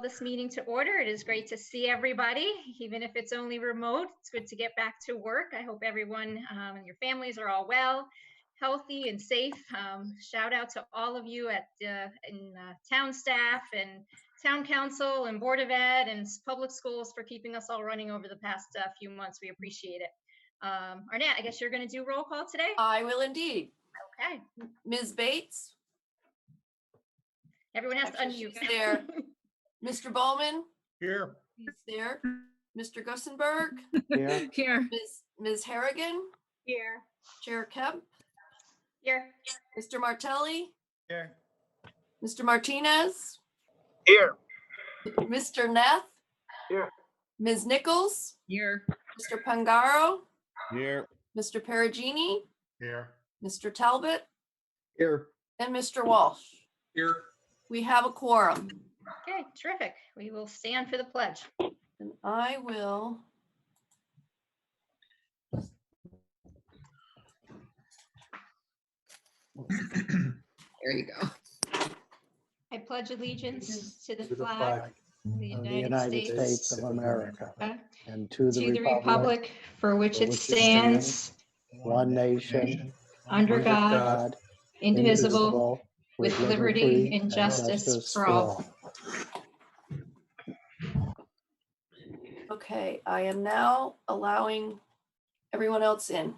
This meeting to order. It is great to see everybody, even if it's only remote. It's good to get back to work. I hope everyone and your families are all well, healthy, and safe. Shout out to all of you at town staff and town council and board of ed and public schools for keeping us all running over the past few months. We appreciate it. Arnett, I guess you're going to do roll call today? I will indeed. Okay. Ms. Bates? Everyone has to unmute. There. Mr. Bowman? Here. He's there. Mr. Gussenberg? Here. Here. Ms. Harrigan? Here. Chair Kemp? Here. Mr. Martelli? Here. Mr. Martinez? Here. Mr. Neff? Here. Ms. Nichols? Here. Mr. Pangaro? Here. Mr. Perugini? Here. Mr. Talbot? Here. And Mr. Walsh? Here. We have a quorum. Okay, terrific. We will stand for the pledge. And I will. There you go. I pledge allegiance to the To the flag flag of the of the United States of America and to the republic for which it stands, one nation, under God, God, indivisible, with liberty and justice for all. Okay, I am now allowing everyone else in.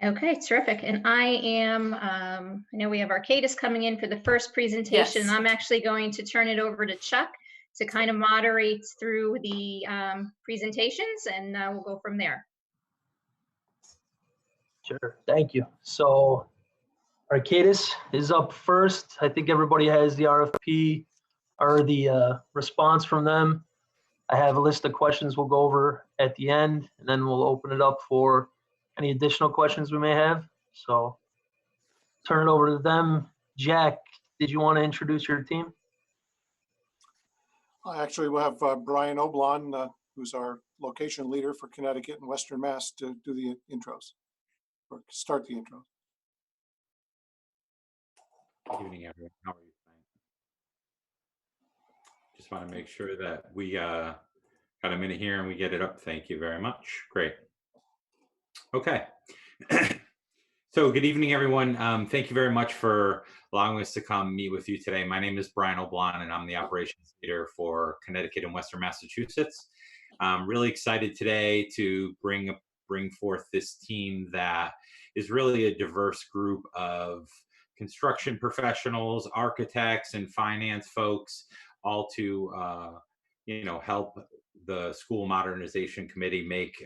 Okay, terrific. And I am, I know we have Arcadis coming in for the first presentation. Yes. I'm actually going to turn it over to Chuck to kind of moderate through the presentations, and we'll go from there. Sure, thank you. So Arcadis is up first. I think everybody has the RFP or the response from them. I have a list of questions we'll go over at the end, and then we'll open it up for any additional questions we may have. So turn it over to them. Jack, did you want to introduce your team? Actually, we'll have Brian Oblon, who's our location leader for Connecticut and Western Mass, to do the intros, or start the intro. Good evening, everyone. How are you tonight? Just want to make sure that we got a minute here and we get it up. Thank you very much. Great. Okay. So good evening, everyone. Thank you very much for allowing us to come meet with you today. My name is Brian Oblon, and I'm the operations leader for Connecticut and Western Massachusetts. I'm really excited today to bring forth this team that is really a diverse group of construction professionals, architects, and finance folks, all to help the School Modernization Committee make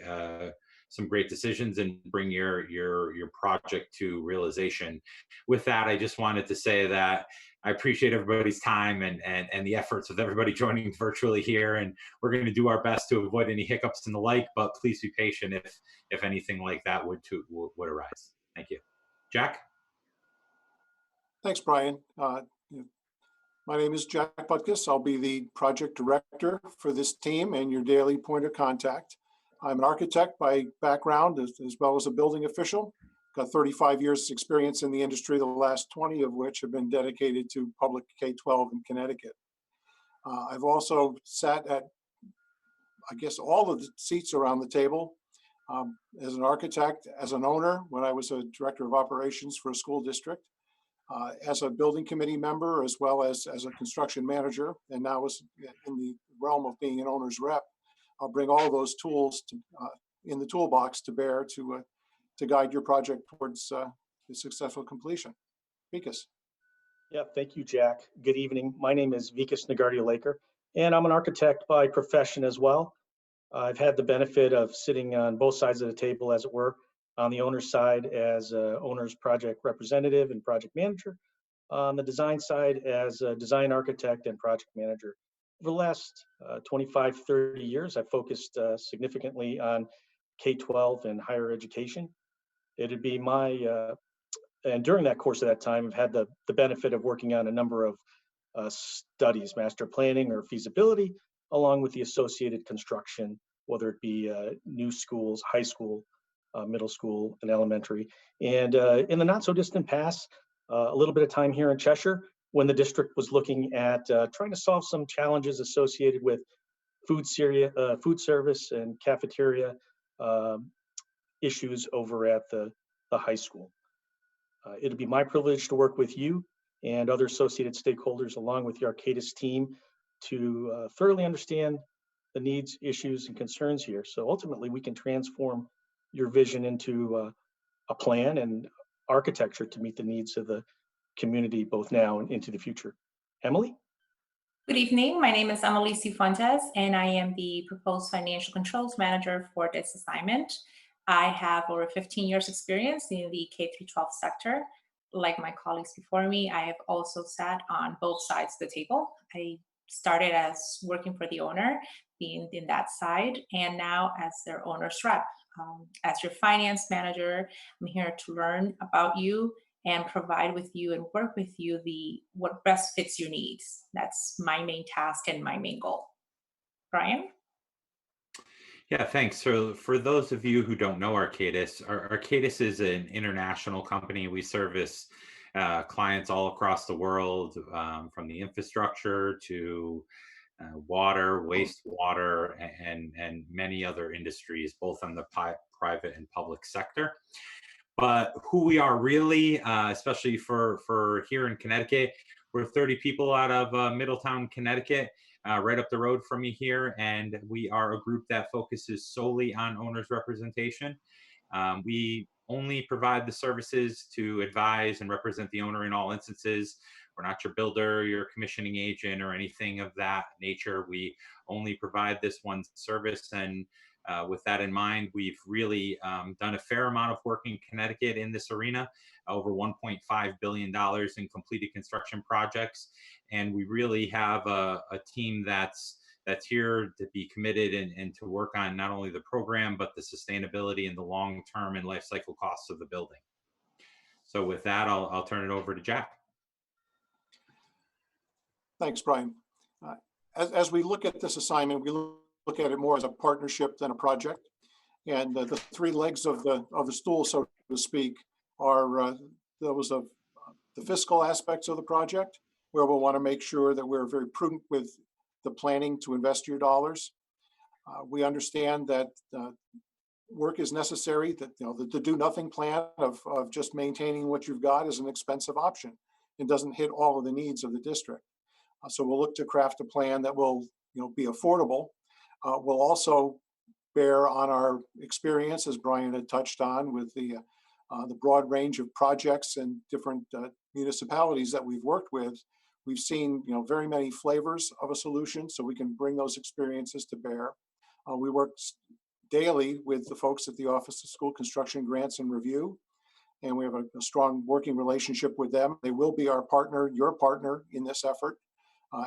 some great decisions and bring your project to realization. With that, I just wanted to say that I appreciate everybody's time and the efforts of everybody joining virtually here, and we're going to do our best to avoid any hiccups and the like, but please be patient if anything like that would arise. Thank you. Jack? Thanks, Brian. My name is Jack Butkus. I'll be the project director for this team and your daily point of contact. I'm an architect by background as well as a building official. Got 35 years experience in the industry, the last 20 of which have been dedicated to public K-12 in Connecticut. I've also sat at, I guess, all of the seats around the table as an architect, as an owner when I was a director of operations for a school district, as a building committee member, as well as a construction manager, and now as in the realm of being an owner's rep. I'll bring all those tools in the toolbox to bear to guide your project towards the successful completion. Vikas. Yeah, thank you, Jack. Good evening. My name is Vikas Nagardia-Laker, and I'm an architect by profession as well. I've had the benefit of sitting on both sides of the table, as it were, on the owner's side as owner's project representative and project manager, on the design side as a design architect and project manager. Over the last 25, 30 years, I've focused significantly on K-12 and higher education. It'd be and during that course of that time, I've had the benefit of working on a number of studies, master planning or feasibility, along with the associated construction, whether it be new schools, high school, middle school, and elementary. And in the not so distant past, a little bit of time here in Cheshire, when the district was looking at trying to solve some challenges associated with food service and cafeteria issues over at the high school. It'll be my privilege to work with you and other associated stakeholders along with the Arcadis team to thoroughly understand the needs, issues, and concerns here. So ultimately, we can transform your vision into a plan and architecture to meet the needs of the community both now and into the future. Emily? Good evening. My name is Emily Cifuentes, and I am the Proposed Financial Controls Manager for this assignment. I have over 15 years experience in the K-12 sector. Like my colleagues before me, I have also sat on both sides of the table. I started as working for the owner, being in that side, and now as their owner's rep. As your finance manager, I'm here to learn about you and provide with you and work with you what best fits your needs. That's my main task and my main goal. Brian? Yeah, thanks. So for those of you who don't know Arcadis, Arcadis is an international company. We service clients all across the world, from the infrastructure to water, wastewater, and many other industries, both on the private and public sector. But who we are really, especially for here in Connecticut, we're 30 people out of Middletown, Connecticut, right up the road from me here. And we are a group that focuses solely on owners representation. We only provide the services to advise and represent the owner in all instances. We're not your builder, your commissioning agent, or anything of that nature. We only provide this one service. And with that in mind, we've really done a fair amount of work in Connecticut in this arena, over $1.5 billion in completed construction projects. And we really have a team that's here to be committed and to work on not only the program, but the sustainability and the long-term and life cycle costs of the building. So with that, I'll turn it over to Jack. Thanks, Brian. As we look at this assignment, we look at it more as a partnership than a project. And the three legs of the stool, so to speak, are those of the fiscal aspects of the project, where we'll want to make sure that we're very prudent with the planning to invest your dollars. We understand that work is necessary, that the do nothing plan of just maintaining what you've got is an expensive option and doesn't hit all of the needs of the district. So we'll look to craft a plan that will be affordable. We'll also bear on our experience, as Brian had touched on, with the broad range of projects and different municipalities that we've worked with. We've seen very many flavors of a solution, so we can bring those experiences to bear. We work daily with the folks at the Office of School Construction Grants and Review, and we have a strong working relationship with them. They will be our partner, your partner in this effort,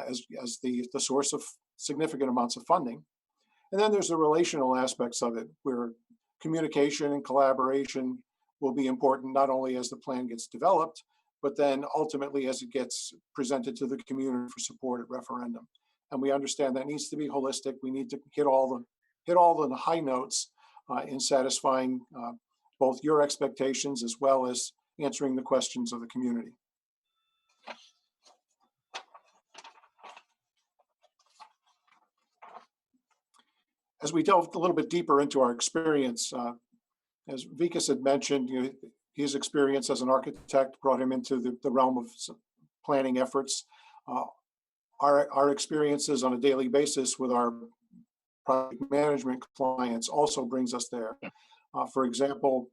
as the source of significant amounts of funding. And then there's the relational aspects of it, where communication and collaboration will be important, not only as the plan gets developed, but then ultimately as it gets presented to the community for support at referendum. And we understand that needs to be holistic. We need to hit all the high notes in satisfying both your expectations as well as answering the questions of the community. As we delved a little bit deeper into our experience, as Vikas had mentioned, his experience as an architect brought him into the realm of planning efforts. Our experiences on a daily basis with our project management clients also brings us there. For example,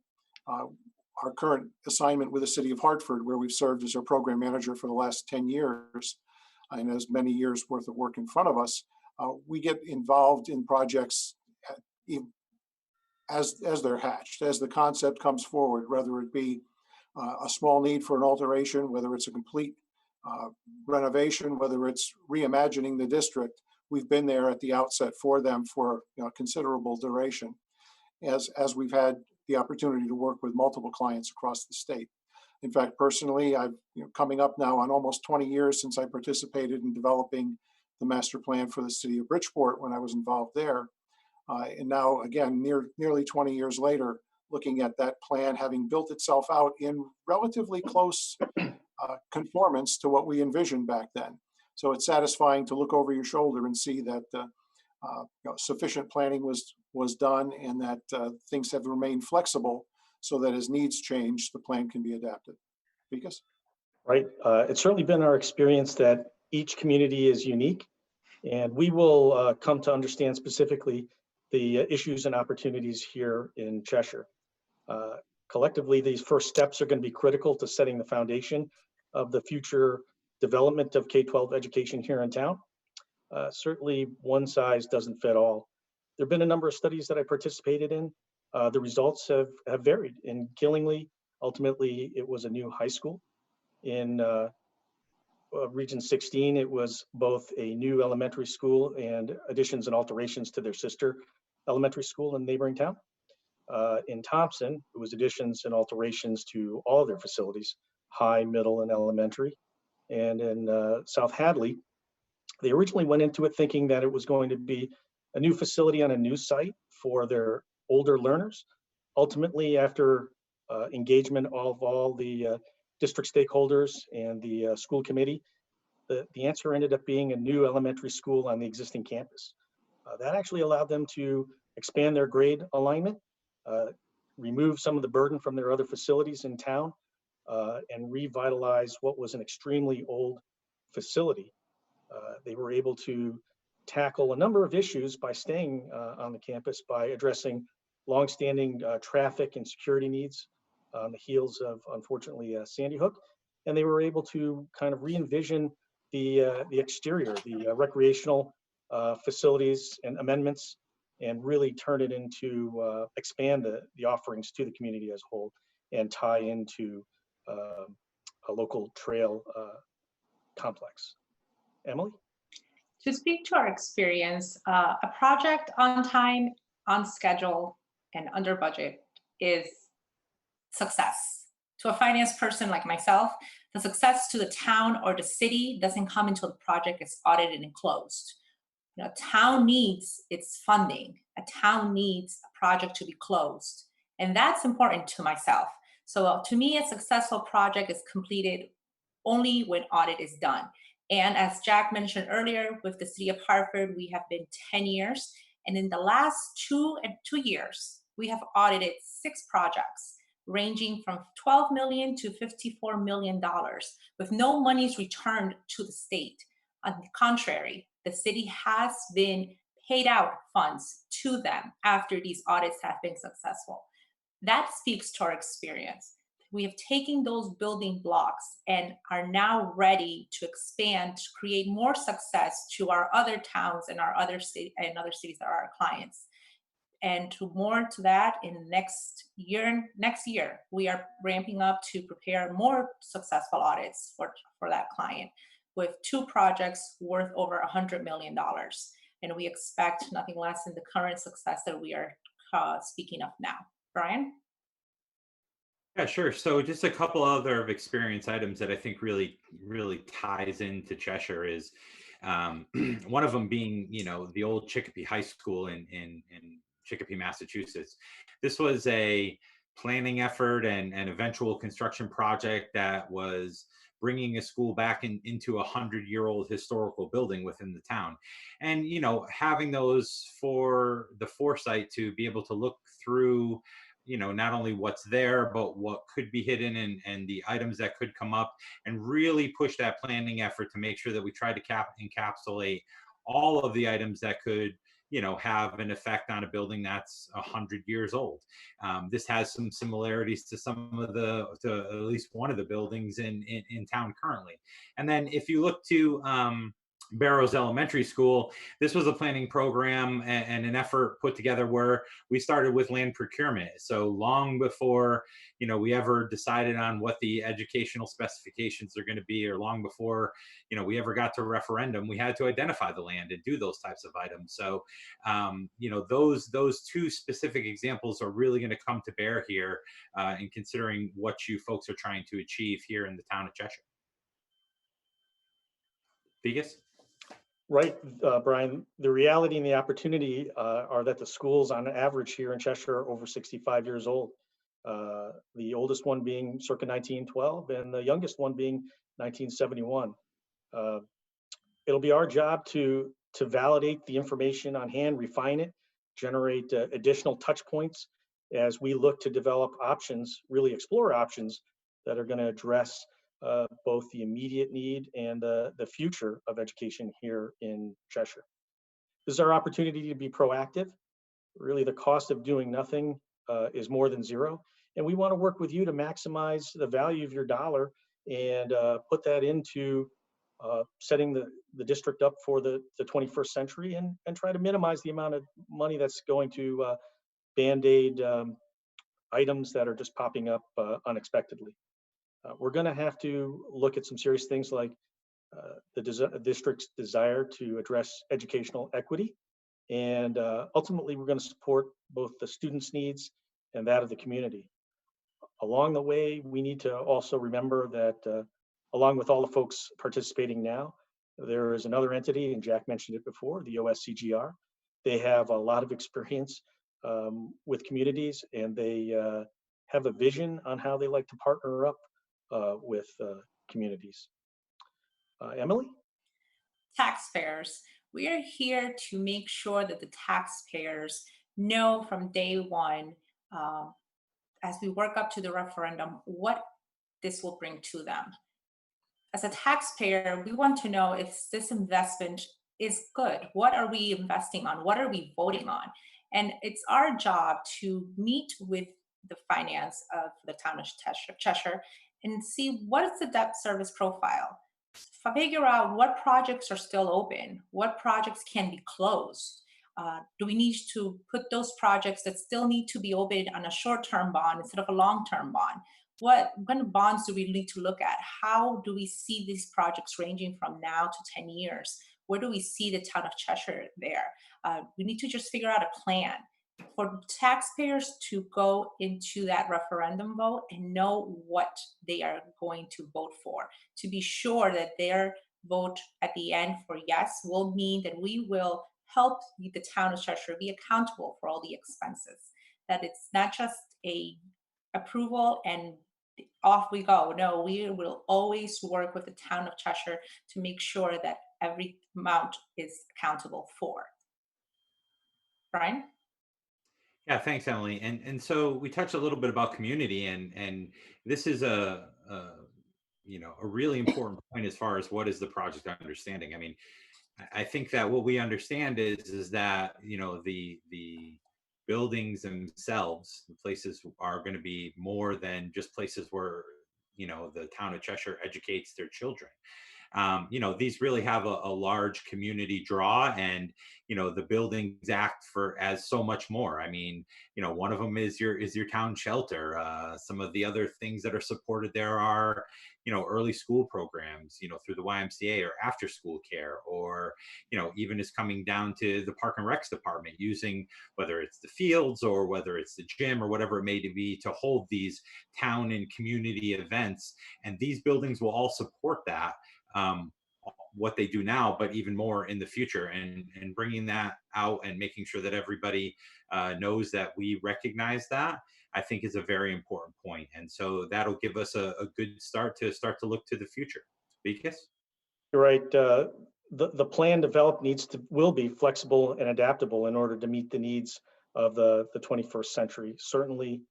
our current assignment with the City of Hartford, where we've served as our program manager for the last 10 years, and has many years worth of work in front of us, we get involved in projects as they're hatched, as the concept comes forward, whether it be a small need for an alteration, whether it's a complete renovation, whether it's reimagining the district. We've been there at the outset for them for considerable duration, as we've had the opportunity to work with multiple clients across the state. In fact, personally, I've coming up now on almost 20 years since I participated in developing the master plan for the city of Bridgeport when I was involved there. And now, again, nearly 20 years later, looking at that plan having built itself out in relatively close conformance to what we envisioned back then. So it's satisfying to look over your shoulder and see that sufficient planning was done, and that things have remained flexible so that as needs change, the plan can be adapted. Vikas? Right. It's certainly been our experience that each community is unique, and we will come to understand specifically the issues and opportunities here in Cheshire. Collectively, these first steps are going to be critical to setting the foundation of the future development of K-12 education here in town. Certainly, one size doesn't fit all. There have been a number of studies that I participated in. The results have varied. In Killingly, ultimately, it was a new high school. In Region 16, it was both a new elementary school and additions and alterations to their sister elementary school in the neighboring town. In Thompson, it was additions and alterations to all of their facilities, high, middle, and elementary. And in South Hadley, they originally went into it thinking that it was going to be a new facility on a new site for their older learners. Ultimately, after engagement of all the district stakeholders and the school committee, the answer ended up being a new elementary school on the existing campus. That actually allowed them to expand their grade alignment, remove some of the burden from their other facilities in town, and revitalize what was an extremely old facility. They were able to tackle a number of issues by staying on the campus, by addressing longstanding traffic and security needs on the heels of, unfortunately, Sandy Hook. And they were able to kind of re-envision the exterior, the recreational facilities and amendments, and really turn it into, expand the offerings to the community as a whole, and tie into a local trail complex. Emily? To speak to our experience, a project on time, on schedule, and under budget is success. To a finance person like myself, the success to the town or the city doesn't come until the project is audited and closed. You know, a town needs its funding. A town needs a project to be closed. And that's important to myself. So to me, a successful project is completed only when audit is done. And as Jack mentioned earlier, with the city of Hartford, we have been 10 years. And in the last 2 years, we have audited 6 projects, ranging from $12 million to $54 million, with no monies returned to the state. On the contrary, the city has been paid out funds to them after these audits have been successful. That speaks to our experience. We have taken those building blocks and are now ready to expand, to create more success to our other towns and our other cities that are our clients. And to that, in next year, we are ramping up to prepare more successful audits for that client, with 2 projects worth over $100 million. And we expect nothing less than the current success that we are speaking of now. Brian? Yeah, sure. So just a couple other experience items that I think really ties into Cheshire is one of them being, the old Chicopee High School in Chicopee, Massachusetts. This was a planning effort and an eventual construction project that was bringing a school back into a 100-year-old historical building within the town. And, having those for the foresight to be able to look through not only what's there, but what could be hidden and the items that could come up, and really push that planning effort to make sure that we try to encapsulate all of the items that could, have an effect on a building that's 100 years old. This has some similarities to to at least one of the buildings in town currently. And then if you look to Barrows Elementary School, this was a planning program and an effort put together where we started with land procurement. So long before, we ever decided on what the educational specifications are going to be, or long before, we ever got to referendum, we had to identify the land and do those types of items. So, those 2 specific examples are really going to come to bear here in considering what you folks are trying to achieve here in the town of Cheshire. Vigas? Right, Brian. The reality and the opportunity are that the schools on average here in Cheshire are over 65 years old. The oldest one being circa 1912 and the youngest one being 1971. It'll be our job to validate the information on hand, refine it, generate additional touch points as we look to develop options, really explore options that are going to address both the immediate need and the future of education here in Cheshire. This is our opportunity to be proactive. Really, the cost of doing nothing is more than zero. And we want to work with you to maximize the value of your dollar and put that into setting the district up for the 21st century and try to minimize the amount of money that's going to Band-Aid items that are just popping up unexpectedly. We're going to have to look at some serious things like the district's desire to address educational equity. And ultimately, we're going to support both the students' needs and that of the community. Along the way, we need to also remember that along with all the folks participating now, there is another entity, and Jack mentioned it before, the OSCGR. They have a lot of experience with communities, and they have a vision on how they like to partner up with communities. Emily? Taxpayers. We are here to make sure that the taxpayers know from day one, as we work up to the referendum, what this will bring to them. As a taxpayer, we want to know if this investment is good. What are we investing on? What are we voting on? And it's our job to meet with the finance of the town of Cheshire and see what is the debt service profile. Figure out what projects are still open, what projects can be closed. Do we need to put those projects that still need to be open on a short-term bond instead of a long-term bond? What kind of bonds do we need to look at? How do we see these projects ranging from now to 10 years? Where do we see the town of Cheshire there? We need to just figure out a plan for taxpayers to go into that referendum vote and know what they are going to vote for, to be sure that their vote at the end for yes will mean that we will help the town of Cheshire be accountable for all the expenses, that it's not just a approval and off we go. No, we will always work with the town of Cheshire to make sure that every amount is accountable for. Brian? Yeah, thanks, Emily. And so we touched a little bit about community, and this is a really important point as far as what is the project understanding. I mean, I think that what we understand is that the buildings themselves, the places are going to be more than just places where the town of Cheshire educates their children. These really have a large community draw, and the buildings act for as so much more. I mean, one of them is your town shelter. Some of the other things that are supported there are early school programs through the YMCA, or after school care, or even is coming down to the Park and Recs department, using whether it's the fields or whether it's the gym or whatever it may be to hold these town and community events. And these buildings will all support that, what they do now, but even more in the future, and bringing that out and making sure that everybody knows that we recognize that, I think is a very important point. And so that'll give us a good start to look to the future. Vikas? You're right. The plan developed will be flexible and adaptable in order to meet the needs of the 21st century. Certainly,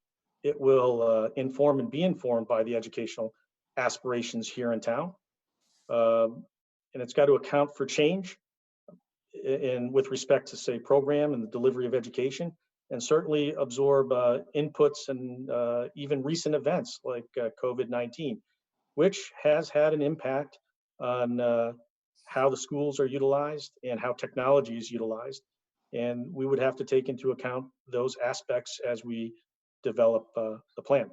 it will inform and be informed by the educational aspirations here in town. And it's got to account for change with respect to, say, program and the delivery of education, and certainly absorb inputs and even recent events like COVID-19, which has had an impact on how the schools are utilized and how technology is utilized. And we would have to take into account those aspects as we develop the plan.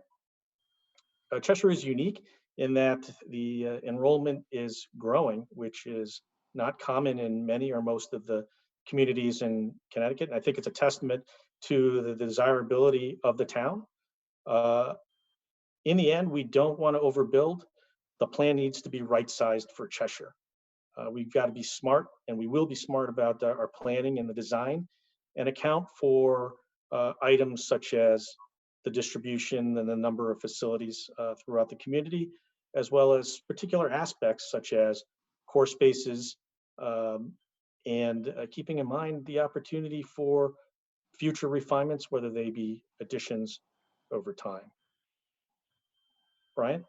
Cheshire is unique in that the enrollment is growing, which is not common in many or most of the communities in Connecticut. And I think it's a testament to the desirability of the town. In the end, we don't want to overbuild. The plan needs to be right-sized for Cheshire. We've got to be smart, and we will be smart about our planning and the design, and account for items such as the distribution and the number of facilities throughout the community, as well as particular aspects such as core spaces, and keeping in mind the opportunity for future refinements, whether they be additions over time. Brian?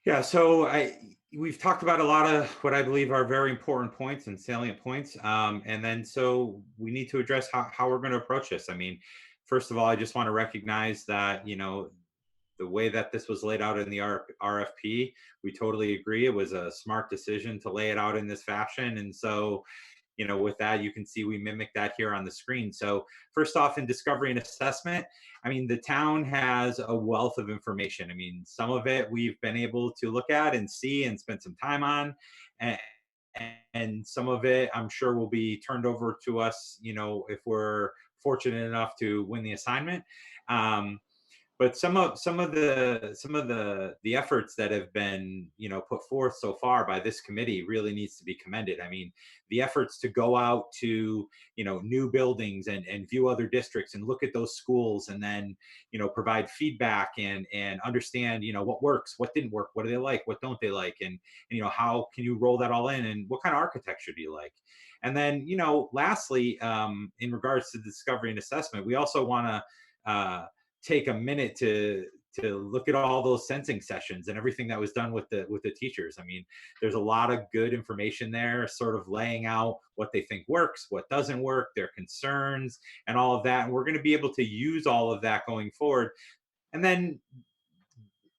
Yeah, so we've talked about a lot of what I believe are very important points and salient points. And then so we need to address how we're going to approach this. I mean, first of all, I just want to recognize that, you know, the way that this was laid out in the RFP, we totally agree. It was a smart decision to lay it out in this fashion. And so, you know, with that, you can see we mimic that here on the screen. So first off, in discovery and assessment, I mean, the town has a wealth of information. I mean, some of it we've been able to look at and see and spend some time on. And some of it, I'm sure, will be turned over to us, you know, if we're fortunate enough to win the assignment. But some of the efforts that have been, you know, put forth so far by this committee really needs to be commended. I mean, the efforts to go out to, you know, new buildings and view other districts and look at those schools, and then, you know, provide feedback and understand, you know, what works, what didn't work, what do they like, what don't they like, and you know, how can you roll that all in, and what kind of architecture do you like? And then, you know, lastly, in regards to discovery and assessment, we also want to take a minute to look at all those sensing sessions and everything that was done with the teachers. I mean, there's a lot of good information there, sort of laying out what they think works, what doesn't work, their concerns, and all of that. And we're going to be able to use all of that going forward. And then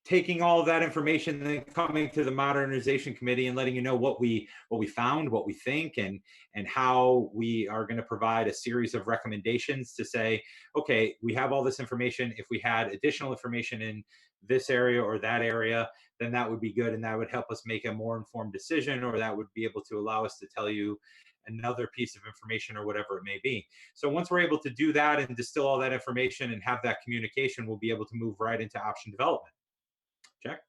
taking all of that information and then coming to the modernization committee and letting you know what we found, what we think, and how we are going to provide a series of recommendations to say, okay, we have all this information. If we had additional information in this area or that area, then that would be good, and that would help us make a more informed decision, or that would be able to allow us to tell you another piece of information or whatever it may be. So once we're able to do that and distill all that information and have that communication, we'll be able to move right into option development. Jack?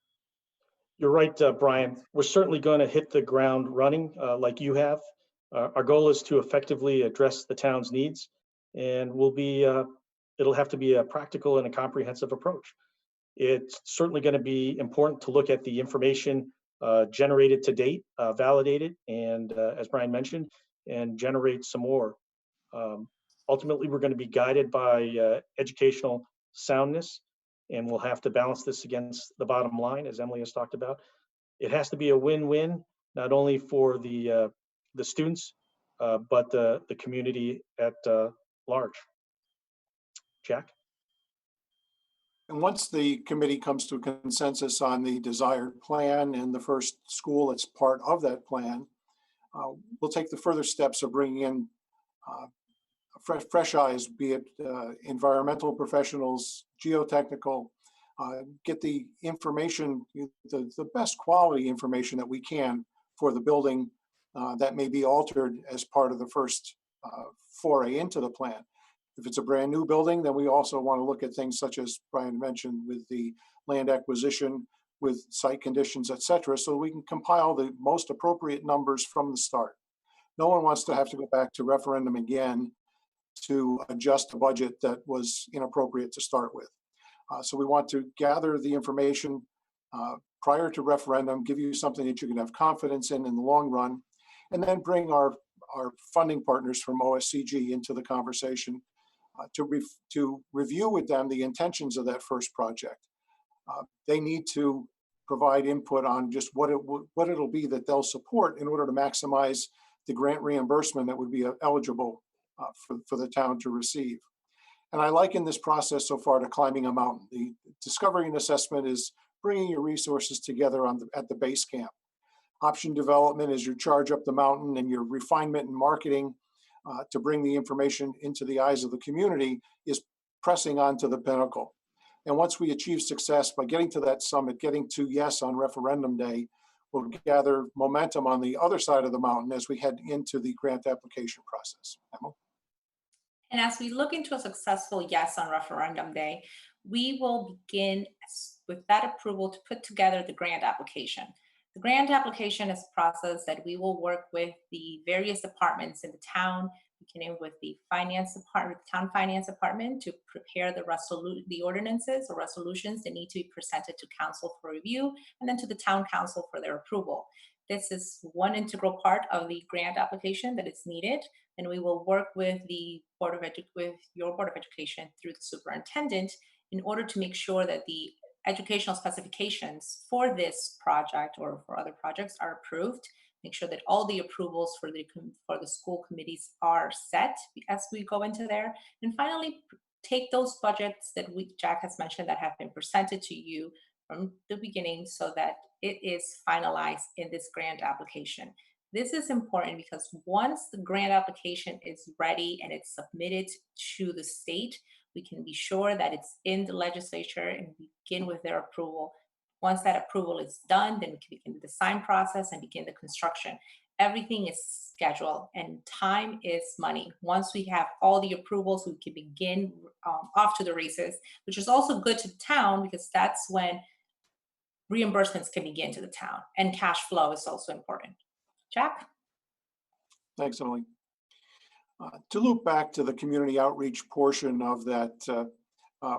You're right, Brian. We're certainly going to hit the ground running like you have. Our goal is to effectively address the town's needs, and it'll have to be a practical and a comprehensive approach. It's certainly going to be important to look at the information generated to date, validate it, and as Brian mentioned, and generate some more. Ultimately, we're going to be guided by educational soundness, and we'll have to balance this against the bottom line, as Emily has talked about. It has to be a win-win, not only for the students, but the community at large. Jack? And once the committee comes to a consensus on the desired plan and the first school that's part of that plan, we'll take the further steps of bringing in fresh eyes, be it environmental professionals, geotechnical, get the information, the best quality information that we can for the building that may be altered as part of the first foray into the plan. If it's a brand new building, then we also want to look at things such as Brian mentioned with the land acquisition, with site conditions, et cetera, so we can compile the most appropriate numbers from the start. No one wants to have to go back to referendum again to adjust a budget that was inappropriate to start with. So we want to gather the information prior to referendum, give you something that you can have confidence in the long run, and then bring our funding partners from OSCG into the conversation to review with them the intentions of that first project. They need to provide input on just what it'll be that they'll support in order to maximize the grant reimbursement that would be eligible for the town to receive. And I liken this process so far to climbing a mountain. The discovery and assessment is bringing your resources together at the base camp. Option development is your charge up the mountain, and your refinement and marketing to bring the information into the eyes of the community is pressing on to the pinnacle. And once we achieve success by getting to that summit, getting to yes on referendum day, we'll gather momentum on the other side of the mountain as we head into the grant application process. Emma? And as we look into a successful yes on referendum day, we will begin with that approval to put together the grant application. The grant application is a process that we will work with the various departments in the town, beginning with the finance department, town finance department, to prepare the ordinances or resolutions that need to be presented to council for review, and then to the town council for their approval. This is one integral part of the grant application that is needed, and we will work with the with your Board of Education through the superintendent in order to make sure that the educational specifications for this project or for other projects are approved. Make sure that all the approvals for the school committees are set as we go into there. And finally, take those budgets that Jack has mentioned that have been presented to you from the beginning so that it is finalized in this grant application. This is important because once the grant application is ready and it's submitted to the state, we can be sure that it's in the legislature and begin with their approval. Once that approval is done, then we can begin the design process and begin the construction. Everything is scheduled and time is money. Once we have all the approvals, we can begin off to the races, which is also good to the town because that's when reimbursements can begin to the town, and cash flow is also important. Jack? Thanks, Emily. To loop back to the community outreach portion of that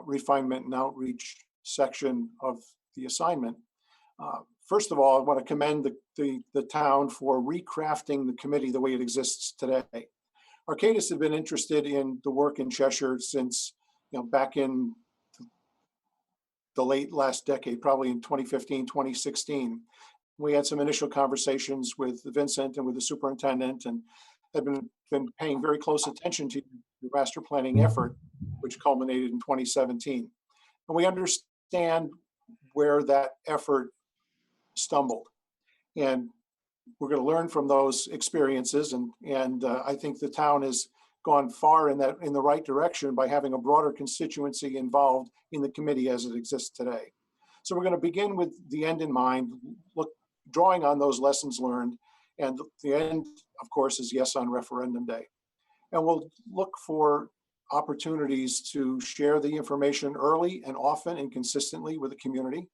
refinement and outreach section of the assignment, first of all, I want to commend the town for recrafting the committee the way it exists today. Arcadis had been interested in the work in Cheshire since back in the late last decade, probably in 2015, 2016. We had some initial conversations with Vincent and with the superintendent, and had been paying very close attention to the master planning effort, which culminated in 2017. And we understand where that effort stumbled. And we're going to learn from those experiences. And I think the town has gone far in the right direction by having a broader constituency involved in the committee as it exists today. So we're going to begin with the end in mind, drawing on those lessons learned. And the end, of course, is yes on referendum day. And we'll look for opportunities to share the information early and often and consistently with the community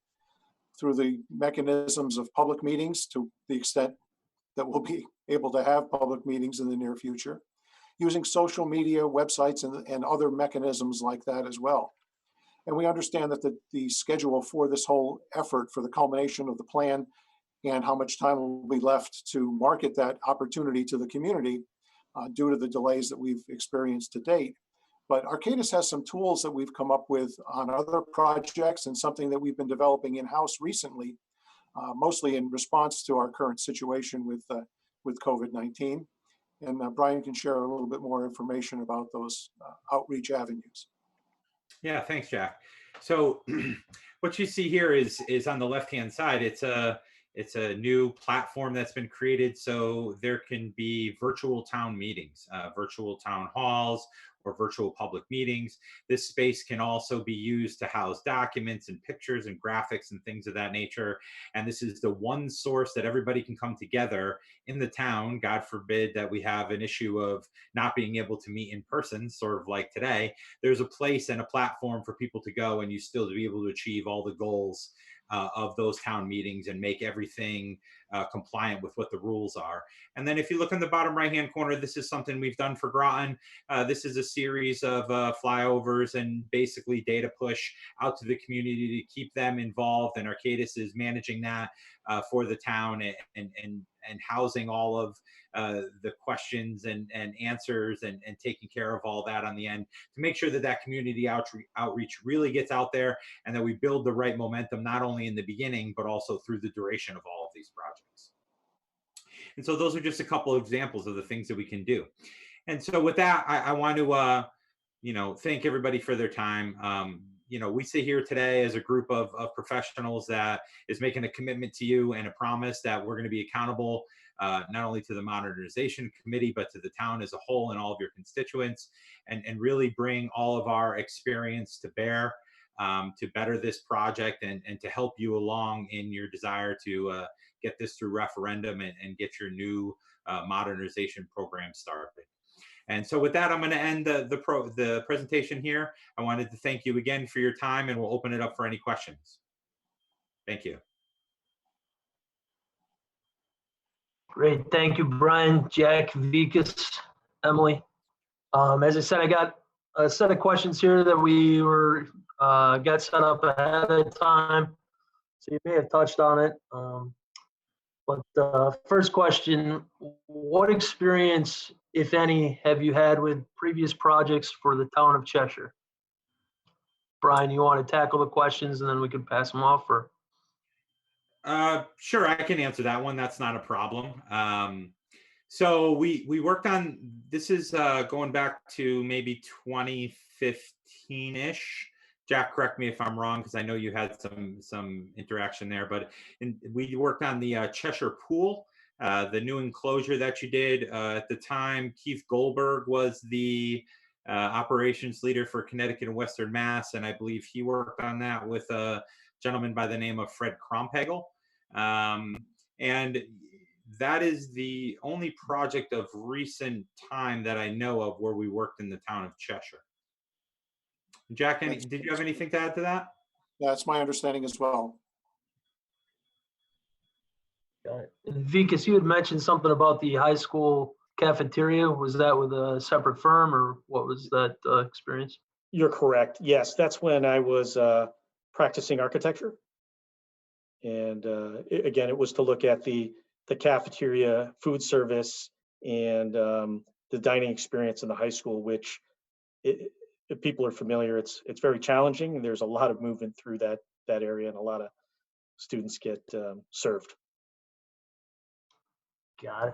through the mechanisms of public meetings, to the extent that we'll be able to have public meetings in the near future, using social media, websites, and other mechanisms like that as well. And we understand that the schedule for this whole effort for the culmination of the plan and how much time will be left to market that opportunity to the community due to the delays that we've experienced to date. But Arcadis has some tools that we've come up with on other projects and something that we've been developing in-house recently, mostly in response to our current situation with COVID-19. And Brian can share a little bit more information about those outreach avenues. Yeah, thanks, Jack. So what you see here is on the left-hand side, it's a new platform that's been created so there can be virtual town meetings, virtual town halls, or virtual public meetings. This space can also be used to house documents and pictures and graphics and things of that nature. And this is the one source that everybody can come together in the town. God forbid that we have an issue of not being able to meet in person, sort of like today. There's a place and a platform for people to go and you still to be able to achieve all the goals of those town meetings and make everything compliant with what the rules are. And then if you look in the bottom right-hand corner, this is something we've done for Groton. This is a series of flyovers and basically data push out to the community to keep them involved. And Arcadis is managing that for the town and housing all of the questions and answers and taking care of all that on the end to make sure that that community outreach really gets out there and that we build the right momentum, not only in the beginning, but also through the duration of all of these projects. And so those are just a couple of examples of the things that we can do. And so with that, I want to, thank everybody for their time. We sit here today as a group of professionals that is making a commitment to you and a promise that we're going to be accountable not only to the Modernization Committee, but to the town as a whole and all of your constituents, and really bring all of our experience to bear to better this project and to help you along in your desire to get this through referendum and get your new modernization program started. And so with that, I'm going to end the presentation here. I wanted to thank you again for your time, and we'll open it up for any questions. Thank you. Great. Thank you, Brian, Jack, Vikas, Emily. As I said, I got a set of questions here that we were got set up ahead of time, so you may have touched on it. But first question, what experience, if any, have you had with previous projects for the town of Cheshire? Brian, you want to tackle the questions and then we can pass them off, or? Sure, I can answer that one. That's not a problem. So we worked on, this is going back to maybe 2015-ish. Jack, correct me if I'm wrong, because I know you had some interaction there, but we worked on the Cheshire Pool, the new enclosure that you did. At the time, Keith Goldberg was the operations leader for Connecticut and Western Mass, and I believe he worked on that with a gentleman by the name of Fred Krompagel. And that is the only project of recent time that I know of where we worked in the town of Cheshire. Jack, did you have anything to add to that? That's my understanding as well. Got it. And Vikas, you had mentioned something about the high school cafeteria. Was that with a separate firm, or what was that experience? You're correct. Yes, that's when I was practicing architecture. And again, it was to look at the cafeteria, food service, and the dining experience in the high school, which if people are familiar, it's very challenging, and there's a lot of movement through that area, and a lot of students get served. Got it.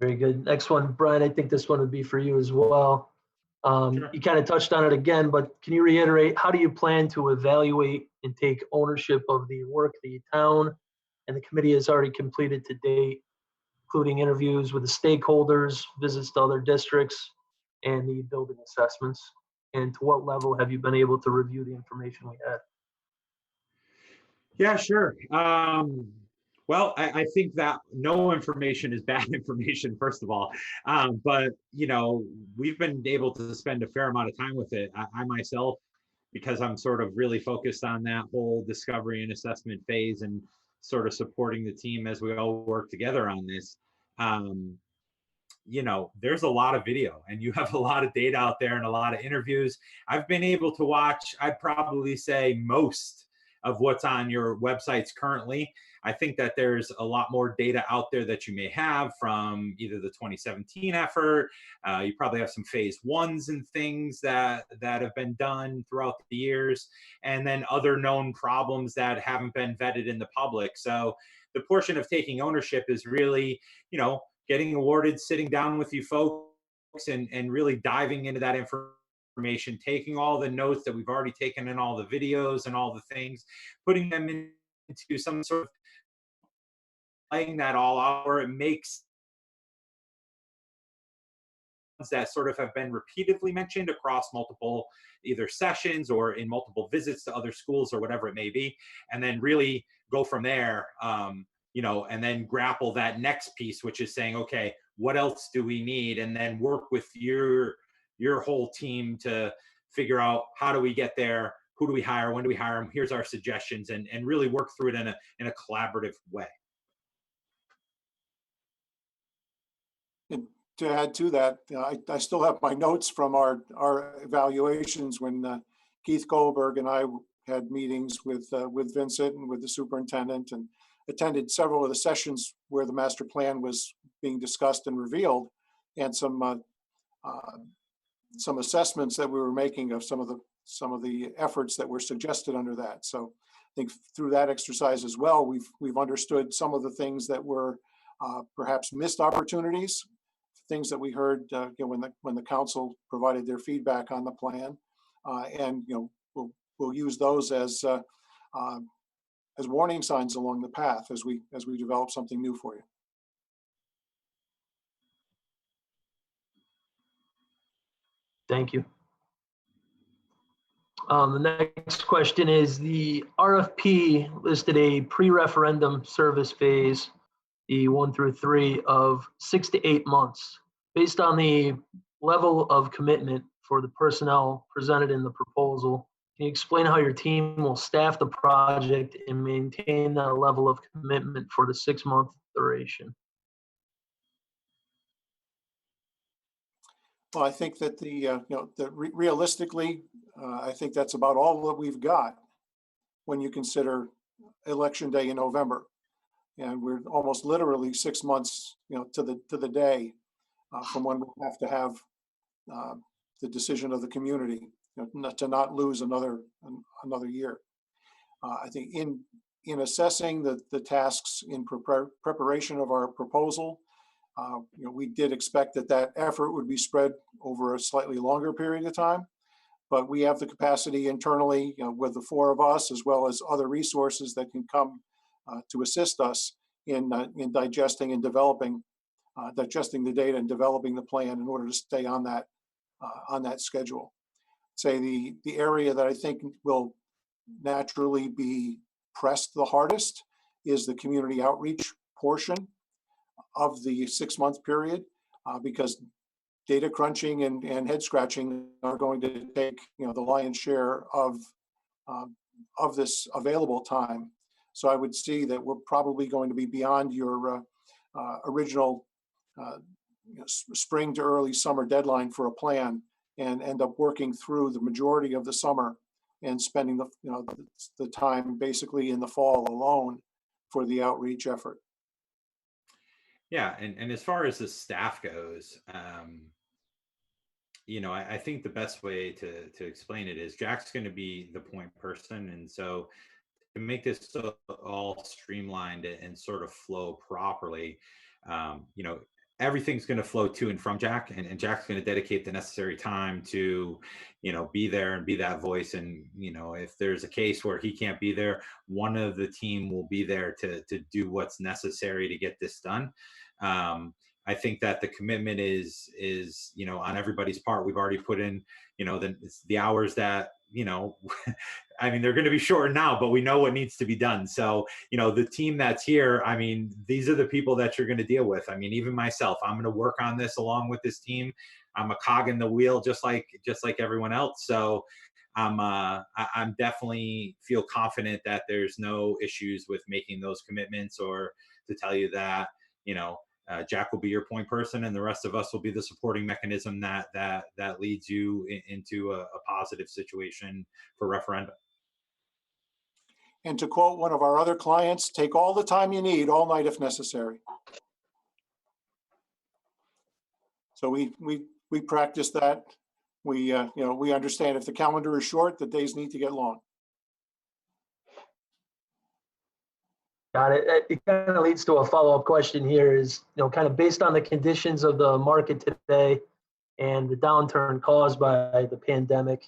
Very good. Next one, Brian, I think this one would be for you as well. Sure. You kind of touched on it again, but can you reiterate, how do you plan to evaluate and take ownership of the work the town and the committee has already completed to date, including interviews with the stakeholders, visits to other districts, and the building assessments? And to what level have you been able to review the information we had? Yeah, sure. Well, I think that no information is bad information, first of all. But, you know, we've been able to spend a fair amount of time with it. I myself, because I'm sort of really focused on that whole discovery and assessment phase and sort of supporting the team as we all work together on this. You know, there's a lot of video and you have a lot of data out there and a lot of interviews. I've been able to watch, I'd probably say most of what's on your websites currently. I think that there's a lot more data out there that you may have from either the 2017 effort. You probably have some phase ones and things that have been done throughout the years, and then other known problems that haven't been vetted in the public. So the portion of taking ownership is really, you know, getting awarded, sitting down with you folks and really diving into that information, taking all the notes that we've already taken in all the videos and all the things, putting them into some sort of laying that all out where it makes that sort of have been repeatedly mentioned across multiple either sessions or in multiple visits to other schools or whatever it may be, and then really go from there. You know, and then grapple that next piece, which is saying, okay, what else do we need? And then work with your whole team to figure out how do we get there? Who do we hire? When do we hire them? Here's our suggestions, and really work through it in a collaborative way. And to add to that, I still have my notes from our evaluations when Keith Goldberg and I had meetings with Vincent and with the superintendent, and attended several of the sessions where the master plan was being discussed and revealed, and some assessments that we were making of some of the efforts that were suggested under that. So I think through that exercise as well, we've understood some of the things that were perhaps missed opportunities, things that we heard when the council provided their feedback on the plan, and we'll use those as warning signs along the path as we develop something new for you. Thank you. The next question is, the RFP listed a pre-referendum service phase, the 1 through 3, of 6 to 8 months. Based on the level of commitment for the personnel presented in the proposal, can you explain how your team will staff the project and maintain that level of commitment for the 6-month duration? Well, I think that realistically, I think that's about all that we've got when you consider election day in November, and we're almost literally 6 months, to the day from when we have to have the decision of the community, to not lose another year. I think in assessing the tasks in preparation of our proposal, we did expect that effort would be spread over a slightly longer period of time, but we have the capacity internally, with the four of us, as well as other resources that can come to assist us in digesting and developing, digesting the data and developing the plan in order to stay on that schedule. Say the area that I think will naturally be pressed the hardest is the community outreach portion of the 6-month period, because data crunching and head scratching are going to take the lion's share of this available time. So I would see that we're probably going to be beyond your original spring to early summer deadline for a plan, and end up working through the majority of the summer and spending the time basically in the fall alone for the outreach effort. Yeah, and as far as the staff goes, I think the best way to explain it is Jack's going to be the point person, and so to make this all streamlined and sort of flow properly, everything's going to flow to and from Jack, and Jack's going to dedicate the necessary time to, be there and be that voice. And, if there's a case where he can't be there, one of the team will be there to do what's necessary to get this done. I think that the commitment is, on everybody's part. We've already put in, the hours that, I mean, they're going to be short now, but we know what needs to be done. So, the team that's here, I mean, these are the people that you're going to deal with. I mean, even myself, I'm going to work on this along with this team. I'm a cog in the wheel, just like everyone else. So I'm definitely feel confident that there's no issues with making those commitments, or to tell you that, Jack will be your point person, and the rest of us will be the supporting mechanism that leads you into a positive situation for referendum. And to quote one of our other clients, take all the time you need, all night if necessary. So we practice that. We understand if the calendar is short, the days need to get long. Got it. It kind of leads to a follow-up question here is, kind of based on the conditions of the market today and the downturn caused by the pandemic,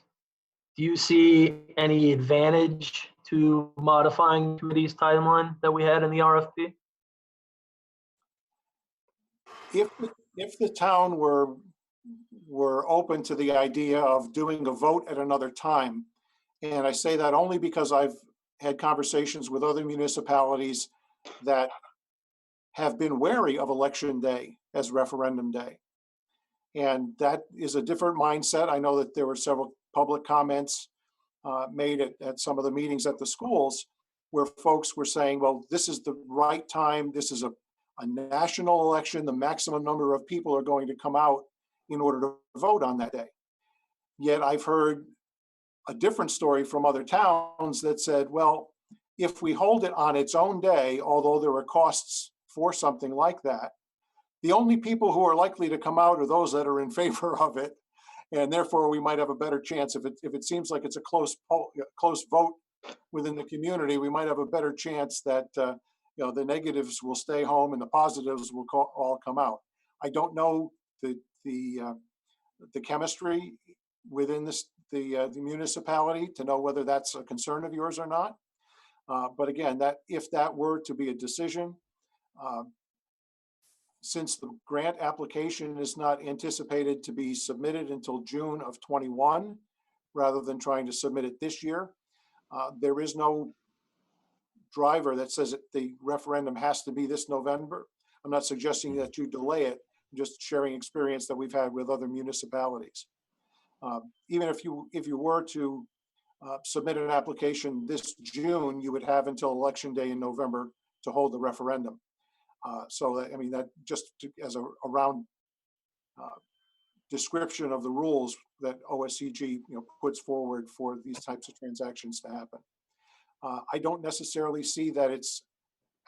do you see any advantage to modifying committee's timeline that we had in the RFP? If the town were open to the idea of doing a vote at another time, and I say that only because I've had conversations with other municipalities that have been wary of election day as referendum day. And that is a different mindset. I know that there were several public comments made at some of the meetings at the schools where folks were saying, well, this is the right time. This is a national election. The maximum number of people are going to come out in order to vote on that day. Yet I've heard a different story from other towns that said, well, if we hold it on its own day, although there are costs for something like that, the only people who are likely to come out are those that are in favor of it. And therefore we might have a better chance. If it seems like it's a close vote within the community, we might have a better chance that the negatives will stay home and the positives will all come out. I don't know the chemistry within the municipality to know whether that's a concern of yours or not. But again, that if that were to be a decision, since the grant application is not anticipated to be submitted until June of 21, rather than trying to submit it this year, there is no driver that says that the referendum has to be this November. I'm not suggesting that you delay it, I'm just sharing experience that we've had with other municipalities. Even if you were to submit an application this June, you would have until election day in November to hold the referendum. So that, I mean, that just as a round description of the rules that OSCG puts forward for these types of transactions to happen. I don't necessarily see that it's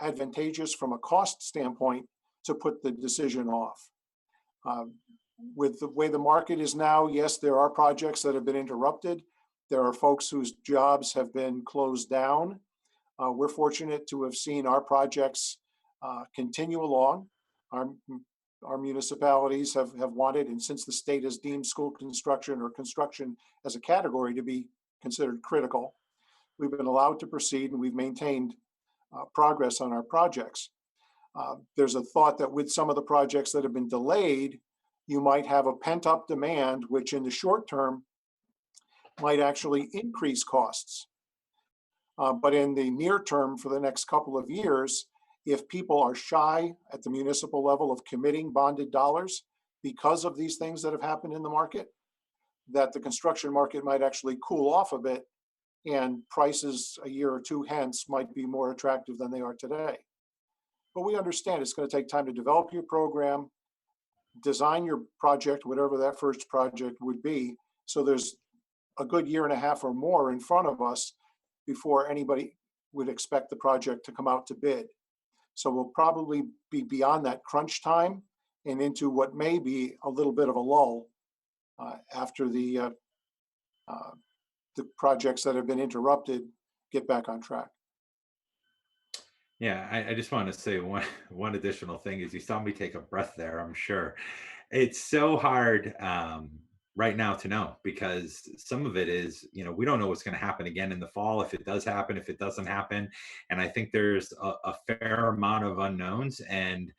advantageous from a cost standpoint to put the decision off. With the way the market is now, yes, there are projects that have been interrupted. There are folks whose jobs have been closed down. We're fortunate to have seen our projects continue along. Our municipalities have wanted, and since the state has deemed school construction or construction as a category to be considered critical, we've been allowed to proceed and we've maintained progress on our projects. There's a thought that with some of the projects that have been delayed, you might have a pent-up demand, which in the short term might actually increase costs. But in the near term, for the next couple of years, if people are shy at the municipal level of committing bonded dollars because of these things that have happened in the market, that the construction market might actually cool off a bit and prices a year or two hence might be more attractive than they are today. But we understand it's going to take time to develop your program, design your project, whatever that first project would be. So there's a good year and a half or more in front of us before anybody would expect the project to come out to bid. So we'll probably be beyond that crunch time and into what may be a little bit of a lull after the projects that have been interrupted get back on track. Yeah, I just want to say one additional thing is you saw me take a breath there, I'm sure. It's so hard right now to know because some of it is, we don't know what's going to happen again in the fall, if it does happen, if it doesn't happen. And I think there's a fair amount of unknowns and,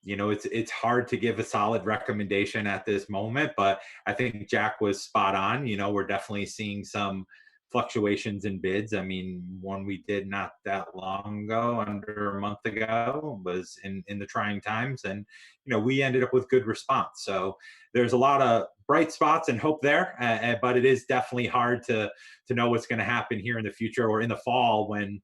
it's hard to give a solid recommendation at this moment, but I think Jack was spot on. We're definitely seeing some fluctuations in bids. I mean, one we did not that long ago, under a month ago, was in the trying times, and we ended up with good response. So there's a lot of bright spots and hope there, but it is definitely hard to know what's going to happen here in the future or in the fall when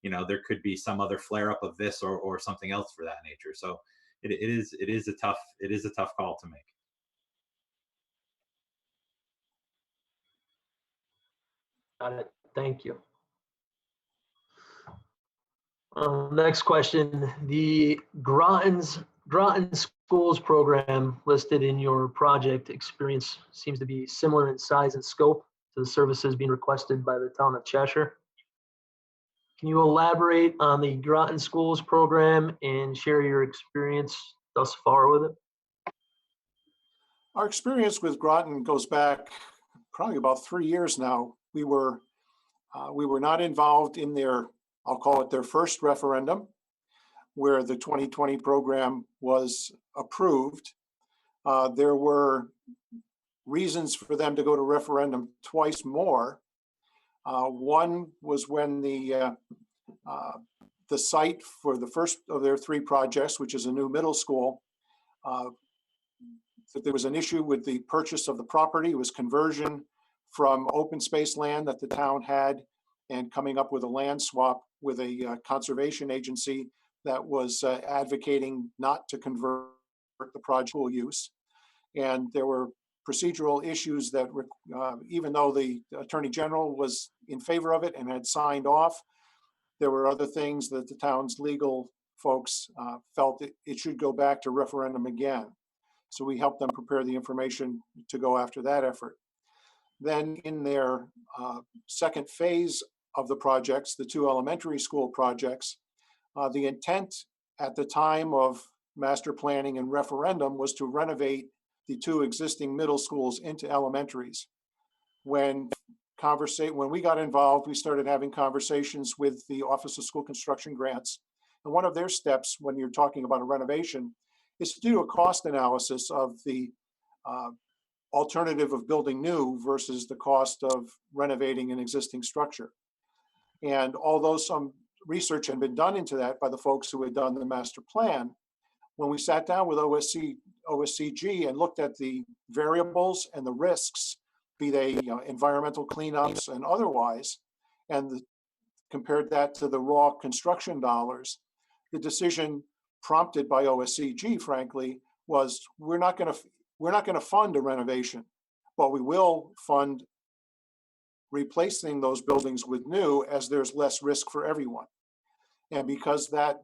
there could be some other flare up of this or something else for that nature. So it is a tough call to make. Got it. Thank you. Next question. The Groton Schools program listed in your project experience seems to be similar in size and scope to the services being requested by the town of Cheshire. Can you elaborate on the Groton Schools program and share your experience thus far with it? Our experience with Groton goes back probably about 3 years now. We were not involved in I'll call it their first referendum, where the 2020 program was approved. There were reasons for them to go to referendum twice more. One was when the site for the first of their 3 projects, which is a new middle school, that there was an issue with the purchase of the property. It was conversion from open space land that the town had and coming up with a land swap with a conservation agency that was advocating not to convert the project to use. And there were procedural issues that, even though the Attorney General was in favor of it and had signed off, there were other things that the town's legal folks felt it should go back to referendum again. So we helped them prepare the information to go after that effort. Then in their second phase of the projects, the 2 elementary school projects, the intent at the time of master planning and referendum was to renovate the 2 existing middle schools into elementaries. When we got involved, we started having conversations with the Office of School Construction Grants. And one of their steps when you're talking about a renovation is to do a cost analysis of the alternative of building new versus the cost of renovating an existing structure. And although some research had been done into that by the folks who had done the master plan, when we sat down with OSCG and looked at the variables and the risks, be they environmental cleanups and otherwise, and compared that to the raw construction dollars, the decision prompted by OSCG, frankly, was we're not going to we're not going to fund a renovation, but we will fund replacing those buildings with new as there's less risk for everyone. And because that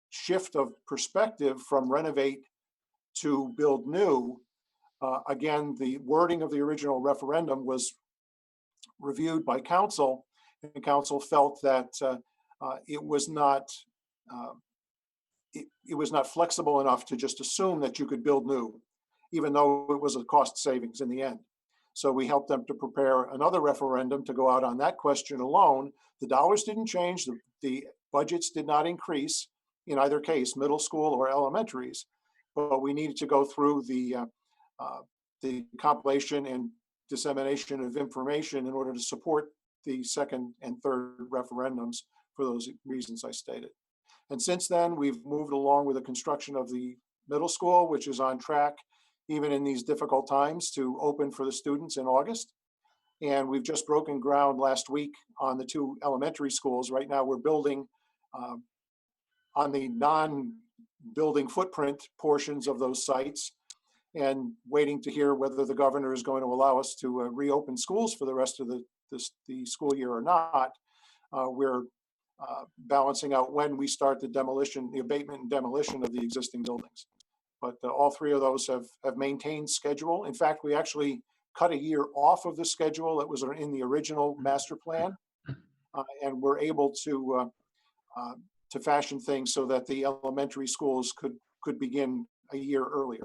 shift of perspective from renovate to build new, again, the wording of the original referendum was reviewed by council, and council felt that it was not flexible enough to just assume that you could build new, even though it was a cost savings in the end. So we helped them to prepare another referendum to go out on that question alone. The dollars didn't change, the budgets did not increase in either case, middle school or elementaries, but we needed to go through the compilation and dissemination of information in order to support the second and third referendums for those reasons I stated. And since then, we've moved along with the construction of the middle school, which is on track, even in these difficult times, to open for the students in August. And we've just broken ground last week on the 2 elementary schools. Right now, we're building on the non-building footprint portions of those sites, and waiting to hear whether the governor is going to allow us to reopen schools for the rest of the school year or not. We're balancing out when we start the abatement and demolition of the existing buildings. But all 3 of those have maintained schedule. In fact, we actually cut a year off of the schedule that was in the original master plan, and we're able to fashion things so that the elementary schools could begin a year earlier.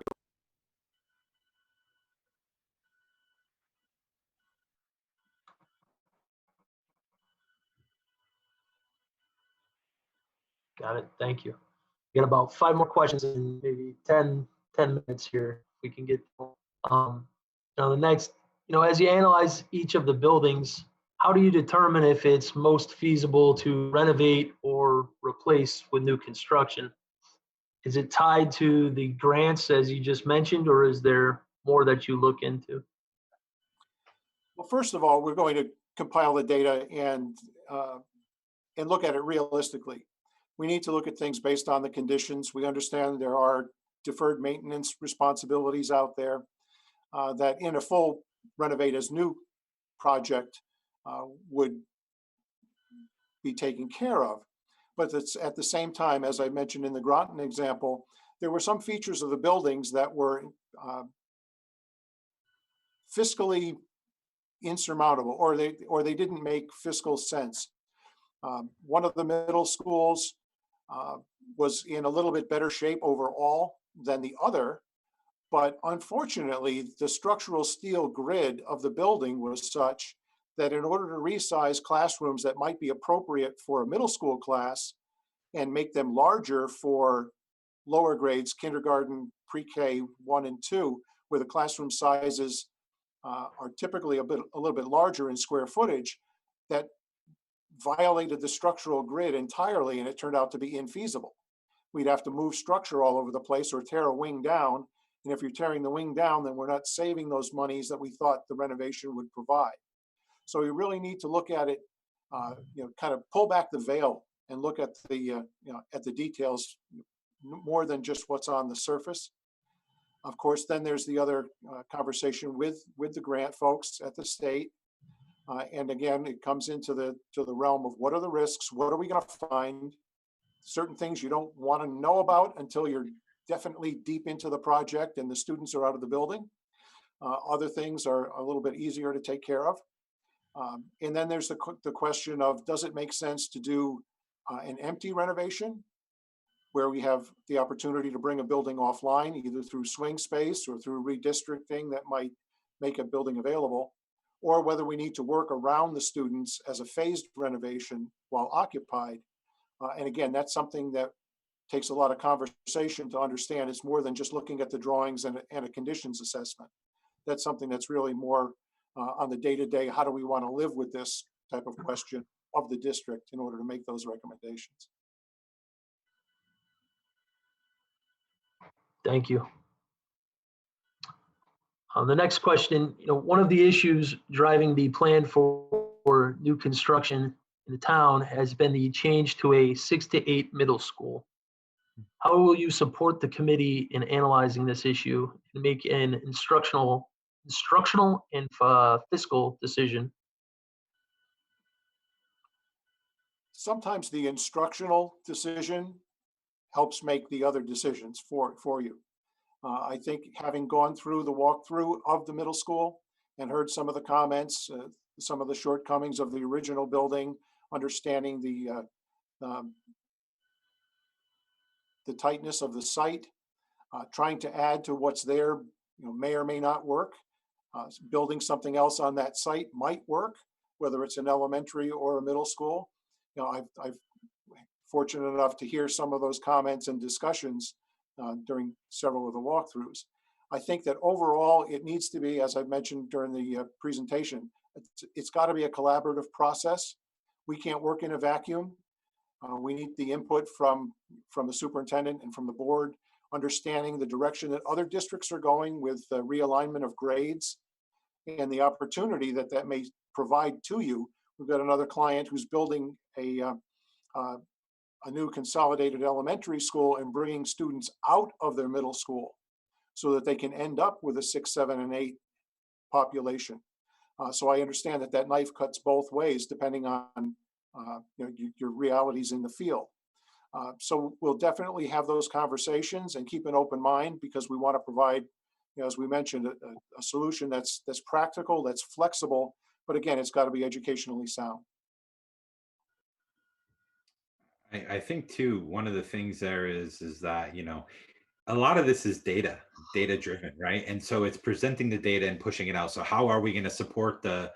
Got it. Thank you. We got about 5 more questions in maybe 10 minutes here. If we can get now the next, as you analyze each of the buildings, how do you determine if it's most feasible to renovate or replace with new construction? Is it tied to the grants as you just mentioned, or is there more that you look into? Well, first of all, we're going to compile the data and look at it realistically. We need to look at things based on the conditions. We understand there are deferred maintenance responsibilities out there that in a full renovate as new project would be taken care of. But it's at the same time, as I mentioned in the Groton example, there were some features of the buildings that were fiscally insurmountable, or they didn't make fiscal sense. One of the middle schools was in a little bit better shape overall than the other, but unfortunately, the structural steel grid of the building was such that in order to resize classrooms that might be appropriate for a middle school class and make them larger for lower grades, kindergarten, pre-K 1 and 2, where the classroom sizes are typically a little bit larger in square footage, that violated the structural grid entirely, and it turned out to be infeasible. We'd have to move structure all over the place or tear a wing down. And if you're tearing the wing down, then we're not saving those monies that we thought the renovation would provide. So we really need to look at it, kind of pull back the veil and look at the details more than just what's on the surface. Of course, then there's the other conversation with the grant folks at the state. And again, it comes into the realm of what are the risks? What are we going to find? Certain things you don't want to know about until you're definitely deep into the project and the students are out of the building. Other things are a little bit easier to take care of. And then there's the question of, does it make sense to do an empty renovation where we have the opportunity to bring a building offline, either through swing space or through redistricting that might make a building available, or whether we need to work around the students as a phased renovation while occupied. And again, that's something that takes a lot of conversation to understand. It's more than just looking at the drawings and a conditions assessment. That's something that's really more on the day-to-day, how do we want to live with this type of question of the district in order to make those recommendations. Thank you. The next question, one of the issues driving the plan for new construction in the town has been the change to a 6 to 8 middle school. How will you support the committee in analyzing this issue and make an instructional and fiscal decision? Sometimes the instructional decision helps make the other decisions for you. I think having gone through the walkthrough of the middle school and heard some of the comments, some of the shortcomings of the original building, understanding the tightness of the site, trying to add to what's there, may or may not work. Building something else on that site might work, whether it's an elementary or a middle school. I've fortunate enough to hear some of those comments and discussions during several of the walkthroughs. I think that overall it needs to be, as I mentioned during the presentation, it's got to be a collaborative process. We can't work in a vacuum. We need the input from the superintendent and from the board, understanding the direction that other districts are going with the realignment of grades and the opportunity that that may provide to you. We've got another client who's building a new consolidated elementary school and bringing students out of their middle school so that they can end up with a 6, 7, and 8 population. So I understand that that knife cuts both ways depending on your realities in the field. So we'll definitely have those conversations and keep an open mind because we want to provide, as we mentioned, a solution that's practical, that's flexible, but again, it's got to be educationally sound. I think too, one of the things there is that, a lot of this is data driven, right? And so it's presenting the data and pushing it out. So how are we going to support the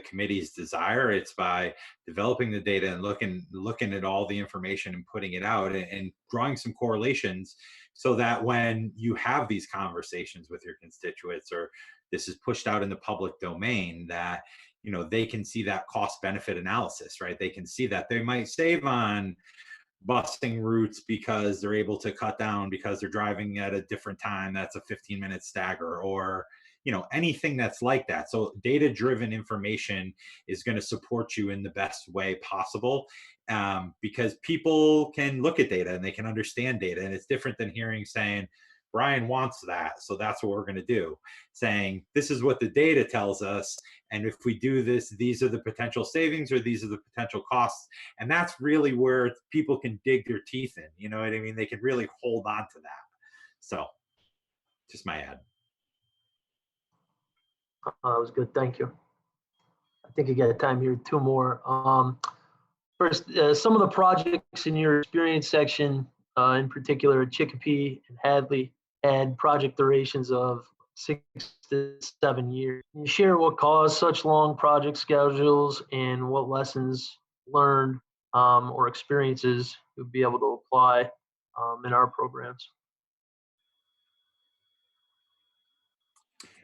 committee's desire? It's by developing the data and looking at all the information and putting it out and drawing some correlations so that when you have these conversations with your constituents or this is pushed out in the public domain, that they can see that cost benefit analysis, right? They can see that they might save on busing routes because they're able to cut down because they're driving at a different time. That's a 15-minute stagger, or anything that's like that. So data-driven information is going to support you in the best way possible, because people can look at data and they can understand data, and it's different than saying Brian wants that, so that's what we're going to do. Saying this is what the data tells us, and if we do this, these are the potential savings or these are the potential costs. And that's really where people can dig their teeth in. You know what I mean? They can really hold on to that. So just my ad. That was good. Thank you. I think I got time here. 2 more. First, some of the projects in your experience section, in particular at Chicopee and Hadley, had project durations of 6 to 7 years. Can you share what caused such long project schedules and what lessons learned or experiences you'll be able to apply in our programs?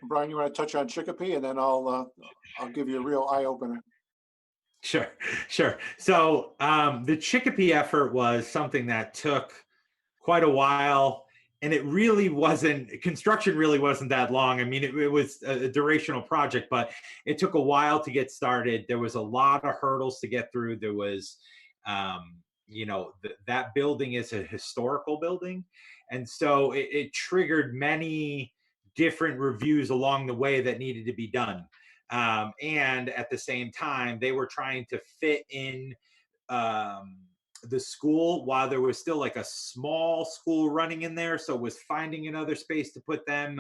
Brian, you want to touch on Chicopee, and then I'll give you a real eye opener. Sure. So the Chicopee effort was something that took quite a while. And it really wasn't, construction really wasn't that long. I mean, it was a durational project, but it took a while to get started. There was a lot of hurdles to get through. There was, that building is a historical building. And so it triggered many different reviews along the way that needed to be done. And at the same time, they were trying to fit in the school while there was still like a small school running in there. So it was finding another space to put them.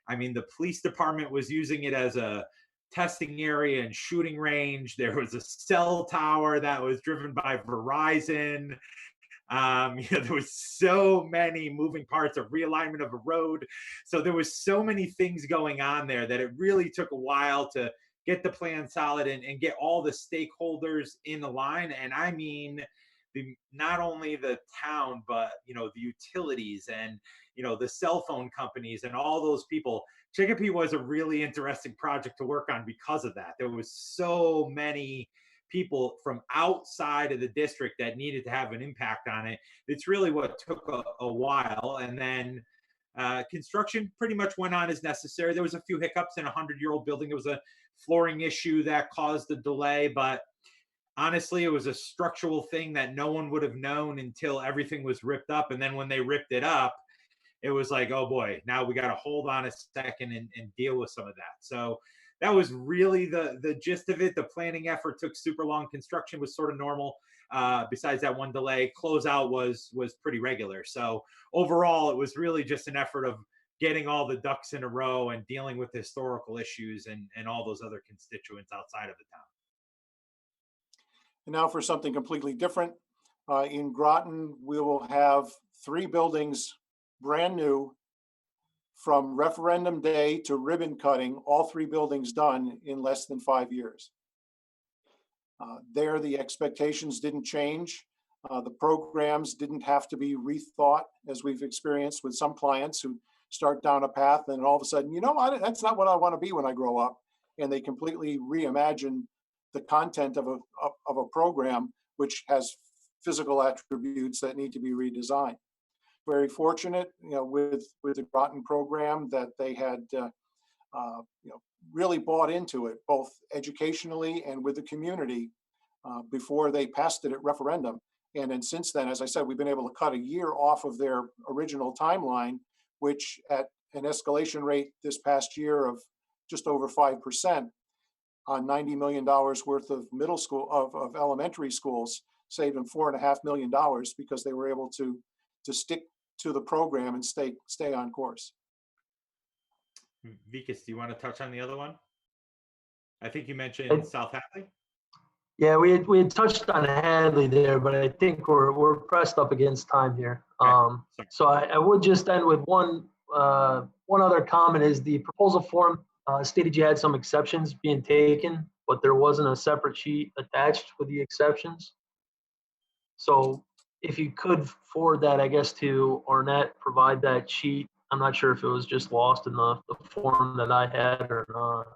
I mean, the police department was using it as a testing area and shooting range. There was a cell tower that was driven by Verizon. There was so many moving parts of realignment of a road. So there was so many things going on there that it really took a while to get the plan solid and get all the stakeholders in the line. And I mean, not only the town, but the utilities and the cell phone companies and all those people. Chicopee was a really interesting project to work on because of that. There was so many people from outside of the district that needed to have an impact on it. It's really what took a while. And then construction pretty much went on as necessary. There was a few hiccups in a 100-year-old building. There was a flooring issue that caused the delay, but honestly, it was a structural thing that no one would have known until everything was ripped up. And then when they ripped it up, it was like, oh boy, now we got to hold on a second and deal with some of that. So that was really the gist of it. The planning effort took super long. Construction was sort of normal. Besides that one delay, closeout was pretty regular. So overall, it was really just an effort of getting all the ducks in a row and dealing with the historical issues and all those other constituents outside of the town. And now for something completely different. In Groton, we will have 3 buildings brand new from referendum day to ribbon cutting, all 3 buildings done in less than 5 years. There, the expectations didn't change. The programs didn't have to be rethought, as we've experienced with some clients who start down a path and all of a sudden, you know what, that's not what I want to be when I grow up. And they completely reimagine the content of a program which has physical attributes that need to be redesigned. Very fortunate, with the Groton program that they had, really bought into it, both educationally and with the community before they passed it at referendum. And then since then, as I said, we've been able to cut a year off of their original timeline, which at an escalation rate this past year of just over 5% on $90 million worth of middle school, of elementary schools, saved them $4.5 million because they were able to stick to the program and stay on course. Vikas, do you want to touch on the other one? I think you mentioned South Hadley. Yeah, we had touched on Hadley there, but I think we're pressed up against time here. So I would just end with one other comment is the proposal form stated you had some exceptions being taken, but there wasn't a separate sheet attached with the exceptions. So if you could forward that, I guess, to Arnett, provide that sheet. I'm not sure if it was just lost in the form that I had or not.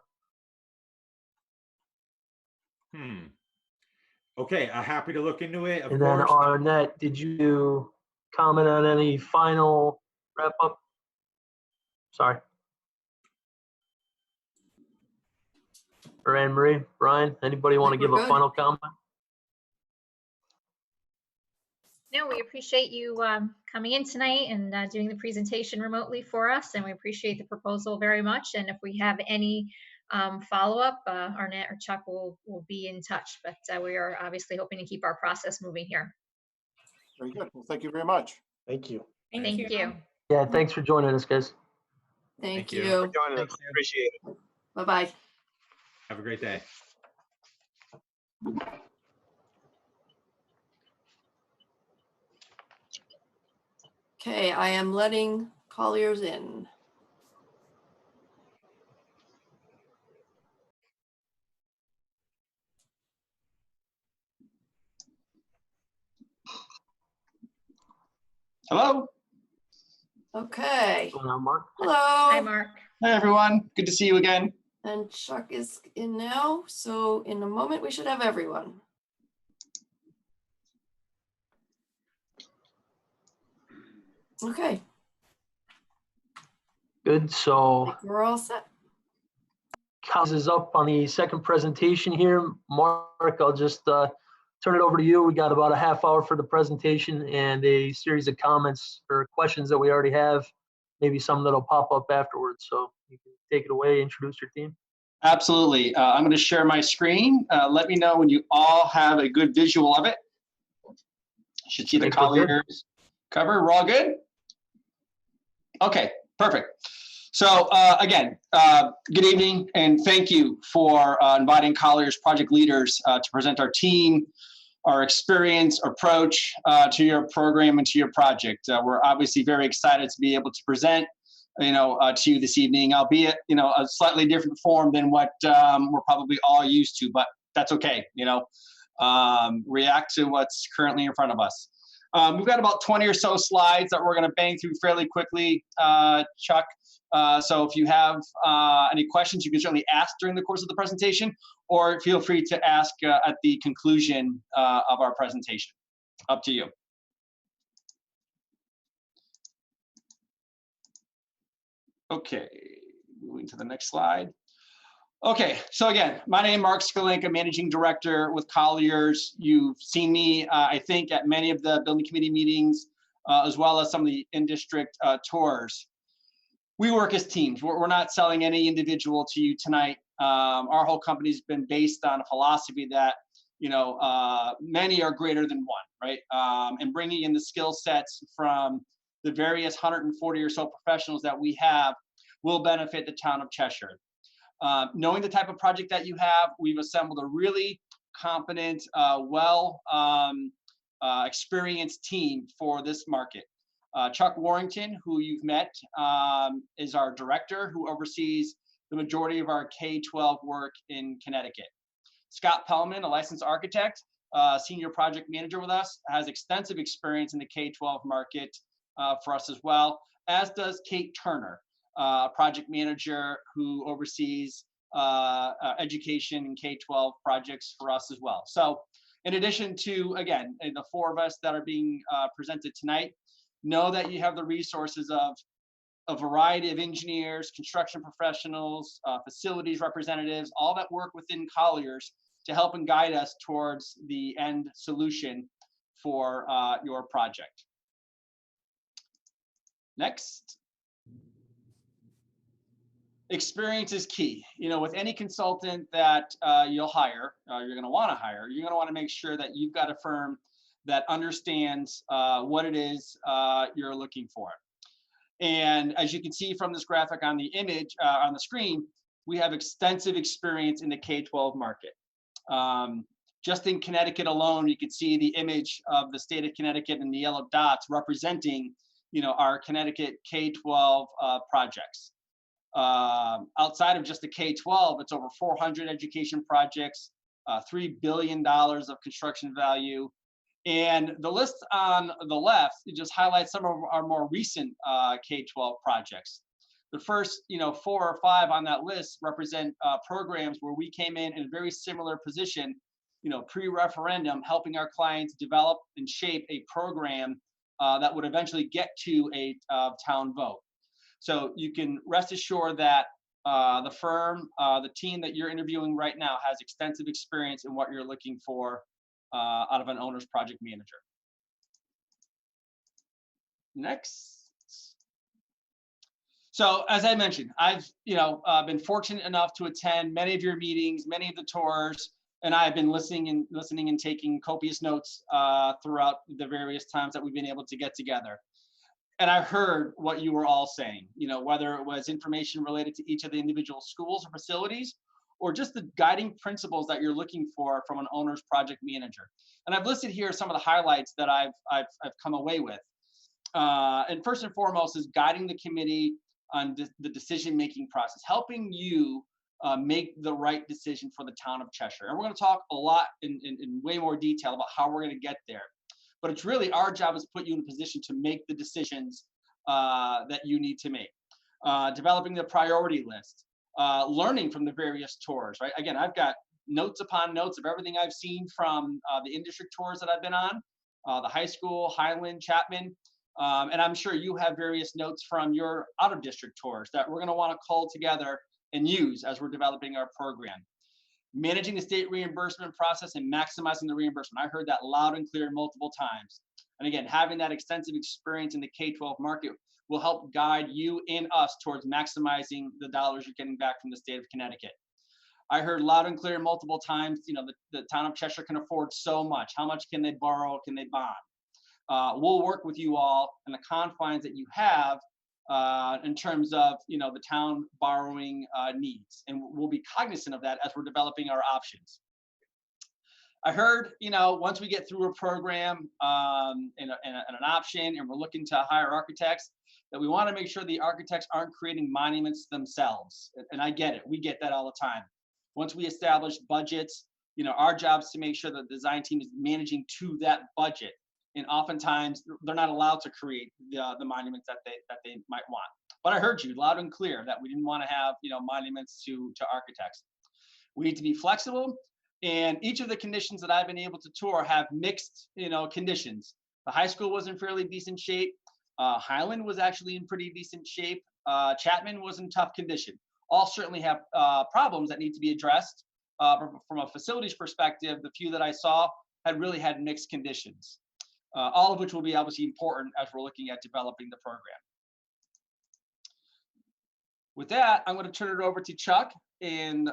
Okay, happy to look into it. Of and course. then Arnett, did you comment on any final wrap up? Sorry. Or Anne Marie, Brian, anybody want to give a final comment? No, we appreciate you coming in tonight and doing the presentation remotely for us, and we appreciate the proposal very much. And if we have any follow-up, Arnett or Chuck will be in touch, but we are obviously hoping to keep our process moving here. Very good. Well, thank you very much. Thank you. Thank you. Yeah, thanks for joining us, guys. Thank For you. joining us. Appreciate it. Bye-bye. Have a great day. Okay, I am letting Colliers in. Hello. Okay. What's going on, Mark? Hello. Hi, Mark. Hi, everyone. Good to see you again. And Chuck is in now, so in a moment we should have everyone. Okay. Good, so We're all set. Kaz is up on the second presentation here. Mark, I'll just turn it over to you. We got about a half hour for the presentation and a series of comments or questions that we already have, maybe some that'll pop up afterwards. So you can take it away, introduce your team. Absolutely. I'm going to share my screen. Let me know when you all have a good visual of it. You should see the Colliers cover. We're all good? Okay, perfect. So again, good evening and thank you for inviting Colliers project leaders to present our team, our experience, approach to your program and to your project. We're obviously very excited to be able to present to you this evening, albeit, a slightly different form than what we're probably all used to, but that's okay, react to what's currently in front of us. We've got about 20 or so slides that we're gonna bang through fairly quickly, Chuck. So if you have any questions, you can certainly ask during the course of the presentation, or feel free to ask at the conclusion of our presentation. Up to you. Okay, moving to the next slide. Okay, so again, my name is Mark Skalenka, Managing Director with Colliers. You've seen me, I think, at many of the building committee meetings, as well as some of the in-district tours. We work as teams. We're not selling any individual to you tonight. Our whole company's been based on a philosophy that, many are greater than one, right? And bringing in the skill sets from the various 140 or so professionals that we have will benefit the town of Cheshire. Knowing the type of project that you have, we've assembled a really competent, experienced team for this market. Chuck Warrington, who you've met, is our director who oversees the majority of our K-12 work in Connecticut. Scott Pellman, a licensed architect, senior project manager with us, has extensive experience in the K-12 market for us as well, as does Kate Turner, project manager who oversees education and K-12 projects for us as well. So in addition to, again, the four of us that are being presented tonight, know that you have the resources of a variety of engineers, construction professionals, facilities representatives, all that work within Colliers to help and guide us towards the end solution for your project. Next. Experience is key. With any consultant that you'll hire, you're going to want to hire, you're going to want to make sure that you've got a firm that understands what it is you're looking for. And as you can see from this graphic on the image on the screen, we have extensive experience in the K-12 market. Just in Connecticut alone, you can see the image of the state of Connecticut and the yellow dots representing, our Connecticut K-12 projects. Outside of just the K-12, it's over 400 education projects, $3 billion of construction value. And the list on the left, it just highlights some of our more recent K-12 projects. The first, 4 or 5 on that list represent programs where we came in a very similar position, pre-referendum, helping our clients develop and shape a program that would eventually get to a town vote. So you can rest assured that the firm, the team that you're interviewing right now has extensive experience in what you're looking for out of an owner's project manager. Next. So as I mentioned, I've been fortunate enough to attend many of your meetings, many of the tours, and I've been listening and taking copious notes throughout the various times that we've been able to get together. And I heard what you were all saying, whether it was information related to each of the individual schools or facilities, or just the guiding principles that you're looking for from an owner's project manager. And I've listed here some of the highlights that I've come away with. And first and foremost is guiding the committee on the decision-making process, helping you make the right decision for the town of Cheshire. And we're going to talk a lot in way more detail about how we're going to get there. But it's really our job is to put you in a position to make the decisions that you need to make. Developing the priority list, learning from the various tours, right? Again, I've got notes upon notes of everything I've seen from the in-district tours that I've been on, the high school, Highland, Chapman, and I'm sure you have various notes from your out-of-district tours that we're gonna wanna cull together and use as we're developing our program. Managing the state reimbursement process and maximizing the reimbursement. I heard that loud and clear multiple times. And again, having that extensive experience in the K-12 market will help guide you and us towards maximizing the dollars you're getting back from the state of Connecticut. I heard loud and clear multiple times, the town of Cheshire can afford so much. How much can they borrow? Can they bond? We'll work with you all in the confines that you have in terms of the town borrowing needs, and we'll be cognizant of that as we're developing our options. I heard once we get through a program and an option, and we're looking to hire architects, that we want to make sure the architects aren't creating monuments themselves. And I get it, we get that all the time. Once we establish budgets, our job is to make sure that the design team is managing to that budget. And oftentimes they're not allowed to create the monuments that they might want. But I heard you loud and clear that we didn't want to have monuments to architects. We need to be flexible, and each of the conditions that I've been able to tour have mixed conditions. The high school was in fairly decent shape. Highland was actually in pretty decent shape. Chapman was in tough condition. all certainly have problems that need to be addressed. From a facilities perspective, the few that I saw had really had mixed conditions, all of which will be obviously important as we're looking at developing the program. With that, I'm going to turn it over to Chuck and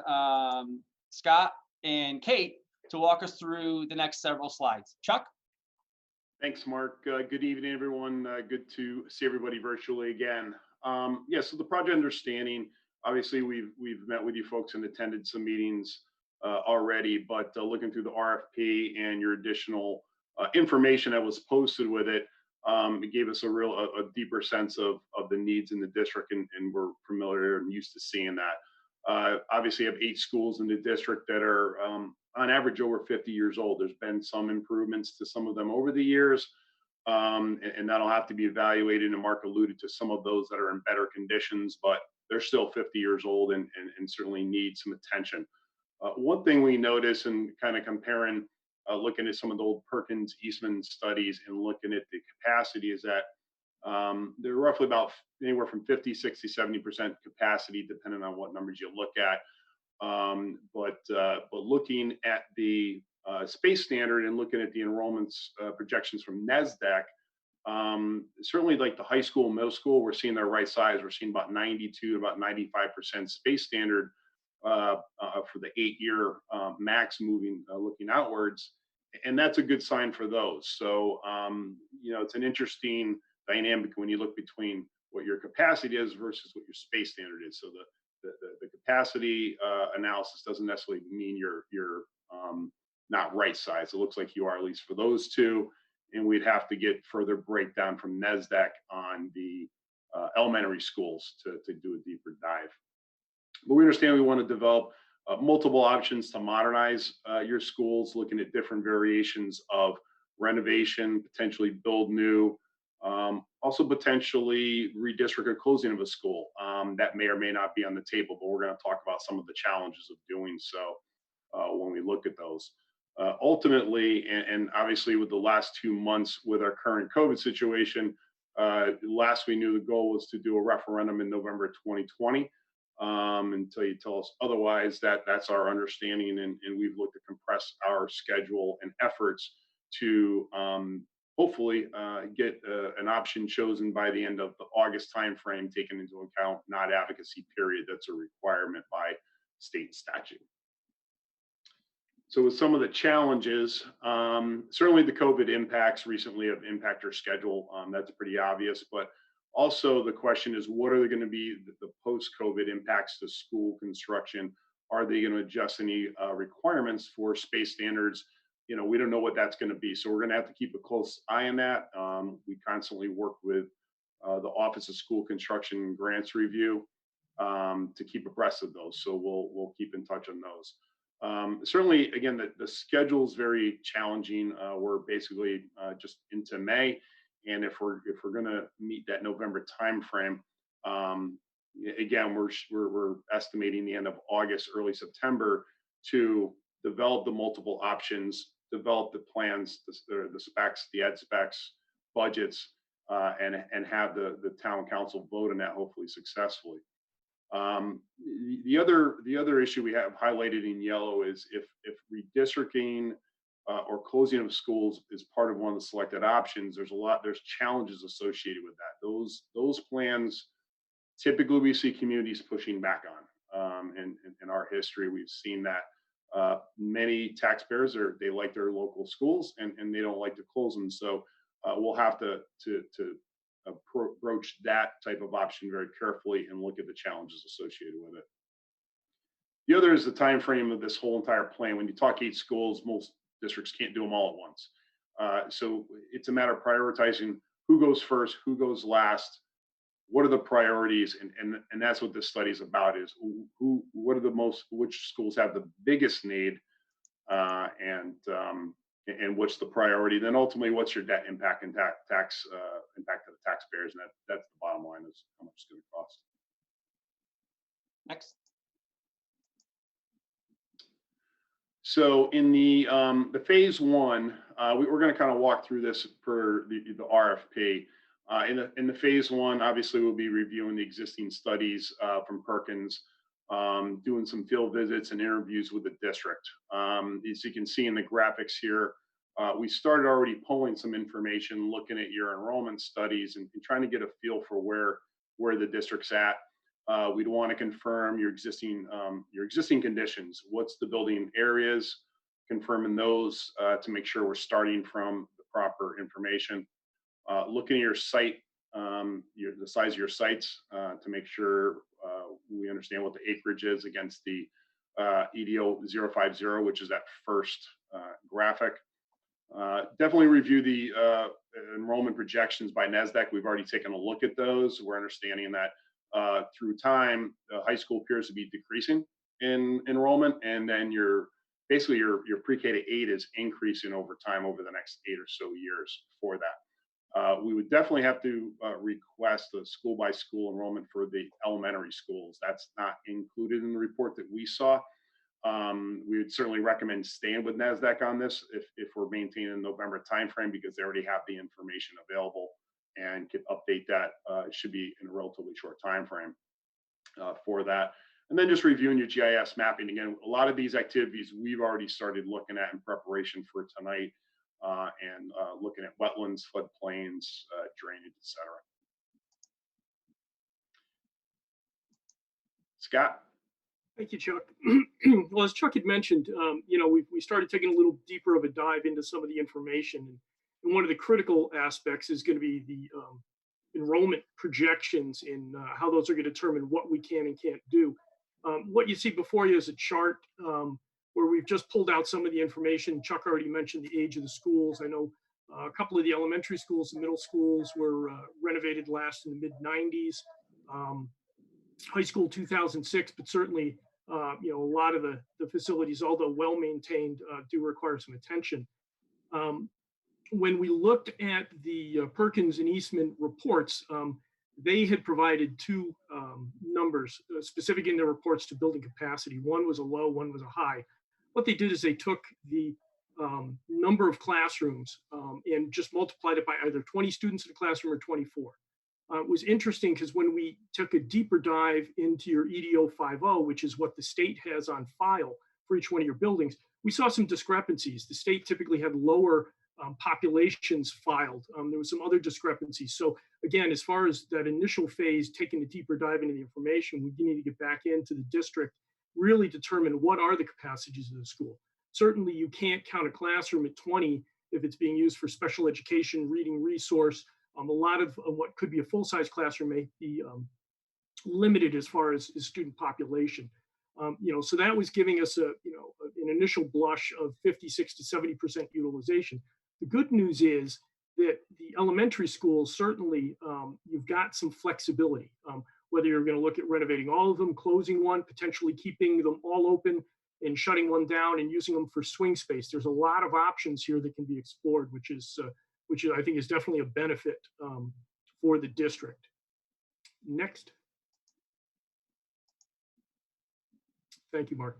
Scott and Kate to walk us through the next several slides. Chuck? Thanks, Mark. Good evening, everyone. Good to see everybody virtually again. Yeah, so the project understanding, obviously we've met with you folks and attended some meetings already, but looking through the RFP and your additional information that was posted with it, it gave us a deeper sense of the needs in the district, and we're familiar and used to seeing that. Obviously, you have 8 schools in the district that are on average over 50 years old. There's been some improvements to some of them over the years, and that'll have to be evaluated. And Mark alluded to some of those that are in better conditions, but they're still 50 years old and certainly need some attention. One thing we notice, and kind of comparing, looking at some of the old Perkins Eastman studies and looking at the capacity, is that they're roughly about anywhere from 50, 60, 70% capacity, depending on what numbers you look at. But looking at the space standard and looking at the enrollments projections from NESDEC, certainly like the high school, middle school, we're seeing their right size. We're seeing about 92 to about 95% space standard for the 8-year max moving, looking outwards. And that's a good sign for those. So, you know, it's an interesting dynamic when you look between what your capacity is versus what your space standard is. So the capacity analysis doesn't necessarily mean you're not right size. It looks like you are, at least for those two. And we'd have to get further breakdown from NESDEC on the elementary schools to do a deeper dive. But we understand we want to develop multiple options to modernize your schools, looking at different variations of renovation, potentially build new, also potentially redistrict or closing of a school. That may or may not be on the table, but we're going to talk about some of the challenges of doing so when we look at those. Ultimately, and obviously with the last 2 months with our current COVID situation, last we knew the goal was to do a referendum in November 2020. Until you tell us otherwise, that's our understanding, and we've looked to compress our schedule and efforts to hopefully get an option chosen by the end of the August timeframe, taking into account not advocacy period. That's a requirement by state statute. So with some of the challenges, certainly the COVID impacts recently have impacted our schedule. That's pretty obvious, but also the question is, what are going to be the post-COVID impacts to school construction? Are they going to adjust any requirements for space standards? You know, we don't know what that's going to be. So we're going to have to keep a close eye on that. We constantly work with the Office of School Construction and Grants Review to keep abreast of those. So we'll keep in touch on those. Certainly, again, the schedule is very challenging. We're basically just into May. And if we're going to meet that November timeframe, again, we're estimating the end of August, early September to develop the multiple options, develop the plans, the specs, the ed specs, budgets, and have the town council vote on that hopefully successfully. The other issue we have highlighted in yellow is if redistricting or closing of schools is part of one of the selected options, there's challenges associated with that. Those plans, typically we see communities pushing back on. In our history, we've seen that many taxpayers they like their local schools and they don't like to close them. So we'll have to approach that type of option very carefully and look at the challenges associated with it. The other is the time frame of this whole entire plan. When you talk 8 schools, most districts can't do them all at once. So it's a matter of prioritizing who goes first, who goes last, what are the priorities, and that's what this study is about, is which schools have the biggest need, and what's the priority. Then ultimately, what's your debt impact and tax impact to the taxpayers, and that's the bottom line, is how much it's going to cost. Next. So in the phase 1, we're going to kind of walk through this per the RFP. In the phase 1, obviously we'll be reviewing the existing studies from Perkins. doing some field visits and interviews with the district. As you can see in the graphics here, we started already pulling some information, looking at your enrollment studies and trying to get a feel for where the district's at. We'd want to confirm your existing conditions. What's the building areas? Confirming those to make sure we're starting from the proper information. Looking at your site, the size of your sites to make sure we understand what the acreage is against the EDO 050, which is that first graphic. Definitely review the enrollment projections by NASDAQ. We've already taken a look at those. We're understanding that through time, high school appears to be decreasing in enrollment, and then your pre-K to 8 is increasing over time over the next 8 or so years for that. We would definitely have to request a school by school enrollment for the elementary schools. That's not included in the report that we saw. We would certainly recommend staying with NASDAQ on this if we're maintaining a November timeframe, because they already have the information available and can update that. It should be in a relatively short timeframe for that. And then just reviewing your GIS mapping. Again, a lot of these activities we've already started looking at in preparation for tonight, and looking at wetlands, floodplains, drainage, etc. Scott? Thank you, Chuck. Well, as Chuck had mentioned, we started taking a little deeper of a dive into some of the information. And one of the critical aspects is going to be the enrollment projections and how those are going to determine what we can and can't do. What you see before you is a chart where we've just pulled out some of the information. Chuck already mentioned the age of the schools. I know a couple of the elementary schools and middle schools were renovated last in the mid-90s. High school 2006, but certainly a lot of the facilities, although well maintained, do require some attention. When we looked at the Perkins and Eastman reports, they had provided two numbers specific in their reports to building capacity. One was a low, one was a high. What they did is they took the number of classrooms and just multiplied it by either 20 students in a classroom or 24. It was interesting because when we took a deeper dive into your EDO 50, which is what the state has on file for each one of your buildings, we saw some discrepancies. The state typically had lower populations filed. There was some other discrepancies. So again, as far as that initial phase, taking a deeper dive into the information, we need to get back into the district, really determine what are the capacities of the school. Certainly you can't count a classroom at 20 if it's being used for special education, reading resource. A lot of what could be a full-size classroom may be limited as far as student population. So that was giving us an initial blush of 56 to 70% utilization. The good news is that the elementary schools, certainly you've got some flexibility, whether you're going to look at renovating all of them, closing one, potentially keeping them all open and shutting one down and using them for swing space. There's a lot of options here that can be explored, which I think is definitely a benefit for the district. Next. Thank you, Mark.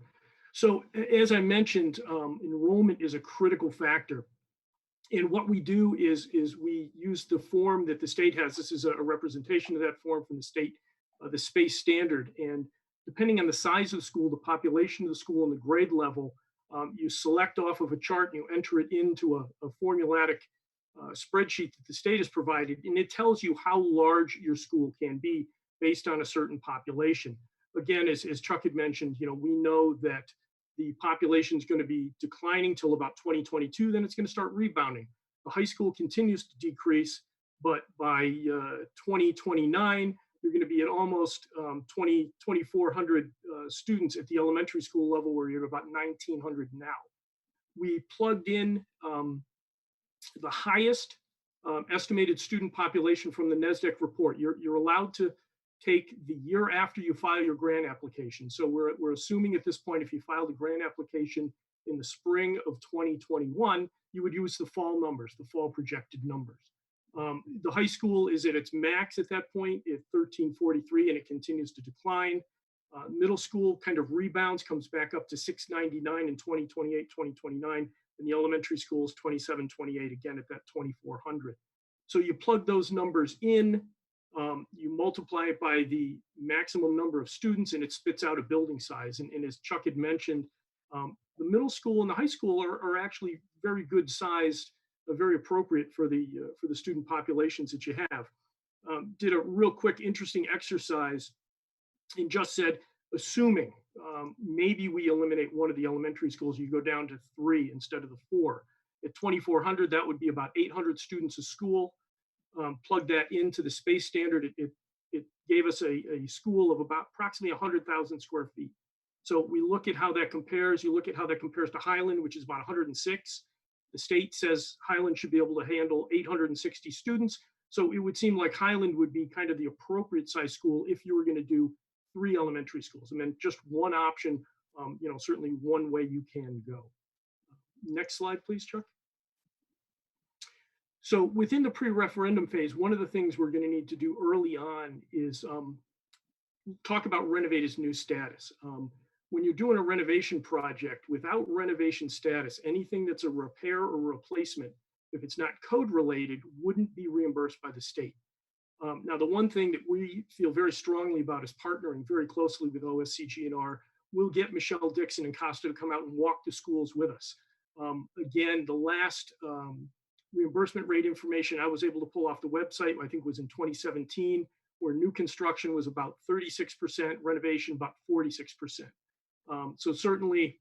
So as I mentioned, enrollment is a critical factor. And what we do is we use the form that the state has. This is a representation of that form from the state, the space standard. And depending on the size of the school, the population of the school, and the grade level, you select off of a chart and you enter it into a formulatic spreadsheet that the state has provided, and it tells you how large your school can be based on a certain population. Again, as Chuck had mentioned, we know that the population is going to be declining till about 2022, then it's going to start rebounding. The high school continues to decrease, but by 2029, you're going to be at almost 2,400 students at the elementary school level, where you're at about 1,900 now. We plugged in the highest estimated student population from the NASDAQ report. You're allowed to take the year after you file your grant application. So we're assuming at this point, if you filed a grant application in the spring of 2021, you would use the fall numbers, the fall projected numbers. The high school is at its max at that point at 1,343, and it continues to decline. Middle school kind of rebounds, comes back up to 699 in 2028, 2029, and the elementary school is 2728, again at that 2,400. So you plug those numbers in, You multiply it by the maximum number of students and it spits out a building size. And as Chuck had mentioned, the middle school and the high school are actually very good sized, very appropriate for the student populations that you have. Did a real quick, interesting exercise and just said, assuming maybe we eliminate one of the elementary schools, you go down to 3 instead of the 4. At 2,400, that would be about 800 students a school. Plug that into the space standard, it gave us a school of about approximately 100,000 square feet. So we look at how that compares. You look at how that compares to Highland, which is about 106. The state says Highland should be able to handle 860 students. So it would seem like Highland would be kind of the appropriate size school if you were going to do 3 elementary schools. And then just one option, certainly one way you can go. Next slide, please, Chuck. So within the pre-referendum phase, one of the things we're going to need to do early on is talk about renovator's new status. When you're doing a renovation project, without renovation status, anything that's a repair or replacement, if it's not code related, wouldn't be reimbursed by the state. Now, the one thing that we feel very strongly about is partnering very closely with OSCG&R. We'll get Michelle Dixon and Costa to come out and walk the schools with us. Again, the last reimbursement rate information I was able to pull off the website, I think was in 2017, where new construction was about 36%, renovation about 46%. So certainly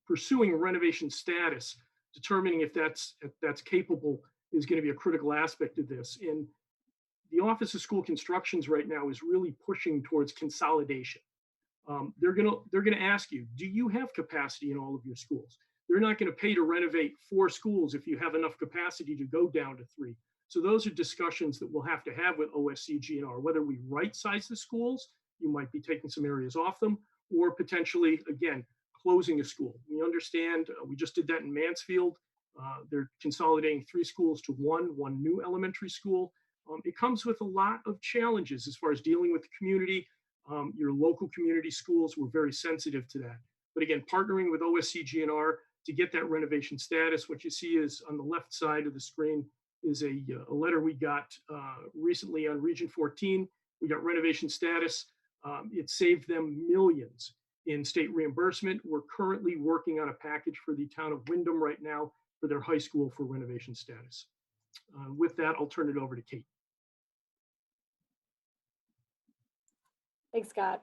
pursuing a renovation status, determining if that's capable is going to be a critical aspect of this. And the Office of School Constructions right now is really pushing towards consolidation. They're gonna ask you, do you have capacity in all of your schools? They're not going to pay to renovate 4 schools if you have enough capacity to go down to 3. So those are discussions that we'll have to have with OSCG&R, whether we right size the schools, you might be taking some areas off them, or potentially, again, closing a school. We understand, we just did that in Mansfield. They're consolidating 3 schools to one new elementary school. It comes with a lot of challenges as far as dealing with the community. Your local community schools were very sensitive to that. But again, partnering with OSCG&R to get that renovation status, what you see is on the left side of the screen is a letter we got recently on Region 14. We got renovation status. It saved them millions in state reimbursement. We're currently working on a package for the town of Windham right now for their high school for renovation status. With that, I'll turn it over to Kate. Thanks, Scott.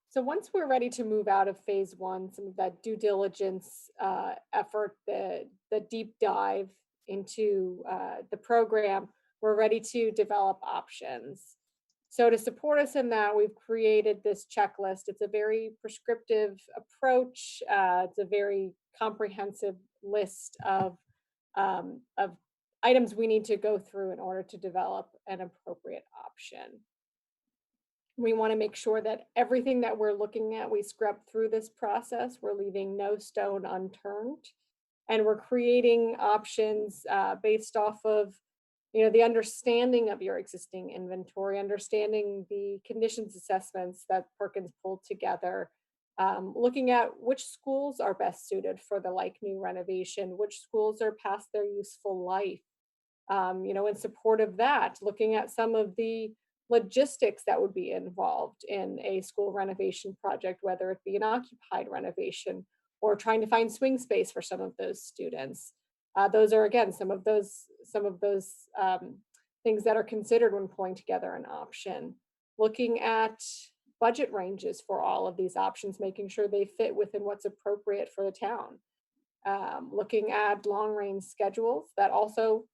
So once we're ready to move out of phase 1, some of that due diligence effort, the deep dive into the program, we're ready to develop options. So to support us in that, we've created this checklist. It's a very prescriptive approach. It's a very comprehensive list of items we need to go through in order to develop an appropriate option. We want to make sure that everything that we're looking at, we scrub through this process. We're leaving no stone unturned. And we're creating options based off of, the understanding of your existing inventory, understanding the conditions assessments that Perkins pulled together, looking at which schools are best suited for the like new renovation, which schools are past their useful life. In support of that, looking at some of the logistics that would be involved in a school renovation project, whether it be an occupied renovation or trying to find swing space for some of those students. Those are, again, some of those things that are considered when pulling together an option. Looking at budget ranges for all of these options, making sure they fit within what's appropriate for the town. Looking at long-range schedules, that also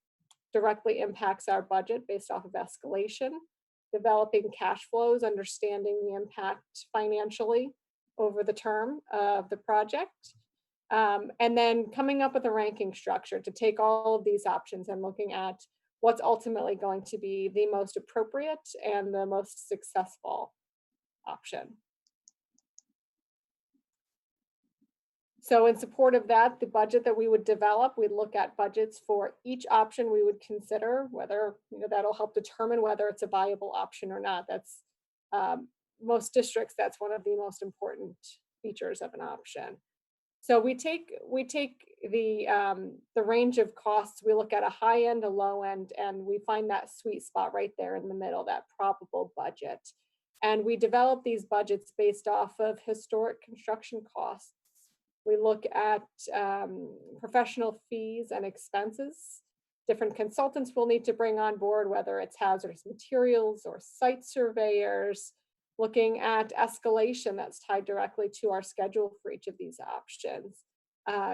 directly impacts our budget based off of escalation. Developing cash flows, understanding the impact financially over the term of the project. And then coming up with a ranking structure to take all of these options and looking at what's ultimately going to be the most appropriate and the most successful option. So in support of that, the budget that we would develop, we'd look at budgets for each option we would consider, whether, that'll help determine whether it's a viable option or not. That's most districts, that's one of the most important features of an option. So we take the range of costs. We look at a high end, a low end, and we find that sweet spot right there in the middle, that probable budget. And we develop these budgets based off of historic construction costs. We look at professional fees and expenses. Different consultants will need to bring on board, whether it's hazardous materials or site surveyors, looking at escalation that's tied directly to our schedule for each of these options,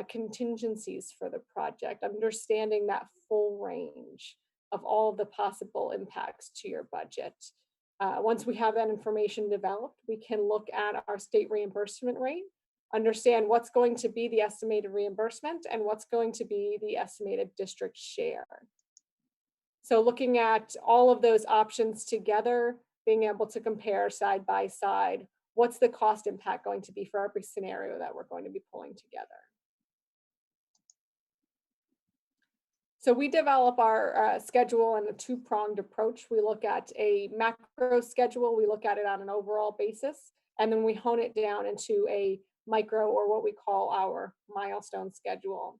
contingencies for the project, understanding that full range of all of the possible impacts to your budget. Once we have that information developed, we can look at our state reimbursement rate, understand what's going to be the estimated reimbursement and what's going to be the estimated district share. So looking at all of those options together, being able to compare side by side, what's the cost impact going to be for every scenario that we're going to be pulling together. So we develop our schedule in a two-pronged approach. We look at a macro schedule, we look at it on an overall basis, and then we hone it down into a micro, or what we call our milestone schedule.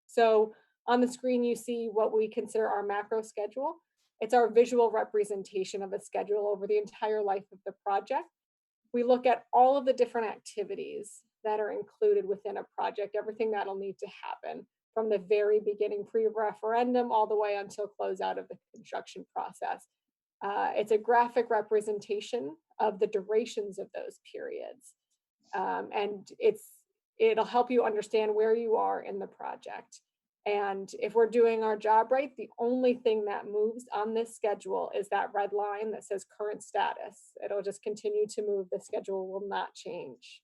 So on the screen, you see what we consider our macro schedule. It's our visual representation of a schedule over the entire life of the project. We look at all of the different activities that are included within a project, everything that'll need to happen from the very beginning pre-referendum all the way until closeout of the construction process. It's a graphic representation of the durations of those periods. And it'll help you understand where you are in the project. And if we're doing our job right, the only thing that moves on this schedule is that red line that says current status. It'll just continue to move. The schedule will not change.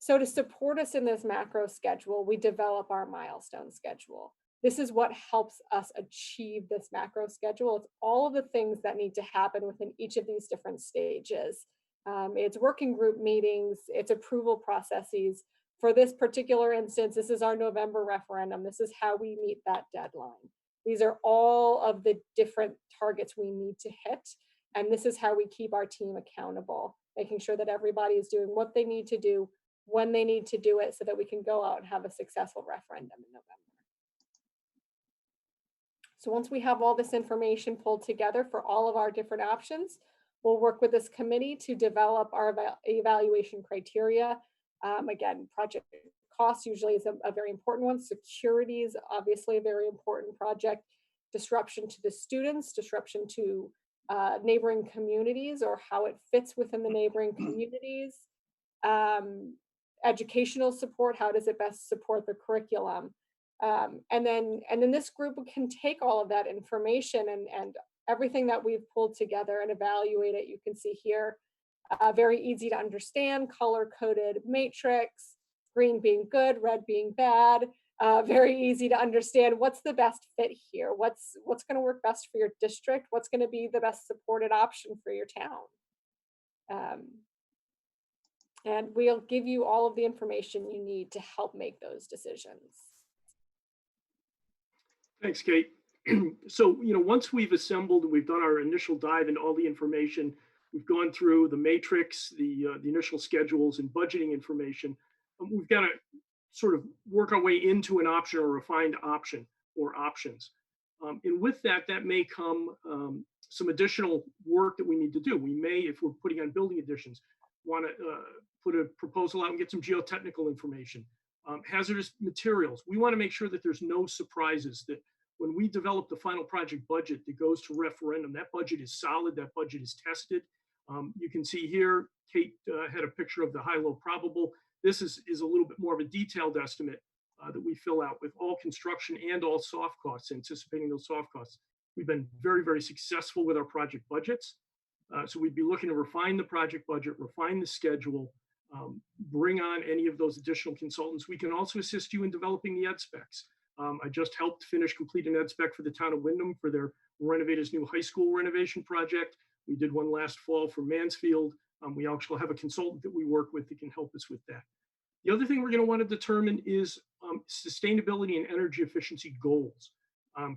So to support us in this macro schedule, we develop our milestone schedule. This is what helps us achieve this macro schedule. It's all of the things that need to happen within each of these different stages. It's working group meetings, it's approval processes. For this particular instance, this is our November referendum. This is how we meet that deadline. These are all of the different targets we need to hit. And this is how we keep our team accountable, making sure that everybody is doing what they need to do, when they need to do it, so that we can go out and have a successful referendum in November. So once we have all this information pulled together for all of our different options, we'll work with this committee to develop our evaluation criteria. Again, project cost usually is a very important one. Security is obviously a very important project. Disruption to the students, disruption to neighboring communities, or how it fits within the neighboring communities. Educational support, how does it best support the curriculum? And then this group can take all of that information and everything that we've pulled together and evaluate it. You can see here, very easy to understand, color-coded matrix, green being good, red being bad. Very easy to understand what's the best fit here, what's going to work best for your district, what's going to be the best supported option for your town. And we'll give you all of the information you need to help make those decisions. Thanks, Kate. So, once we've assembled and we've done our initial dive into all the information, we've gone through the matrix, the initial schedules and budgeting information, we've got to sort of work our way into an option or refined option or options. And with that may come some additional work that we need to do. We may, if we're putting on building additions, want to put a proposal out and get some geotechnical information. Hazardous materials. We want to make sure that there's no surprises, that when we develop the final project budget that goes to referendum, that budget is solid, that budget is tested. You can see here, Kate had a picture of the high-low probable. This is a little bit more of a detailed estimate that we fill out with all construction and all soft costs, anticipating those soft costs. We've been very, very successful with our project budgets. So we'd be looking to refine the project budget, refine the schedule, bring on any of those additional consultants. We can also assist you in developing the ed specs. I just helped complete an ed spec for the town of Windham for their Renovators New High School renovation project. We did one last fall for Mansfield. We actually have a consultant that we work with that can help us with that. The other thing we're going to want to determine is sustainability and energy efficiency goals.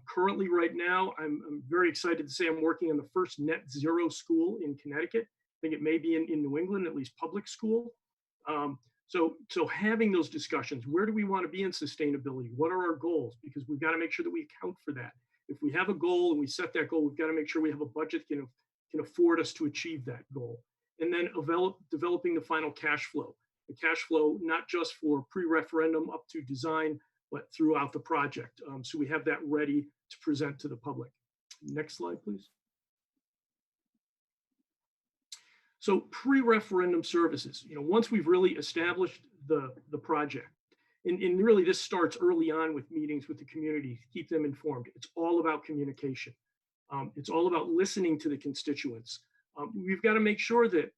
Currently, right now, I'm very excited to say I'm working on the first net zero school in Connecticut. I think it may be in New England, at least public school. So having those discussions, where do we want to be in sustainability? What are our goals? Because we've got to make sure that we account for that. If we have a goal and we set that goal, we've got to make sure we have a budget that can afford us to achieve that goal. And then developing the final cash flow. The cash flow, not just for pre-referendum up to design, but throughout the project. So we have that ready to present to the public. Next slide, please. So pre-referendum services, once we've really established the project, and really this starts early on with meetings with the community, keep them informed. It's all about communication. It's all about listening to the constituents. We've got to make sure that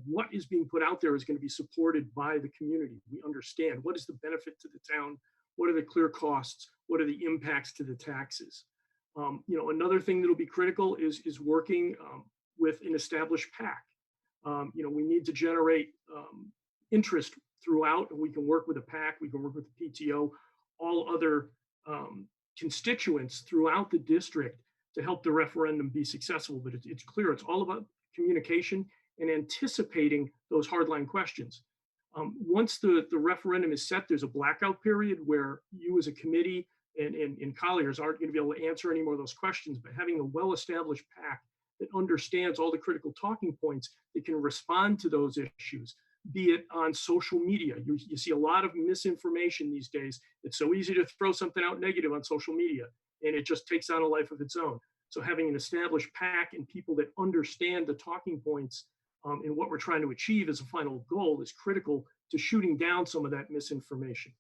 what is being put out there is going to be supported by the community. We understand what is the benefit to the town, what are the clear costs, what are the impacts to the taxes. Another thing that'll be critical is working with an established PAC. We need to generate interest throughout, and we can work with a PAC, we can work with the PTO, all other constituents throughout the district to help the referendum be successful. But it's clear it's all about communication and anticipating those hardline questions. Once the referendum is set, there's a blackout period where you as a committee and colleagues aren't going to be able to answer any more of those questions, but having a well-established PAC that understands all the critical talking points that can respond to those issues, be it on social media. You see a lot of misinformation these days. It's so easy to throw something out negative on social media, and it just takes on a life of its own. So having an established PAC and people that understand the talking points and what we're trying to achieve as a final goal is critical to shooting down some of that misinformation.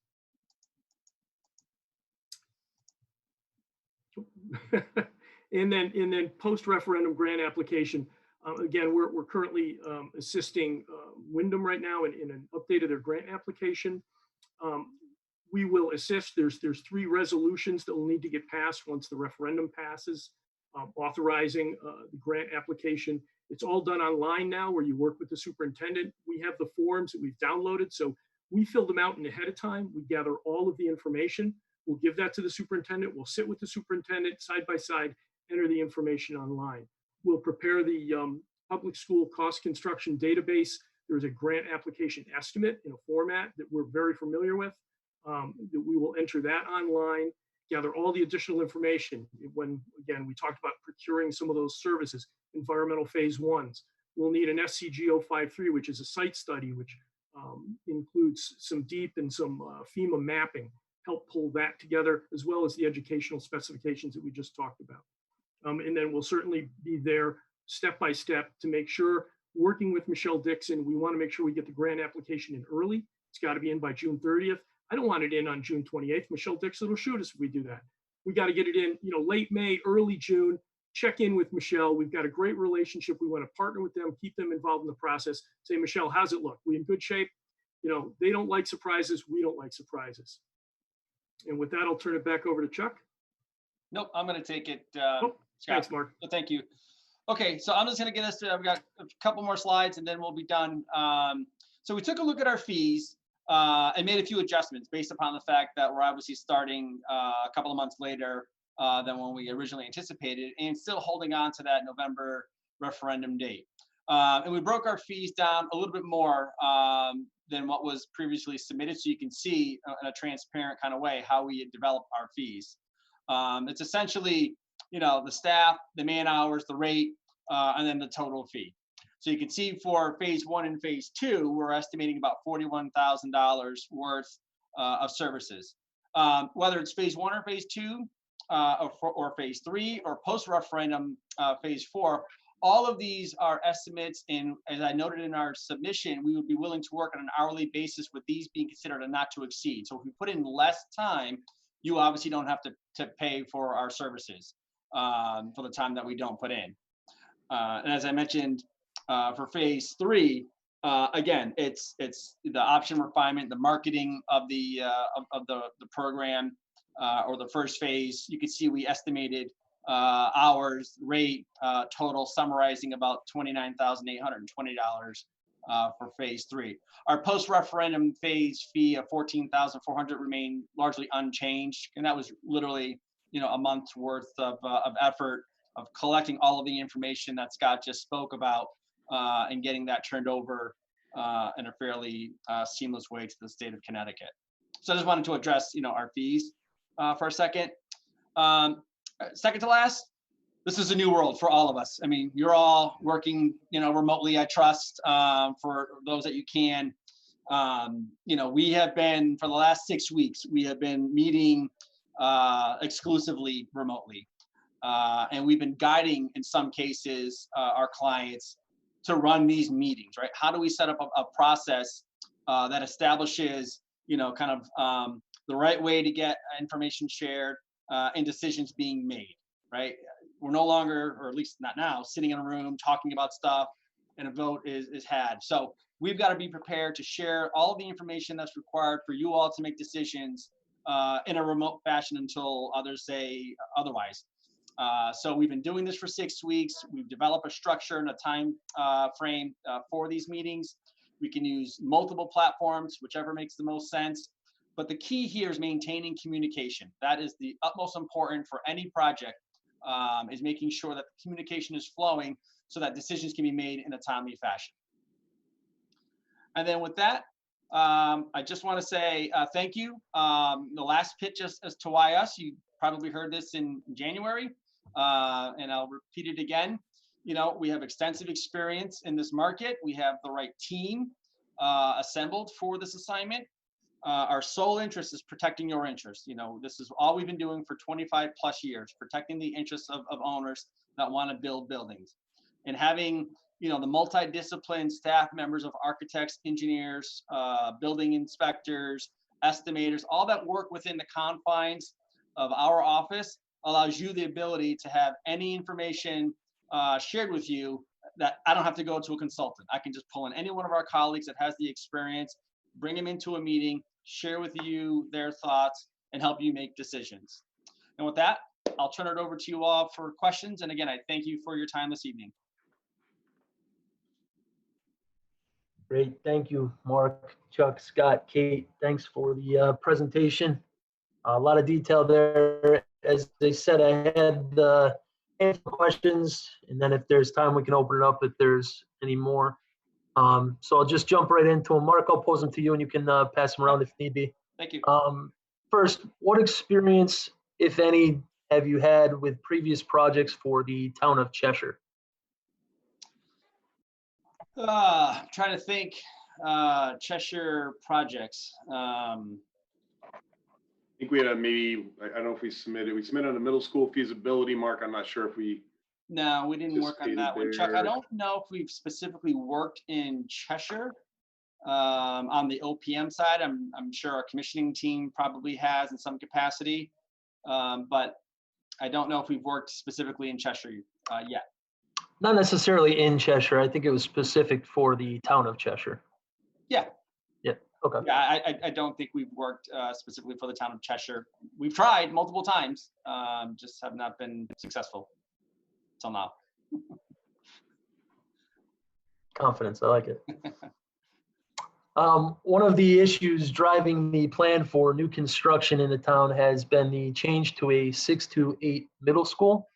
And then post-referendum grant application. Again, we're currently assisting Wyndham right now in an update of their grant application. We will assist. There's 3 resolutions that will need to get passed once the referendum passes, authorizing the grant application. It's all done online now, where you work with the superintendent. We have the forms that we've downloaded, so we fill them out ahead of time. We gather all of the information. We'll give that to the superintendent. We'll sit with the superintendent side by side, enter the information online. We'll prepare the public school cost construction database. There's a grant application estimate in a format that we're very familiar with. That we will enter that online, gather all the additional information. When, again, we talked about procuring some of those services, environmental phase 1s. We'll need an SCG 053, which is a site study, which includes some deep and some FEMA mapping, help pull that together, as well as the educational specifications that we just talked about. And then we'll certainly be there step by step to make sure, working with Michelle Dixon, we want to make sure we get the grant application in early. It's got to be in by June 30th. I don't want it in on June 28th. Michelle Dixon will shoot us if we do that. We got to get it in, late May, early June. Check in with Michelle. We've got a great relationship. We want to partner with them, keep them involved in the process. Say, Michelle, how's it look? We in good shape? They don't like surprises. We don't like surprises. And with that, I'll turn it back over to Chuck. Nope, I'm going to take it. Thanks, Mark. So thank you. Okay, so I'm just going to get us to, I've got a couple more slides and then we'll be done. So we took a look at our fees and made a few adjustments based upon the fact that we're obviously starting a couple of months later than when we originally anticipated, and still holding on to that November referendum date. And we broke our fees down a little bit more than what was previously submitted, so you can see in a transparent kind of way how we develop our fees. It's essentially, the staff, the man hours, the rate, and then the total fee. So you can see for phase 1 and phase 2, we're estimating about $41,000 worth of services. Whether it's phase 1 or phase 2, or phase 3, or post-referendum phase 4, all of these are estimates, and as I noted in our submission, we would be willing to work on an hourly basis with these being considered a not to exceed. So if we put in less time, you obviously don't have to pay for our services for the time that we don't put in. And as I mentioned, for phase 3, again, it's the option refinement, the marketing of the program, or the first phase. You can see we estimated hours, rate, total, summarizing about $29,820 for phase 3. Our post-referendum phase fee of $14,400 remained largely unchanged, and that was literally, a month's worth of effort of collecting all of the information that Scott just spoke about and getting that turned over in a fairly seamless way to the state of Connecticut. So I just wanted to address, our fees for a second. Second to last, this is a new world for all of us. I mean, you're all working, remotely, I trust, for those that you can. We have been, for the last 6 weeks, we have been meeting exclusively remotely. And we've been guiding, in some cases, our clients to run these meetings, right? How do we set up a process that establishes, the right way to get information shared and decisions being made, right? We're no longer, or at least not now, sitting in a room talking about stuff and a vote is had. So we've got to be prepared to share all of the information that's required for you all to make decisions in a remote fashion until others say otherwise. So we've been doing this for 6 weeks. We've developed a structure and a time frame for these meetings. We can use multiple platforms, whichever makes the most sense. But the key here is maintaining communication. That is the utmost important for any project, is making sure that the communication is flowing so that decisions can be made in a timely fashion. And then with that, I just want to say thank you. The last pitch as to why us, you probably heard this in January, and I'll repeat it again. We have extensive experience in this market. We have the right team assembled for this assignment. Our sole interest is protecting your interest. This is all we've been doing for 25 plus years, protecting the interests of owners that want to build buildings. And having, the multidisciplined staff members of architects, engineers, building inspectors, estimators, all that work within the confines of our office allows you the ability to have any information shared with you that I don't have to go to a consultant. I can just pull in any one of our colleagues that has the experience, bring them into a meeting, share with you their thoughts, and help you make decisions. And with that, I'll turn it over to you all for questions. And again, I thank you for your time this evening. Great, thank you, Mark, Chuck, Scott, Kate. Thanks for the presentation. A lot of detail there. As they said, I had answer questions, and then if there's time, we can open it up if there's any more. So I'll just jump right into them. Mark, I'll pose them to you, and you can pass them around if need be. Thank you. First, what experience, if any, have you had with previous projects for the town of Cheshire? Trying to think, Cheshire projects. I think we had maybe, I don't know if we submitted on the middle school feasibility, Mark. I'm not sure if we. No, we didn't work on that one. Chuck, I don't know if we've specifically worked in Cheshire on the OPM side. I'm sure our commissioning team probably has in some capacity, but I don't know if we've worked specifically in Cheshire yet. Not necessarily in Cheshire. I think it was specific for the town of Cheshire. Yeah. Yeah. Okay. Yeah, I don't think we've worked specifically for the town of Cheshire. We've tried multiple times, just have not been successful till now. Confidence, I like it. One of the issues driving the plan for new construction in the town has been the change to a 6 to 8 middle school.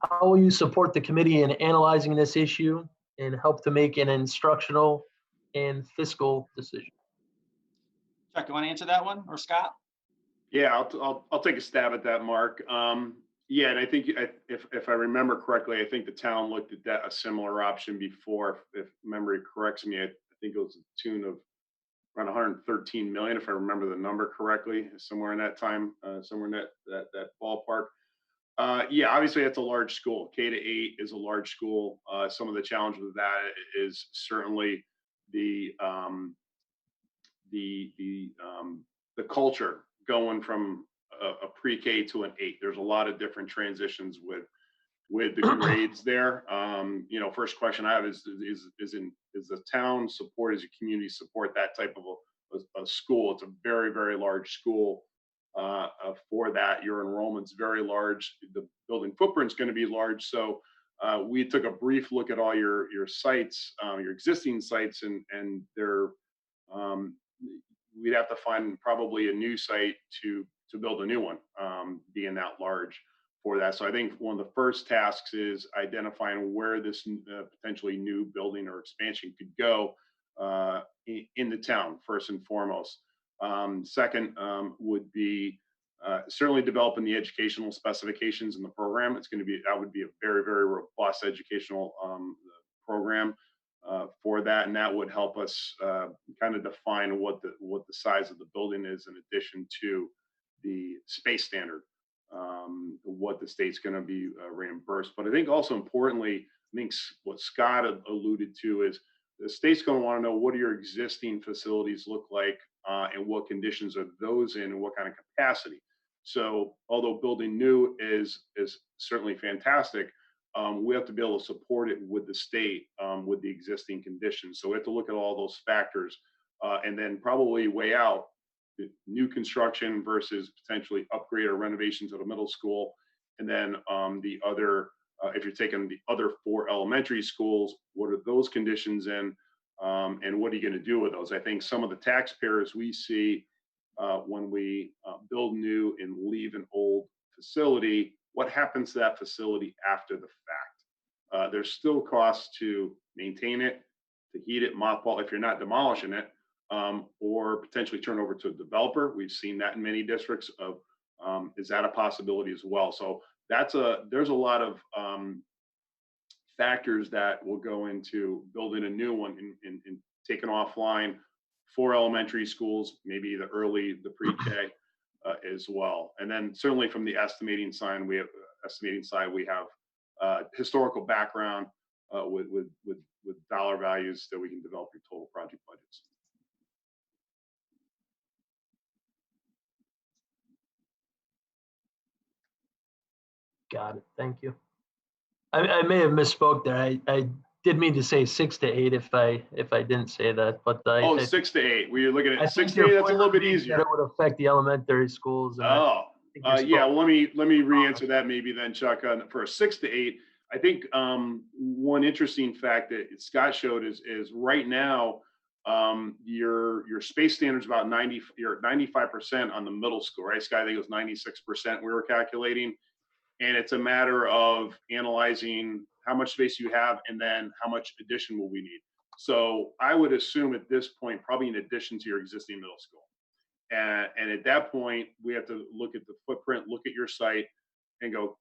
How will you support the committee in analyzing this issue and help to make an instructional and fiscal decision? Chuck, you want to answer that one, or Scott? Yeah, I'll take a stab at that, Mark. Yeah, and I think if I remember correctly, I think the town looked at that a similar option before. If memory corrects me, I think it was a tune of around 113 million, if I remember the number correctly, somewhere in that time, somewhere in that ballpark. Yeah, obviously it's a large school. K to 8 is a large school. Some of the challenge with that is certainly the culture going from a pre-K to an 8. There's a lot of different transitions with the grades there. First question I have is the town support, is the community support that type of a school? It's a very, very large school. For that, your enrollment's very large. The building footprint's going to be large. So we took a brief look at all your sites, your existing sites, and they're we'd have to find probably a new site to build a new one, being that large for that. So I think one of the first tasks is identifying where this potentially new building or expansion could go. in the town, first and foremost. Second would be certainly developing the educational specifications in the program. That would be a very, very robust educational program for that, and that would help us kind of define what the size of the building is, in addition to the space standard, what the state's going to be reimbursed. But I think also importantly, I think what Scott alluded to is the state's going to want to know, what do your existing facilities look like, and what conditions are those in, and what kind of capacity. So although building new is certainly fantastic, we have to be able to support it with the state, with the existing conditions. So we have to look at all those factors, and then probably weigh out the new construction versus potentially upgrade or renovations of the middle school. And then the other, if you're taking the other 4 elementary schools, what are those conditions in, and what are you going to do with those? I think some of the taxpayers we see when we build new and leave an old facility, what happens to that facility after the fact? There's still costs to maintain it, to heat it, mothball, if you're not demolishing it, or potentially turn over to a developer. We've seen that in many districts. Is that a possibility as well? So there's a lot of factors that will go into building a new one and taking offline 4 elementary schools, maybe the pre-K as well. And then certainly from the estimating side, we have historical background with dollar values that we can develop your total project budgets. Got it. Thank you. I may have misspoke there. I did mean to say 6 to 8 if I didn't say that, but 6 to 8. We're looking at 6 to 8. your That's a little bit easier. That would affect the elementary schools. Yeah. Well, let me re-answer that maybe then, Chuck. For a 6 to 8, I think one interesting fact that Scott showed is right now your space standard is about 95% on the middle school, right? Scott, I think it was 96% we were calculating. And it's a matter of analyzing how much space you have and then how much addition will we need. So I would assume at this point, probably in addition to your existing middle school. And at that point, we have to look at the footprint, look at your site and go,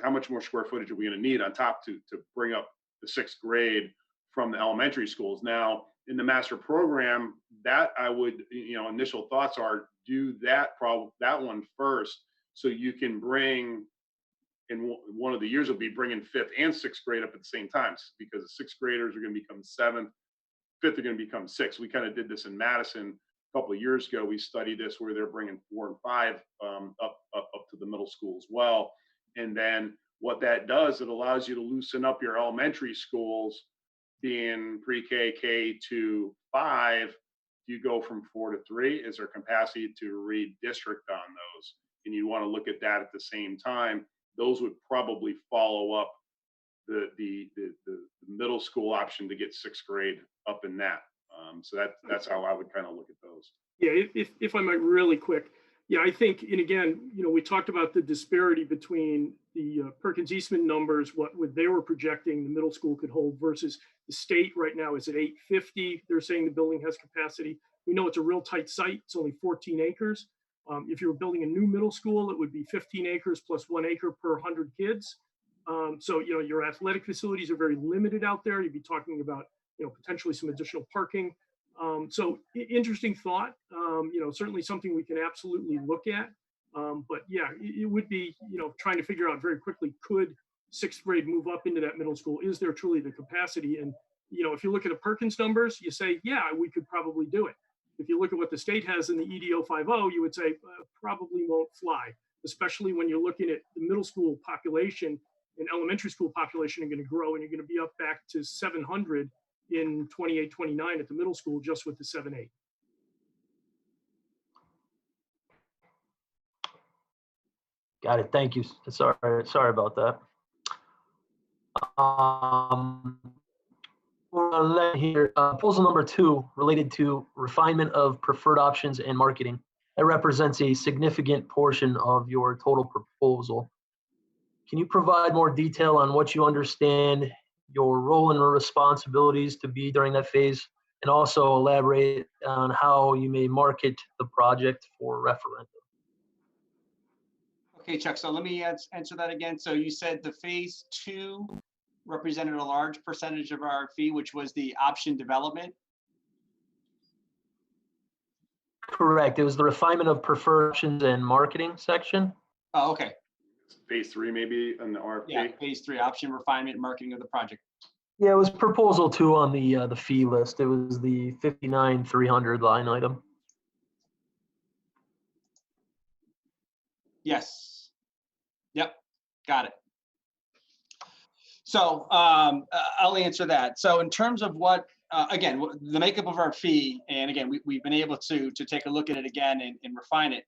how much more square footage are we going to need on top to bring up the 6th grade from the elementary schools? Now, in the master program, that I would, initial thoughts are do that one first, so you can bring, in one of the years will be bringing 5th and 6th grade up at the same times, because the 6th graders are going to become 7th, 5th are going to become 6th. We kind of did this in Madison a couple of years ago. We studied this where they're bringing 4 and 5 up to the middle school as well. And then what that does, it allows you to loosen up your elementary schools, being pre-K, K to 5. You go from 4 to 3. Is there capacity to redistrict on those? And you want to look at that at the same time. Those would probably follow up the middle school option to get 6th grade up in that. So that's how I would kind of look at those. Yeah, if I might really quick. Yeah, I think, and again, we talked about the disparity between the Perkins Eastman numbers, what they were projecting the middle school could hold versus the state right now is at 850. They're saying the building has capacity. We know it's a real tight site. It's only 14 acres. If you were building a new middle school, it would be 15 acres plus 1 acre per 100 kids. So, your athletic facilities are very limited out there. You'd be talking about, potentially some additional parking. So interesting thought, certainly something we can absolutely look at. But yeah, it would be, trying to figure out very quickly, could 6th grade move up into that middle school? Is there truly the capacity? And, if you look at the Perkins numbers, you say, yeah, we could probably do it. If you look at what the state has in the EDO 50, you would say probably won't fly, especially when you're looking at the middle school population and elementary school population are going to grow, and you're going to be up back to 700 in 28, 29 at the middle school just with the 7-8. Got it. Thank you. Sorry about that. Here, proposal number 2, related to refinement of preferred options and marketing. That represents a significant portion of your total proposal. Can you provide more detail on what you understand your role and responsibilities to be during that phase? and also elaborate on how you may market the project for referendum. Okay, Chuck, so let me answer that again. So you said the phase 2 represented a large percentage of our fee, which was the option development? Correct. It was the refinement of preferred options and marketing section. Oh, okay. Phase 3 maybe on the RFP? Yeah, phase 3, option refinement and marketing of the project. Yeah, it was proposal 2 on the fee list. It was the 59,300 line item. Yes. Yep. Got it. So I'll answer that. So in terms of what, again, the makeup of our fee, and again, we've been able to take a look at it again and refine it.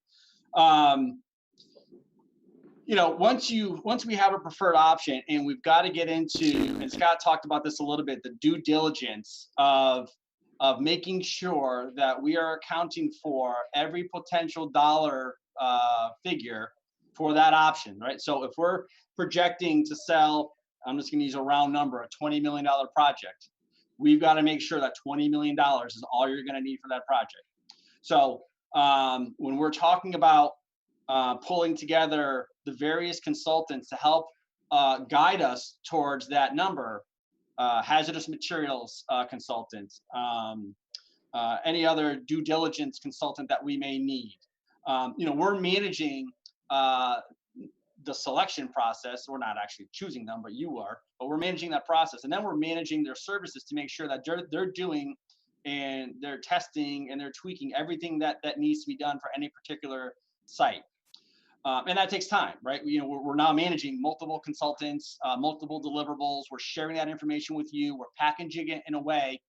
You know, once we have a preferred option, and we've got to get into, and Scott talked about this a little bit, the due diligence of making sure that we are accounting for every potential dollar figure for that option, right? So if we're projecting to sell, I'm just going to use a round number, a $20 million project, we've got to make sure that $20 million is all you're going to need for that project. So when we're talking about pulling together the various consultants to help guide us towards that number, hazardous materials consultants, any other due diligence consultant that we may need. You know, we're managing the selection process. We're not actually choosing them, but you are, but we're managing that process. And then we're managing their services to make sure that they're doing and they're testing and they're tweaking everything that needs to be done for any particular site. And that takes time, right? You know, we're now managing multiple consultants, multiple deliverables. We're sharing that information with you. We're packaging it in a way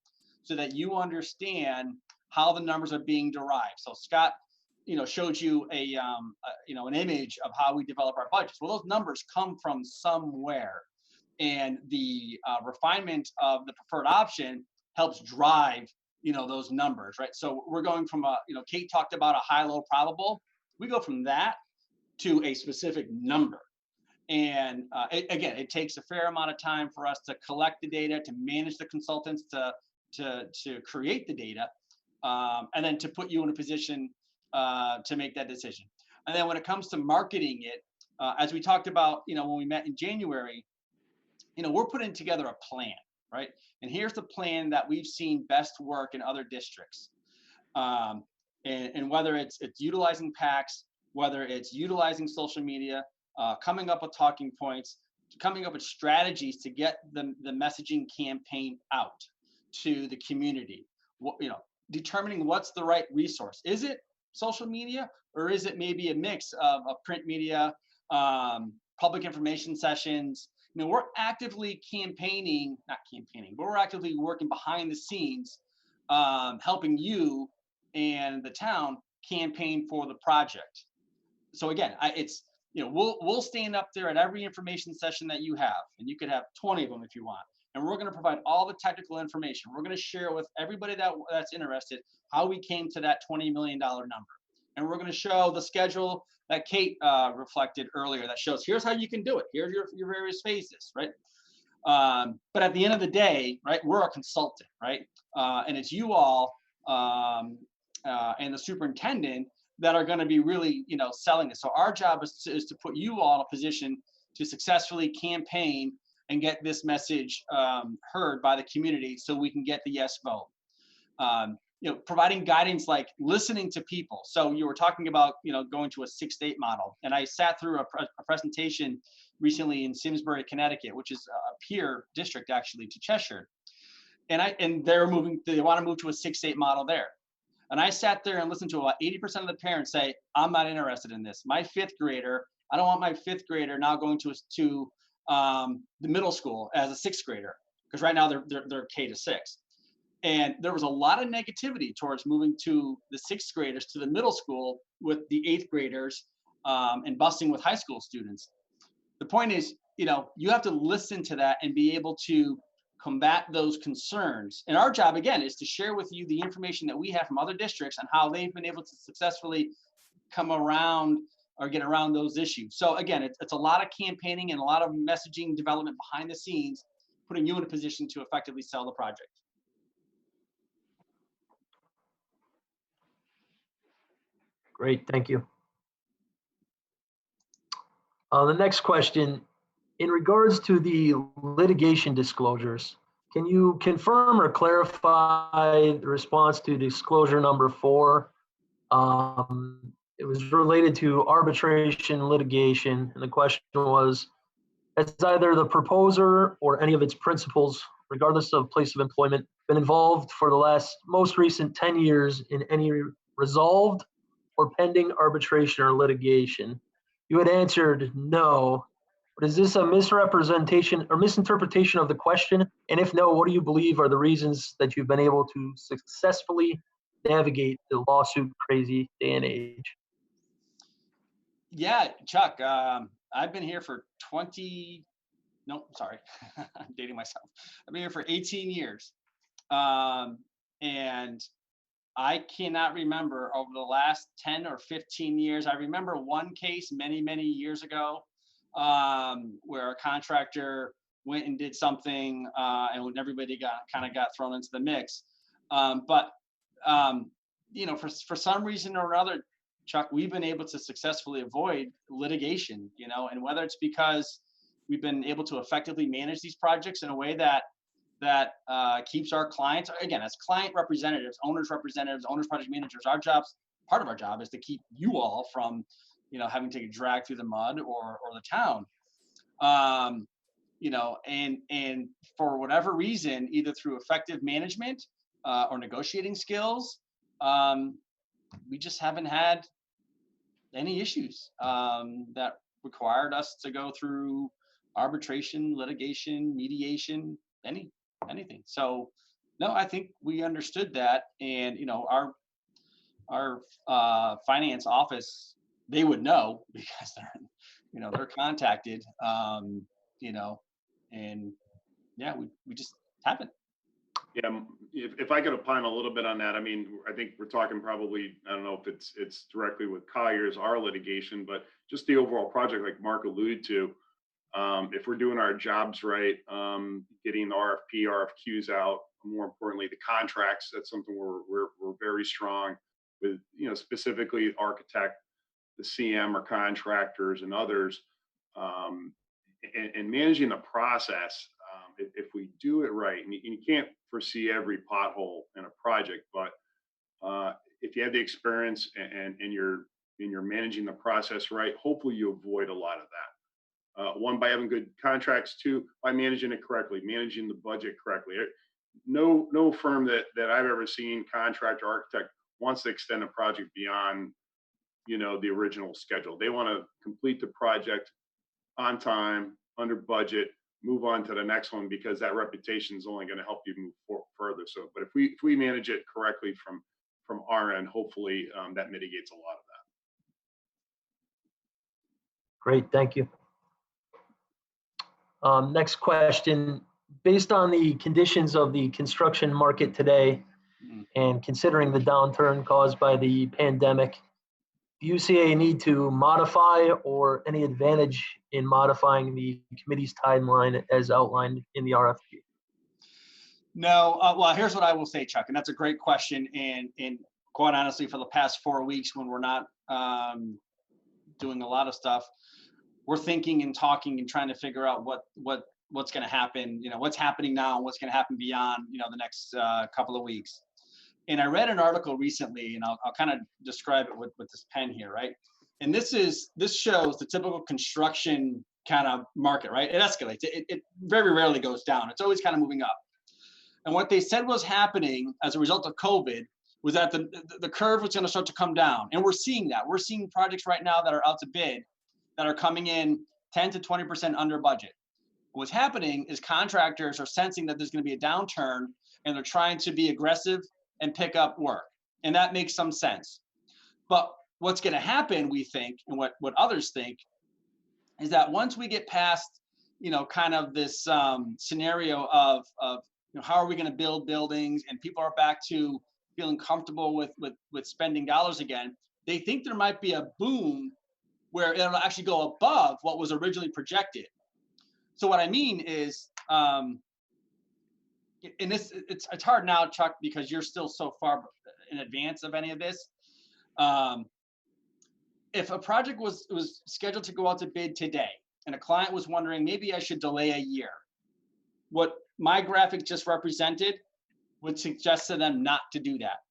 so that you understand how the numbers are being derived. So Scott, you know, showed you an image of how we develop our budgets. Well, those numbers come from somewhere, and the refinement of the preferred option helps drive, you know, those numbers, right? So we're going from Kate talked about a high-low probable. We go from that to a specific number. And again, it takes a fair amount of time for us to collect the data, to manage the consultants, to create the data, and then to put you in a position to make that decision. And then when it comes to marketing it, as we talked about, you know, when we met in January, you know, we're putting together a plan, right? And here's the plan that we've seen best work in other districts. And whether it's utilizing PACs, whether it's utilizing social media, coming up with talking points, coming up with strategies to get the messaging campaign out to the community, you know, determining what's the right resource. Is it social media, or is it maybe a mix of print media, public information sessions? You know, we're actively campaigning, not campaigning, but we're actively working behind the scenes, helping you and the town campaign for the project. So again, it's, you know, we'll stand up there at every information session that you have, and you could have 20 of them if you want. And we're going to provide all the technical information. We're going to share with everybody that's interested how we came to that $20 million number. And we're going to show the schedule that Kate reflected earlier that shows here's how you can do it. Here's your various phases, right? But at the end of the day, right, we're a consultant, right? And it's you all and the superintendent that are going to be really, you know, selling it. So our job is to put you all in a position to successfully campaign and get this message heard by the community so we can get the yes vote. You know, providing guidance like listening to people. So you were talking about, you know, going to a 6-state model. And I sat through a presentation recently in Simsbury, Connecticut, which is a peer district actually to Cheshire. And they want to move to a 6-state model there. And I sat there and listened to about 80% of the parents say, I'm not interested in this. My 5th grader, I don't want my 5th grader now going to the middle school as a 6th grader, because right now they're K to 6. And there was a lot of negativity towards moving to the 6th graders to the middle school with the 8th graders and busing with high school students. The point is, you know, you have to listen to that and be able to combat those concerns. And our job, again, is to share with you the information that we have from other districts on how they've been able to successfully come around or get around those issues. So again, it's a lot of campaigning and a lot of messaging development behind the scenes, putting you in a position to effectively sell the project. Great, thank you. The next question, in regards to the litigation disclosures, can you confirm or clarify the response to disclosure number 4? It was related to arbitration litigation, and the question was, has either the proposer or any of its principals, regardless of place of employment, been involved for the most recent 10 years in any resolved or pending arbitration or litigation? You had answered no, but is this a misrepresentation or misinterpretation of the question? And if no, what do you believe are the reasons that you've been able to successfully navigate the lawsuit crazy day and age? Yeah, Chuck, I've been here for I'm dating myself. I've been here for 18 years. And I cannot remember over the last 10 or 15 years. I remember one case many, many years ago where a contractor went and did something and when everybody got thrown into the mix. But for some reason or another, Chuck, we've been able to successfully avoid litigation, and whether it's because we've been able to effectively manage these projects in a way that keeps our clients, again, as client representatives, owners project managers, part of our job is to keep you all from, having to drag through the mud or the town. And for whatever reason, either through effective management or negotiating skills, we just haven't had any issues that required us to go through arbitration, litigation, mediation, anything. So no, I think we understood that, and our finance office, they would know because they're contacted, and yeah, we just haven't. Yeah, if I could opine a little bit on that, I mean, I think we're talking probably, I don't know if it's directly with Collier's, our litigation, but just the overall project, like Mark alluded to, if we're doing our jobs right, getting the RFP, RFQs out, more importantly, the contracts, that's something we're very strong with, specifically architect, the CM or contractors and others, and managing the process. If we do it right, and you can't foresee every pothole in a project, but if you have the experience and you're managing the process right, hopefully you avoid a lot of that. One, by having good contracts. Two, by managing it correctly, managing the budget correctly. No firm that I've ever seen, contractor, architect, wants to extend a project beyond the original schedule. They want to complete the project on time, under budget, move on to the next one, because that reputation is only going to help you move further. So, but if we manage it correctly from our end, hopefully that mitigates a lot of that. Great, thank you. Next question, based on the conditions of the construction market today and considering the downturn caused by the pandemic, do you see a need to modify or any advantage in modifying the committee's timeline as outlined in the RFP? No, well, here's what I will say, Chuck, and that's a great question. And quite honestly, for the past 4 weeks, when we're not doing a lot of stuff, we're thinking and talking and trying to figure out what's going to happen, what's happening now and what's going to happen beyond, the next couple of weeks. And I read an article recently, and I'll kind of describe it with this pen here, right? And this shows the typical construction kind of market, right? It escalates. It very rarely goes down. It's always kind of moving up. And what they said was happening as a result of COVID was that the curve was going to start to come down. And we're seeing that. We're seeing projects right now that are out to bid that are coming in 10 to 20% under budget. What's happening is contractors are sensing that there's going to be a downturn, and they're trying to be aggressive and pick up work. And that makes some sense. But what's going to happen, we think, and what others think, is that once we get past, kind of this scenario of how are we going to build buildings, and people are back to feeling comfortable with spending dollars again, they think there might be a boom where it'll actually go above what was originally projected. So what I mean is, and it's hard now, Chuck, because you're still so far in advance of any of this. if a project was scheduled to go out to bid today and a client was wondering, maybe I should delay a year, what my graphic just represented would suggest to them not to do that,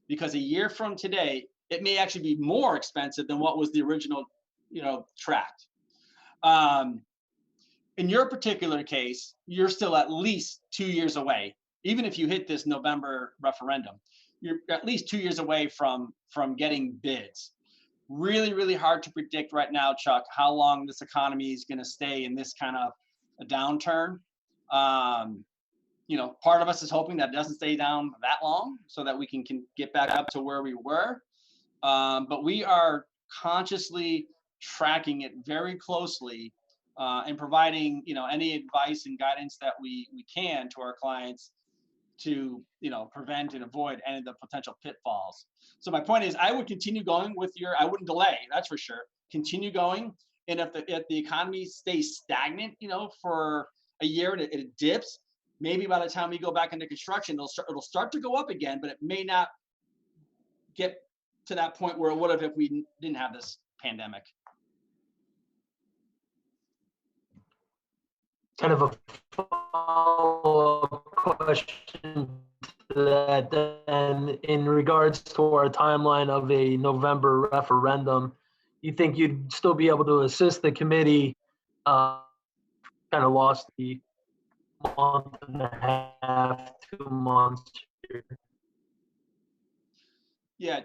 because a year from today, it may actually be more expensive than what was the original, tract. In your particular case, you're still at least 2 years away. Even if you hit this November referendum, you're at least 2 years away from getting bids. Really, really hard to predict right now, Chuck, how long this economy is going to stay in this kind of a downturn. Part of us is hoping that it doesn't stay down that long so that we can get back up to where we were. But we are consciously tracking it very closely and providing, any advice and guidance that we can to our clients to, prevent and avoid any of the potential pitfalls. So my point is, I would continue going with I wouldn't delay, that's for sure. Continue going. And if the economy stays stagnant, for a year and it dips, maybe by the time we go back into construction, it'll start to go up again, but it may not get to that point where it would have if we didn't have this pandemic. Kind of a follow-up question to that then, in regards to our timeline of a November referendum, you think you'd still be able to assist the committee? Kind of lost the month and a half, 2 months here. Yeah,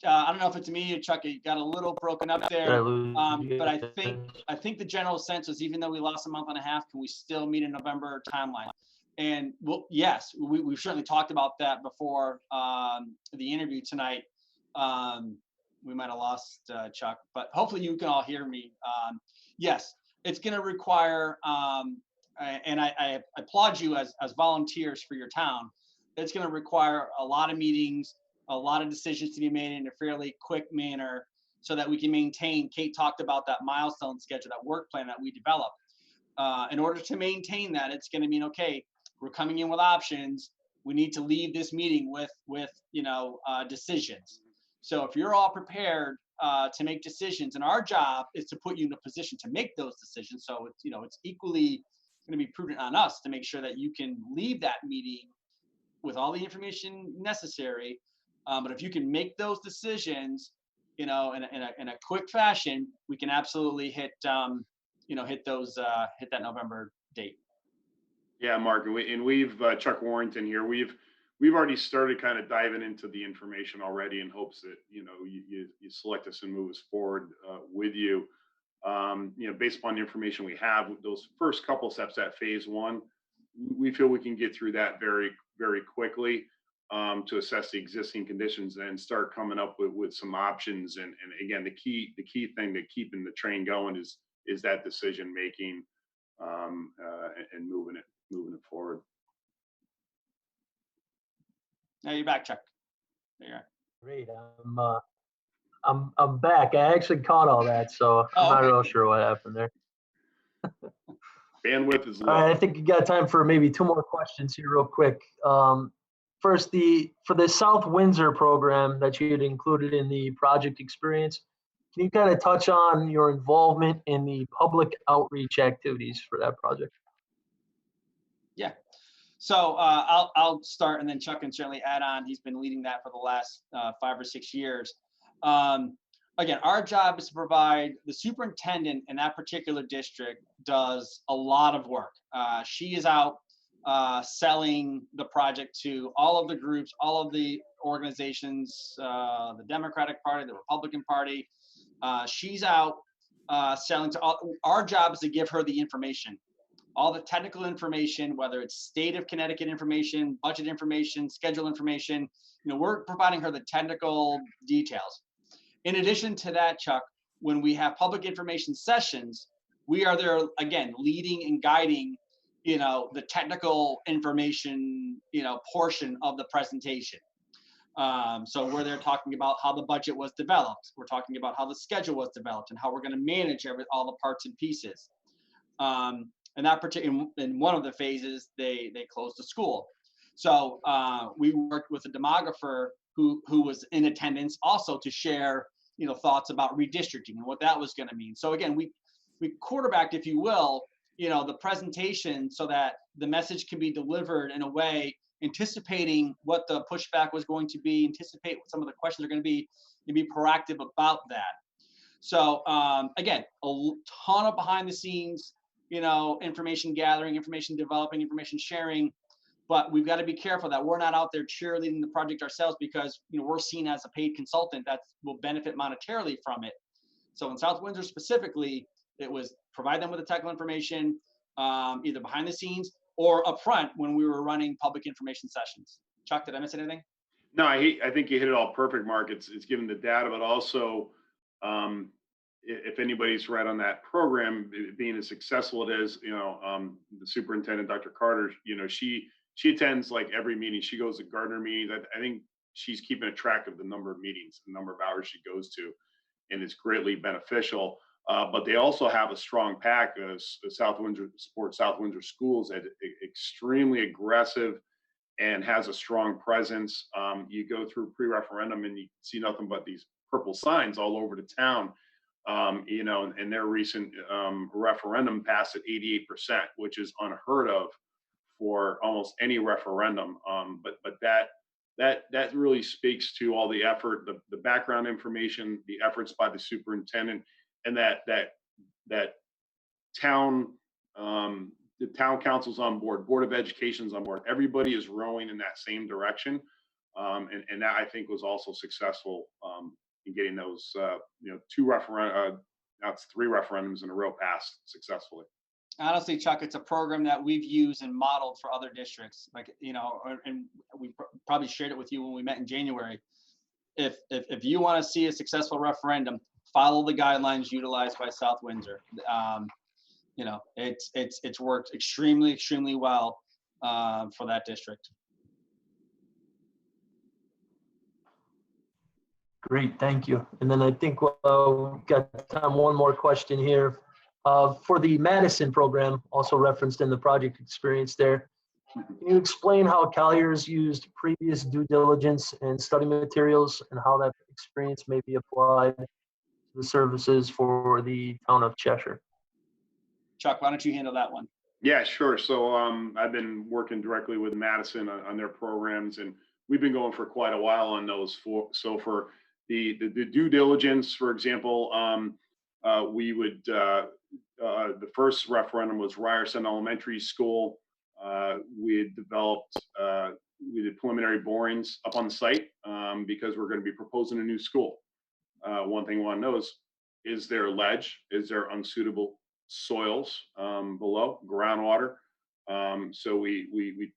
I don't know if it's me or Chuck, it got a little broken up there. But I think the general sense is, even though we lost a month and a half, can we still meet a November timeline? And yes, we've certainly talked about that before the interview tonight. We might have lost Chuck, but hopefully you can all hear me. Yes, it's going to require, and I applaud you as volunteers for your town. It's going to require a lot of meetings, a lot of decisions to be made in a fairly quick manner so that we can maintain. Kate talked about that milestone schedule, that work plan that we developed. In order to maintain that, it's going to mean, okay, we're coming in with options. We need to leave this meeting with decisions. So if you're all prepared to make decisions, and our job is to put you in a position to make those decisions. So it's equally going to be prudent on us to make sure that you can leave that meeting with all the information necessary. But if you can make those decisions, in a quick fashion, we can absolutely hit that November date. Yeah, Mark, and we've Chuck Warrington here. We've already started kind of diving into the information already in hopes that you select us and move us forward with you. Based upon the information we have, those first couple steps at phase one, we feel we can get through that very, very quickly to assess the existing conditions and start coming up with some options. And again, the key thing to keeping the train going is that decision making and moving it forward. Now you're back, Chuck. There you are. Great. I'm back. I actually caught all that, so I'm not real sure what happened there. Bandwidth is low. All right, I think you got time for maybe 2 more questions here real quick. First, for the South Windsor program that you had included in the project experience, can you kind of touch on your involvement in the public outreach activities for that project? Yeah. So I'll start, and then Chuck can certainly add on. He's been leading that for the last 5 or 6 years. Again, our job is to provide, the superintendent in that particular district does a lot of work. She is out selling the project to all of the groups, all of the organizations, the Democratic Party, the Republican Party. She's out selling to all. Our job is to give her the information, all the technical information, whether it's state of Connecticut information, budget information, schedule information. We're providing her the technical details. In addition to that, Chuck, when we have public information sessions, we are there again, leading and guiding, the technical information, portion of the presentation. So we're there talking about how the budget was developed. We're talking about how the schedule was developed and how we're going to manage all the parts and pieces. And that particular, in one of the phases, they closed the school. So we worked with a demographer who was in attendance also to share thoughts about redistricting and what that was going to mean. So again, we quarterbacked, if you will, the presentation so that the message can be delivered in a way anticipating what the pushback was going to be, anticipate what some of the questions are going to be, and be proactive about that. So again, a ton of behind the scenes, information gathering, information developing, information sharing, but we've got to be careful that we're not out there cheerleading the project ourselves because we're seen as a paid consultant that will benefit monetarily from it. So in South Windsor specifically, it was provide them with the technical information, either behind the scenes or up front when we were running public information sessions. Chuck, did I miss anything? No, I think you hit it all perfect, Mark. It's given the data, but also if anybody's read on that program, being as successful it is, the superintendent, Dr. Carter, she attends like every meeting. She goes to Gardner meetings. I think she's keeping a track of the number of meetings, the number of hours she goes to, and it's greatly beneficial. But they also have a strong pack of South Windsor schools that extremely aggressive and has a strong presence. You go through pre-referendum and you see nothing but these purple signs all over the town. And their recent referendum passed at 88%, which is unheard of for almost any referendum. But that really speaks to all the effort, the background information, the efforts by the superintendent, and that town, the town council's on board, Board of Education's on board. Everybody is rowing in that same direction, and that I think was also successful in getting those, that's 3 referendums in a row passed successfully. Honestly, Chuck, it's a program that we've used and modeled for other districts. And we probably shared it with you when we met in January. If you want to see a successful referendum, follow the guidelines utilized by South Windsor. It's worked extremely well for that district. Great, thank you. And then I think we've got time one more question here. For the Madison program, also referenced in the project experience there, can you explain how Colliers used previous due diligence and study materials and how that experience may be applied to the services for the town of Cheshire? Chuck, why don't you handle that one? Yeah, sure. So I've been working directly with Madison on their programs, and we've been going for quite a while on those. So for the due diligence, for example, we would the first referendum was Ryerson Elementary School. We had developed we did preliminary borings up on the site because we're going to be proposing a new school. One thing we want to know is there ledge? Is there unsuitable soils below groundwater? So we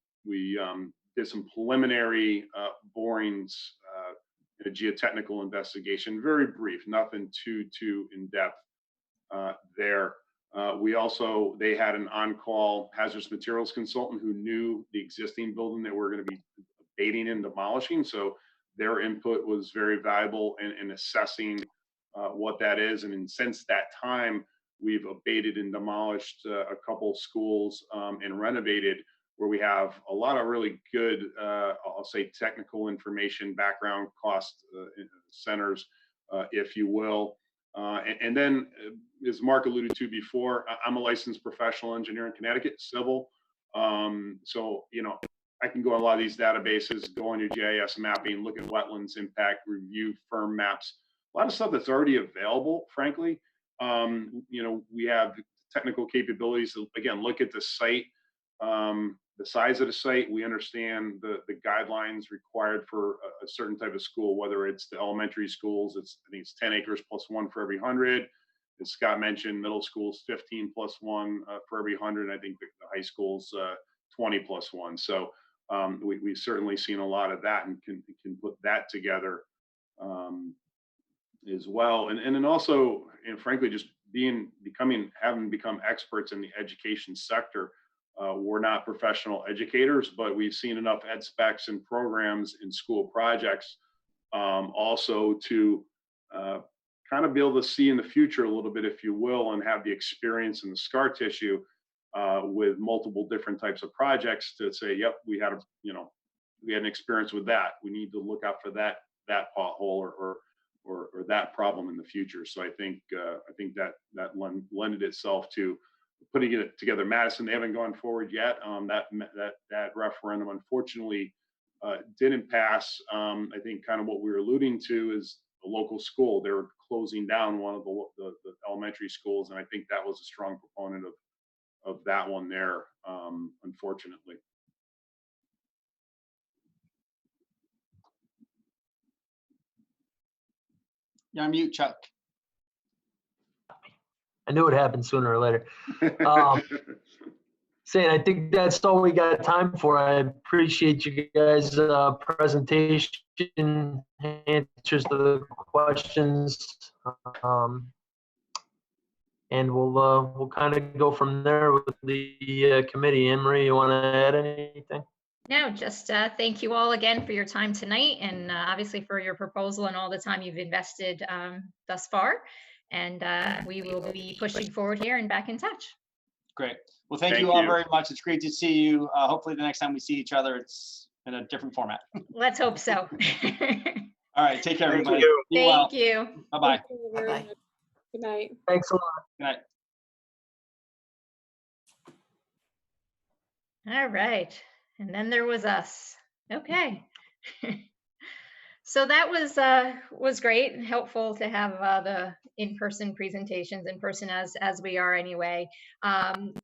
did some preliminary borings, a geotechnical investigation, very brief, nothing too in depth there. They had an on-call hazardous materials consultant who knew the existing building that we're going to be abating and demolishing. So their input was very valuable in assessing what that is. And since that time, we've abated and demolished a couple schools and renovated, where we have a lot of really good, I'll say, technical information, background cost centers, if you will. And then, as Mark alluded to before, I'm a licensed professional engineer in Connecticut, civil. So, I can go on a lot of these databases, go on your GIS mapping, look at wetlands impact, review firm maps, a lot of stuff that's already available, frankly. We have technical capabilities to, again, look at the site, the size of the site. We understand the guidelines required for a certain type of school, whether it's the elementary schools, I think it's 10 acres plus 1 for every 100. As Scott mentioned, middle schools, 15 plus 1 for every 100. I think the high schools, 20 plus 1. So we've certainly seen a lot of that and can put that together as well. And then also, and frankly, just having become experts in the education sector. We're not professional educators, but we've seen enough ed specs and programs in school projects also to kind of be able to see in the future a little bit, if you will, and have the experience and the scar tissue with multiple different types of projects to say, yep, we had an experience with that. We need to look out for that pothole or or that problem in the future. So I think that lended itself to putting it together. Madison, they haven't gone forward yet. That referendum unfortunately didn't pass. I think kind of what we were alluding to is the local school. They were closing down one of the elementary schools, and I think that was a strong proponent of that one there, unfortunately. You're on mute, Chuck. I knew it happened sooner or later. Saying, I think that's all we got time for. I appreciate you guys' presentation, answers to the questions, and we'll kind of go from there with the committee. Anne Marie, you want to add anything? No, just thank you all again for your time tonight, and obviously for your proposal and all the time you've invested thus far. And we will be pushing forward here and back in touch. Great. Well, thank you all very much. It's great to see you. Hopefully the next time we see each other, it's in a different format. Let's hope so. All right. Take care, everybody. Thank you. Bye-bye. Bye-bye. Good night. Thanks a lot. Good night. All right. And then there was us. Okay. So that was great and helpful to have the in-person presentations in person as we are anyway.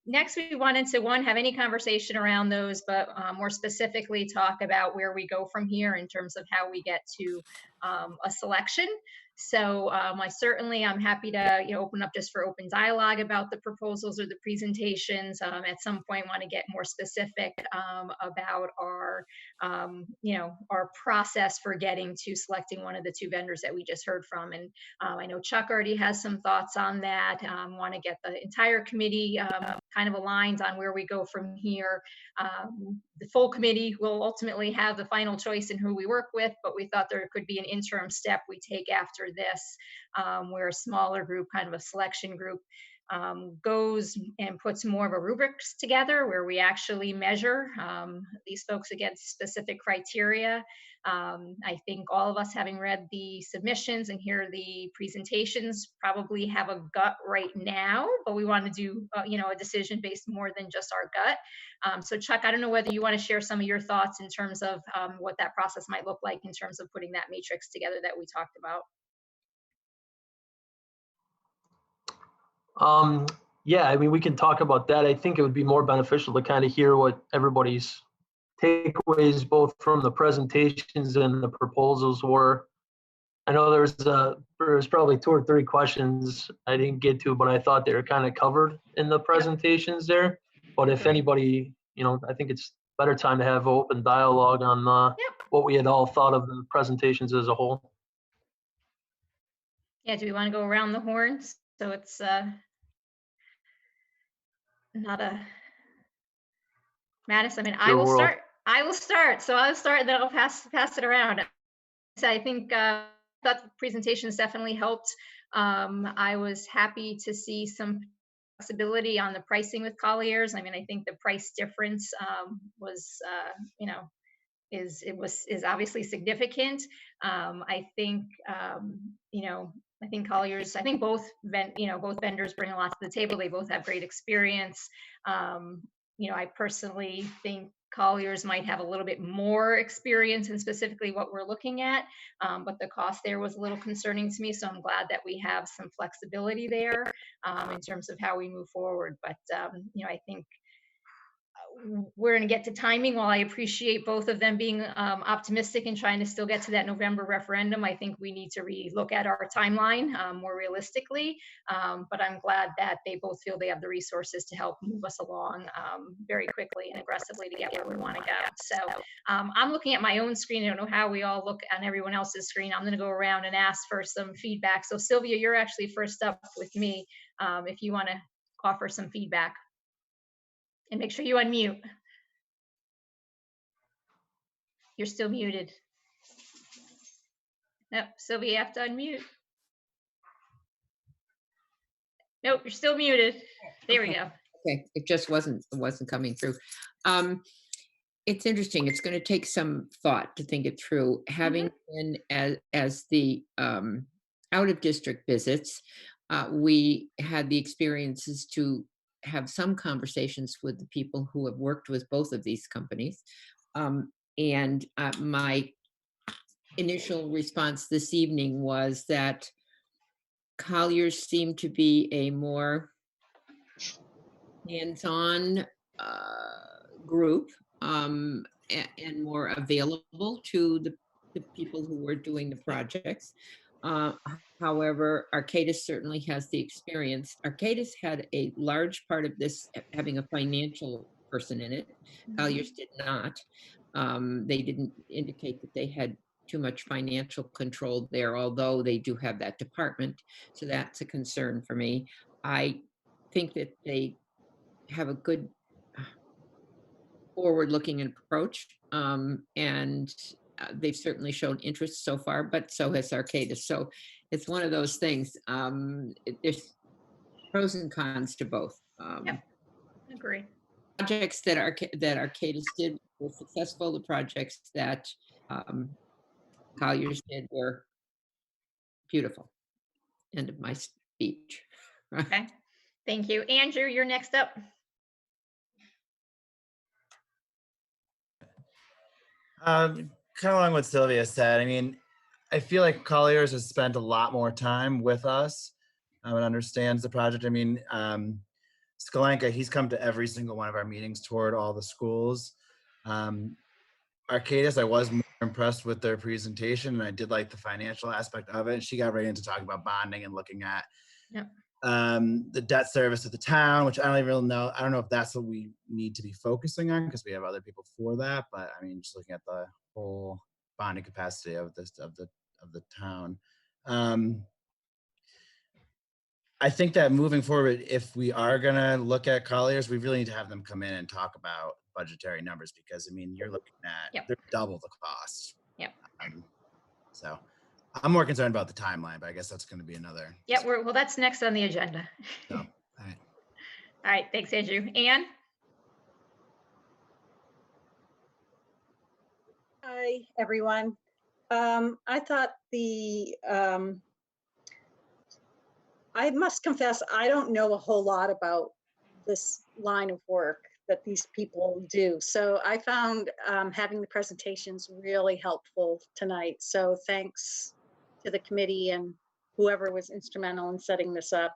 Next, we wanted to have any conversation around those, but more specifically talk about where we go from here in terms of how we get to a selection. So I'm happy to open up just for open dialogue about the proposals or the presentations. At some point, want to get more specific about our our process for getting to selecting one of the two vendors that we just heard from. And I know Chuck already has some thoughts on that. Want to get the entire committee kind of aligned on where we go from here. The full committee will ultimately have the final choice in who we work with, but we thought there could be an interim step we take after this, where a smaller group, kind of a selection group, goes and puts more of a rubrics together where we actually measure these folks against specific criteria. I think all of us, having read the submissions and hear the presentations, probably have a gut right now, but we want to do a decision based more than just our gut. So Chuck, I don't know whether you want to share some of your thoughts in terms of what that process might look like in terms of putting that matrix together that we talked about. Yeah, I mean, we can talk about that. I think it would be more beneficial to kind of hear what everybody's takeaways, both from the presentations and the proposals, were. I know there's probably 2 or 3 questions I didn't get to, but I thought they were kind of covered in the presentations there. But if anybody, I think it's better time to have open dialogue on what we had all thought of the presentations as a whole. Yeah, do we want to go around the horns? So it's not a Madison. I mean, I will start. So I'll start, and then I'll pass it around. So I think that the presentations definitely helped. I was happy to see some flexibility on the pricing with Colliers. I mean, I think the price difference was, is obviously significant. I think, I think Colliers, I think both vendors bring a lot to the table. They both have great experience. I personally think Colliers might have a little bit more experience in specifically what we're looking at, but the cost there was a little concerning to me. So I'm glad that we have some flexibility there in terms of how we move forward. But, I think we're going to get to timing. While I appreciate both of them being optimistic and trying to still get to that November referendum, I think we need to relook at our timeline more realistically. But I'm glad that they both feel they have the resources to help move us along very quickly and aggressively to get where we want to go. So I'm looking at my own screen. I don't know how we all look on everyone else's screen. I'm going to go around and ask for some feedback. So Sylvia, you're actually first up with me if you want to offer some feedback. And make sure you unmute. You're still muted. Nope, Sylvia, you have to unmute. Nope, you're still muted. There we go. Okay, it just wasn't coming through. It's interesting. It's going to take some thought to think it through. Having been as the out of district visits, we had the experiences to have some conversations with the people who have worked with both of these companies. And my initial response this evening was that Colliers seemed to be a more hands-on group, and more available to the people who were doing the projects. However, Arcadis certainly has the experience. Arcadis had a large part of this having a financial person in it. Colliers did not. They didn't indicate that they had too much financial control there, although they do have that department. So that's a concern for me. I think that they have a good forward-looking approach, and they've certainly shown interest so far, but so has Arcadis. So it's one of those things. There's pros and cons to both. Agree. Projects that Arcadis did were successful. The projects that Colliers did were beautiful. End of my speech. Okay. Thank you. Andrew, you're next up. Kind of along what Sylvia said. I mean, I feel like Colliers has spent a lot more time with us and understands the project. I mean, Skalenka, he's come to every single one of our meetings toward all the schools. Arcadis, I was more impressed with their presentation, and I did like the financial aspect of it. She got right into talking about bonding and looking at the debt service of the town, which I don't even really know. I don't know if that's what we need to be focusing on because we have other people for that. But I mean, just looking at the whole bonding capacity of the town. I think that moving forward, if we are gonna look at Colliers, we really need to have them come in and talk about budgetary numbers because I mean, you're looking at they're double the cost. Yep. So I'm more concerned about the timeline, but I guess that's going to be another. Yeah, well, that's next on the agenda. So, all right. All right, thanks, Andrew. Anne? Hi, everyone. I thought I must confess, I don't know a whole lot about this line of work that these people do. So I found having the presentations really helpful tonight. So thanks to the committee and whoever was instrumental in setting this up.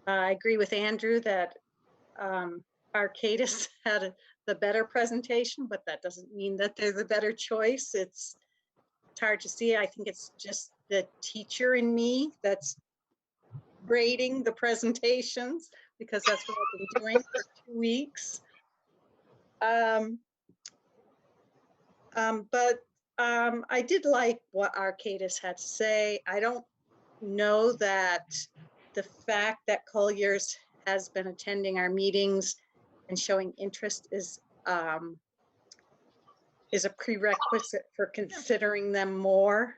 I agree with Andrew that Arcadis had the better presentation, but that doesn't mean that they're the better choice. It's hard to see. I think it's just the teacher in me that's grading the presentations because that's what I've been doing for 2 weeks. I did like what Arcadis had to say. I don't know that the fact that Colliers has been attending our meetings and showing interest is a prerequisite for considering them more.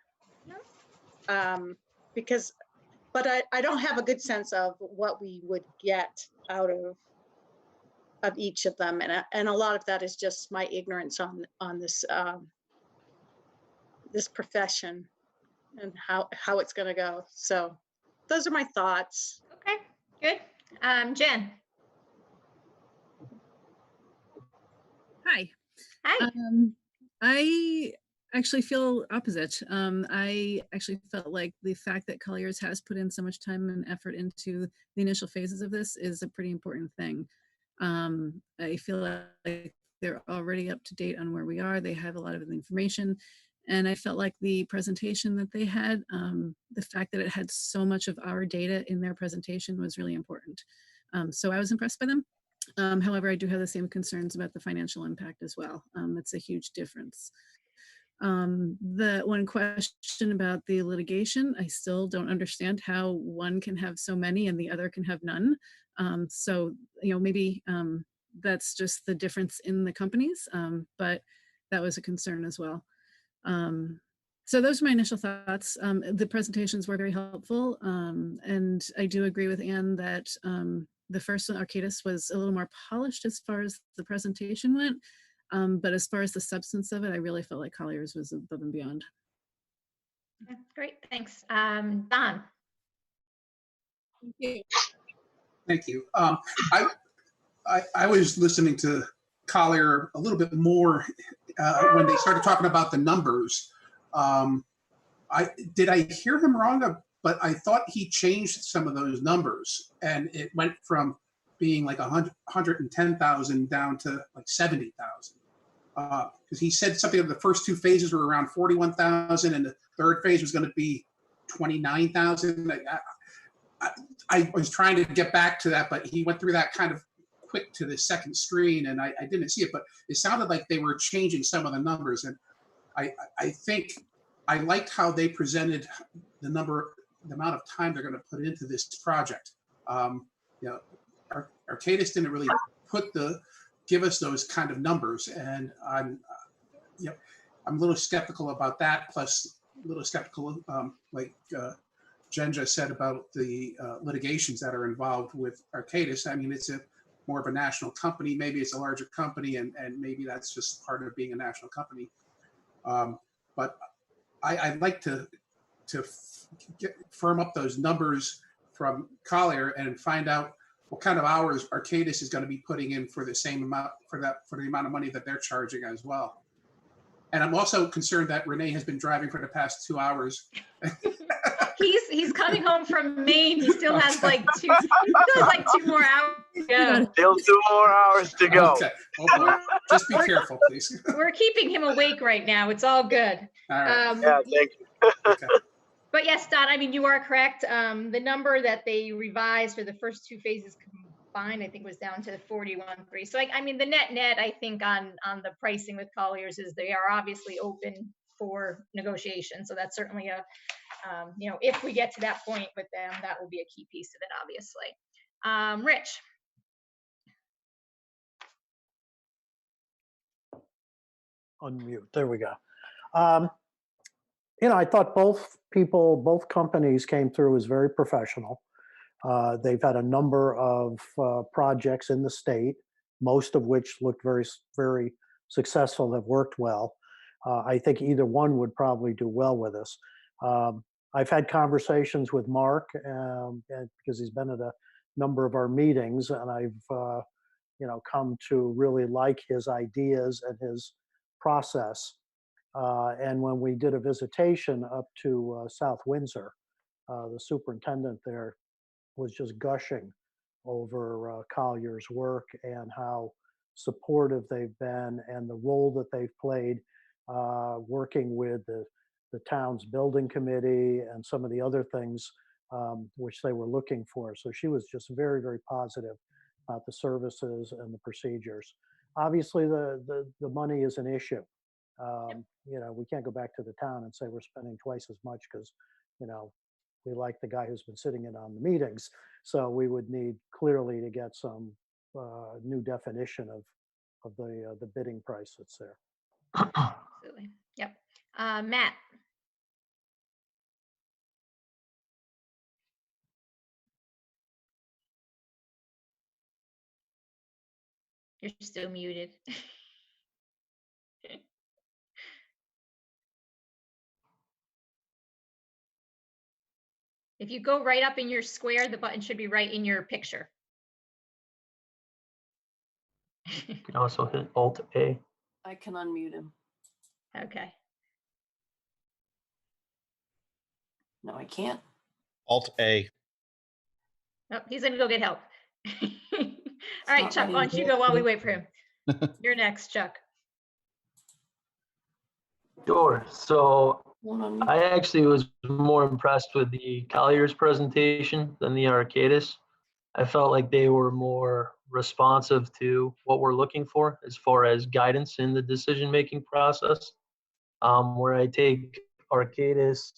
But I don't have a good sense of what we would get out of each of them, and a lot of that is just my ignorance on this this profession and how it's going to go. So those are my thoughts. Okay, good. Jen. Hi. Hi. I actually feel opposite. I actually felt like the fact that Colliers has put in so much time and effort into the initial phases of this is a pretty important thing. I feel like they're already up to date on where we are. They have a lot of the information. And I felt like the presentation that they had, the fact that it had so much of our data in their presentation was really important. So I was impressed by them. However, I do have the same concerns about the financial impact as well. It's a huge difference. The one question about the litigation, I still don't understand how one can have so many and the other can have none. So, you know, maybe that's just the difference in the companies, but that was a concern as well. So those are my initial thoughts. The presentations were very helpful. And I do agree with Anne that the first one, Arcadis, was a little more polished as far as the presentation went. But as far as the substance of it, I really felt like Colliers was above and beyond. Great, thanks. Don. Thank you. I was listening to Collier a little bit more when they started talking about the numbers. Did I hear him wrong? But I thought he changed some of those numbers, and it went from being like 110,000 down to like 70,000. Because he said something of the first two phases were around 41,000, and the third phase was going to be 29,000. I was trying to get back to that, but he went through that kind of quick to the second screen, and I didn't see it. But it sounded like they were changing some of the numbers, and I think I liked how they presented the amount of time they're going to put into this project. Arcadis didn't really give us those kind of numbers, and I'm a little skeptical about that. Plus, a little skeptical, like Jen just said about the litigations that are involved with Arcadis. I mean, it's more of a national company. Maybe it's a larger company, and maybe that's just part of being a national company. But I'd like to firm up those numbers from Collier and find out what kind of hours Arcadis is going to be putting in for the same amount for the amount of money that they're charging as well. And I'm also concerned that Renee has been driving for the past 2 hours. He's coming home from Maine. He still has like two more hours to go. Still 2 more hours to go. Okay. Oh, just be careful, please. We're keeping him awake right now. It's all good. All right. Yeah, thank you. Okay. But yes, Don, I mean, you are correct. The number that they revised for the first two phases combined, I think, was down to 41.3. So, I mean, the net, I think, on the pricing with Colliers is they are obviously open for negotiation. So that's certainly a, if we get to that point with them, that will be a key piece of it, obviously. Rich. Unmute. There we go. I thought both companies came through as very professional. They've had a number of projects in the state, most of which looked very, very successful, have worked well. I think either one would probably do well with us. I've had conversations with Mark because he's been at a number of our meetings, and I've come to really like his ideas and his process. And when we did a visitation up to South Windsor, the superintendent there was just gushing over Collier's work and how supportive they've been and the role that they've played working with the town's building committee and some of the other things which they were looking for. So she was just very, very positive about the services and the procedures. Obviously, the money is an issue. We can't go back to the town and say we're spending twice as much because, we like the guy who's been sitting in on the meetings. So we would need clearly to get some new definition of the bidding price that's there. Absolutely. Yep. Matt. You're still muted. If you go right up in your square, the button should be right in your picture. You can also hit Alt-A. I can unmute him. Okay. No, I can't. Alt-A. Oh, he's going to go get help. All right, Chuck, why don't you go while we wait for him? You're next, Chuck. Sure. So I actually was more impressed with the Collier's presentation than the Arcadis. I felt like they were more responsive to what we're looking for as far as guidance in the decision-making process. Where I take Arcadis,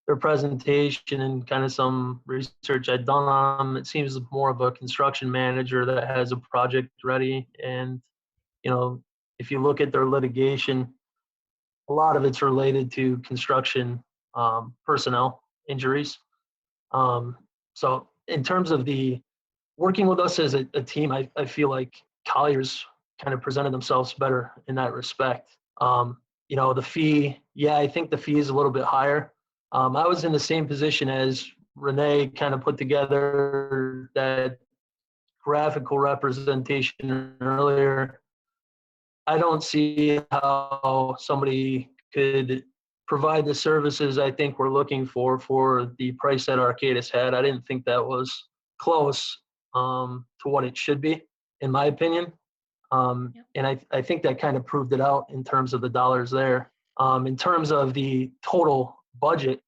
their presentation and kind of some research I'd done on them, it seems more of a construction manager that has a project ready. And, if you look at their litigation, a lot of it's related to construction personnel injuries. So in terms of the working with us as a team, I feel like Collier's kind of presented themselves better in that respect. The fee, I think the fee is a little bit higher I was in the same position as Renee, kind of put together that graphical representation earlier. I don't see how somebody could provide the services I think we're looking for the price that Arcadis had. I didn't think that was close to what it should be, in my opinion. And I think that kind of proved it out in terms of the dollars there. In terms of the total budget,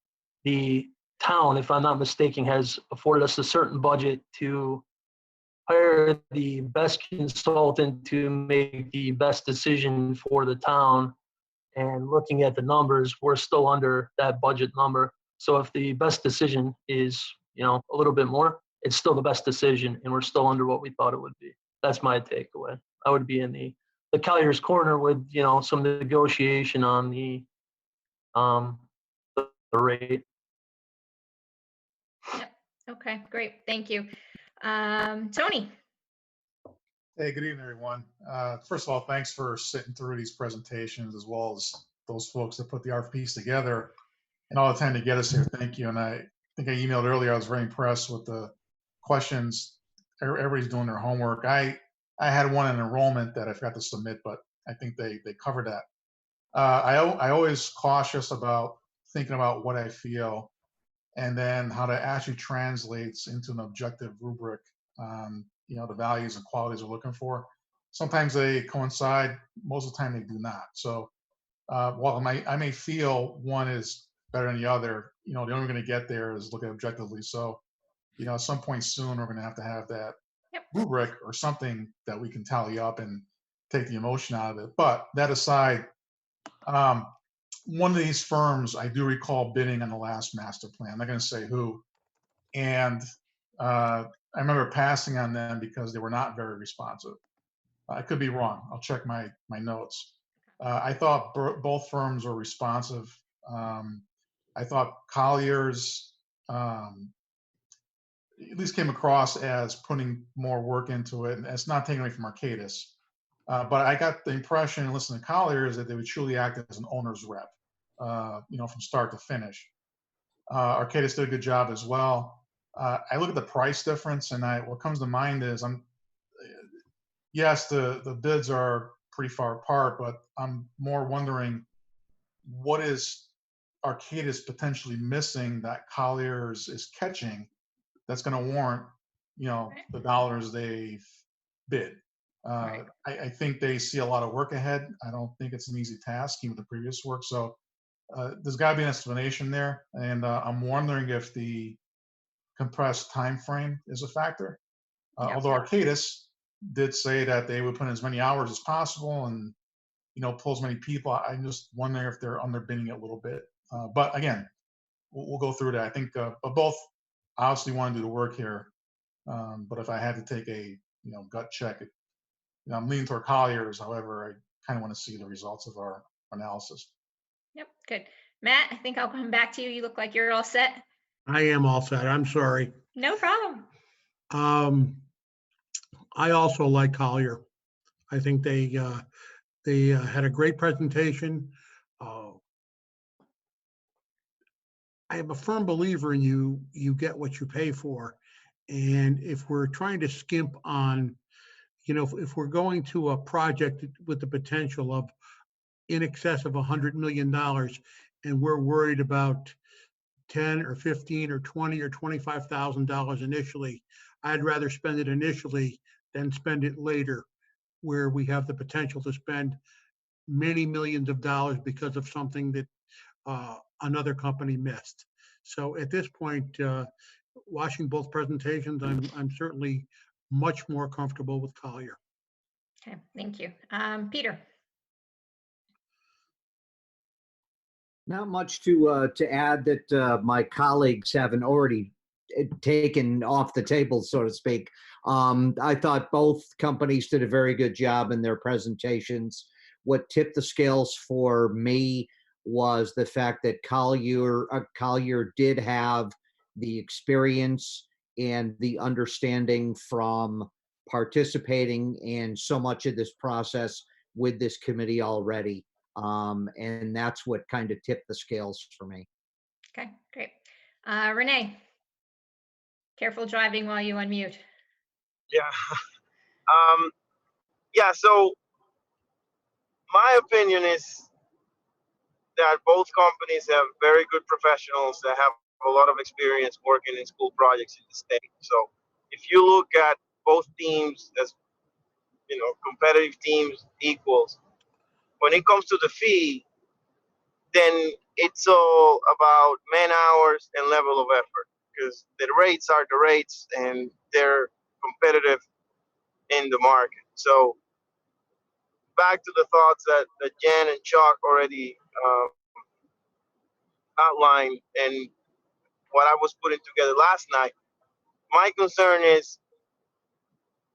the town, if I'm not mistaken, has afforded us a certain budget to hire the best consultant to make the best decision for the town. And looking at the numbers, we're still under that budget number. So if the best decision is, a little bit more, it's still the best decision, and we're still under what we thought it would be. That's my takeaway. I would be in the Collier's corner with, some negotiation on the rate. Yep. Okay, great. Thank you. Tony. Hey, good evening, everyone. First of all, thanks for sitting through these presentations, as well as those folks that put the RFPs together and all the time to get us here. Thank you. And I think I emailed earlier, I was very impressed with the questions. Everybody's doing their homework. I had one in enrollment that I forgot to submit, but I think they covered that. I always cautious about thinking about what I feel and then how that actually translates into an objective rubric on the values and qualities we're looking for. Sometimes they coincide, most of the time they do not. So while I may feel one is better than the other, the only way we're going to get there is look at it objectively. So at some point soon we're going to have that rubric or something that we can tally up and take the emotion out of it. But that aside, one of these firms I do recall bidding on the last master plan. I'm not going to say who. And I remember passing on them because they were not very responsive. I could be wrong. I'll check my notes. I thought both firms were responsive. I thought Collier's at least came across as putting more work into it, and it's not taken away from Arcadis. But I got the impression, and listening to Collier's, that they would truly act as an owner's rep, from start to finish. Arcadis did a good job as well. I look at the price difference, and what comes to mind is yes, the bids are pretty far apart, but I'm more wondering what is Arcadis potentially missing that Collier's is catching that's going to warrant, the dollars they've bid. I think they see a lot of work ahead. I don't think it's an easy task, even with the previous work. So there's got to be an explanation there, and I'm wondering if the compressed time frame is a factor. Although Arcadis did say that they would put in as many hours as possible and pull as many people. I'm just wondering if they're underbidding it a little bit. But again, we'll go through that. I think but both obviously want to do the work here. But if I had to take a gut check, I'm leaning toward Collier's. However, I kind of want to see the results of our analysis. Yep, good. Matt, I think I'll come back to you. You look like you're all set. I am all set. I'm sorry. No problem. I also like Collier. I think they had a great presentation. I am a firm believer in you get what you pay for. And if we're trying to skimp on, if we're going to a project with the potential of in excess of $100 million, and we're worried about 10 or 15 or 20 or $25,000 initially, I'd rather spend it initially than spend it later, where we have the potential to spend many millions of dollars because of something that another company missed. So at this point, watching both presentations, I'm certainly much more comfortable with Collier. Okay, thank you. Peter. Not much to add that my colleagues haven't already taken off the table, so to speak. I thought both companies did a very good job in their presentations. What tipped the scales for me was the fact that Collier did have the experience and the understanding from participating in so much of this process with this committee already. And that's what kind of tipped the scales for me. Okay, great. Renee, careful driving while you unmute. Yeah. Yeah. So my opinion is that both companies have very good professionals that have a lot of experience working in school projects in the state. So if you look at both teams as, competitive teams equals, when it comes to the fee, then it's all about man hours and level of effort, because the rates are the rates and they're competitive in the market. So back to the thoughts that Jan and Chuck already outlined and what I was putting together last night. My concern is,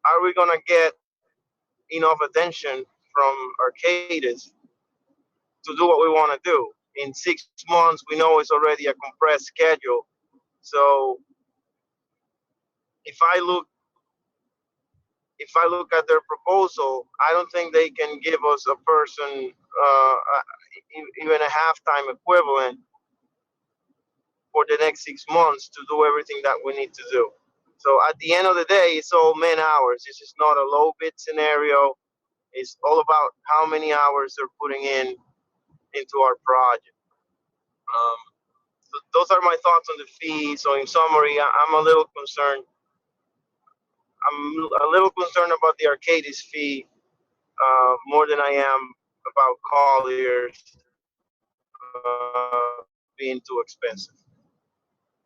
are we going to get enough attention from Arcadis to do what we want to do? In 6 months, we know it's already a compressed schedule. So if I look at their proposal, I don't think they can give us a person, even a half-time equivalent for the next 6 months to do everything that we need to do. So at the end of the day, it's all man hours. This is not a low bid scenario. It's all about how many hours they're putting into our project. So those are my thoughts on the fee. So in summary, I'm a little concerned. I'm a little concerned about the Arcadis fee more than I am about Colliers being too expensive.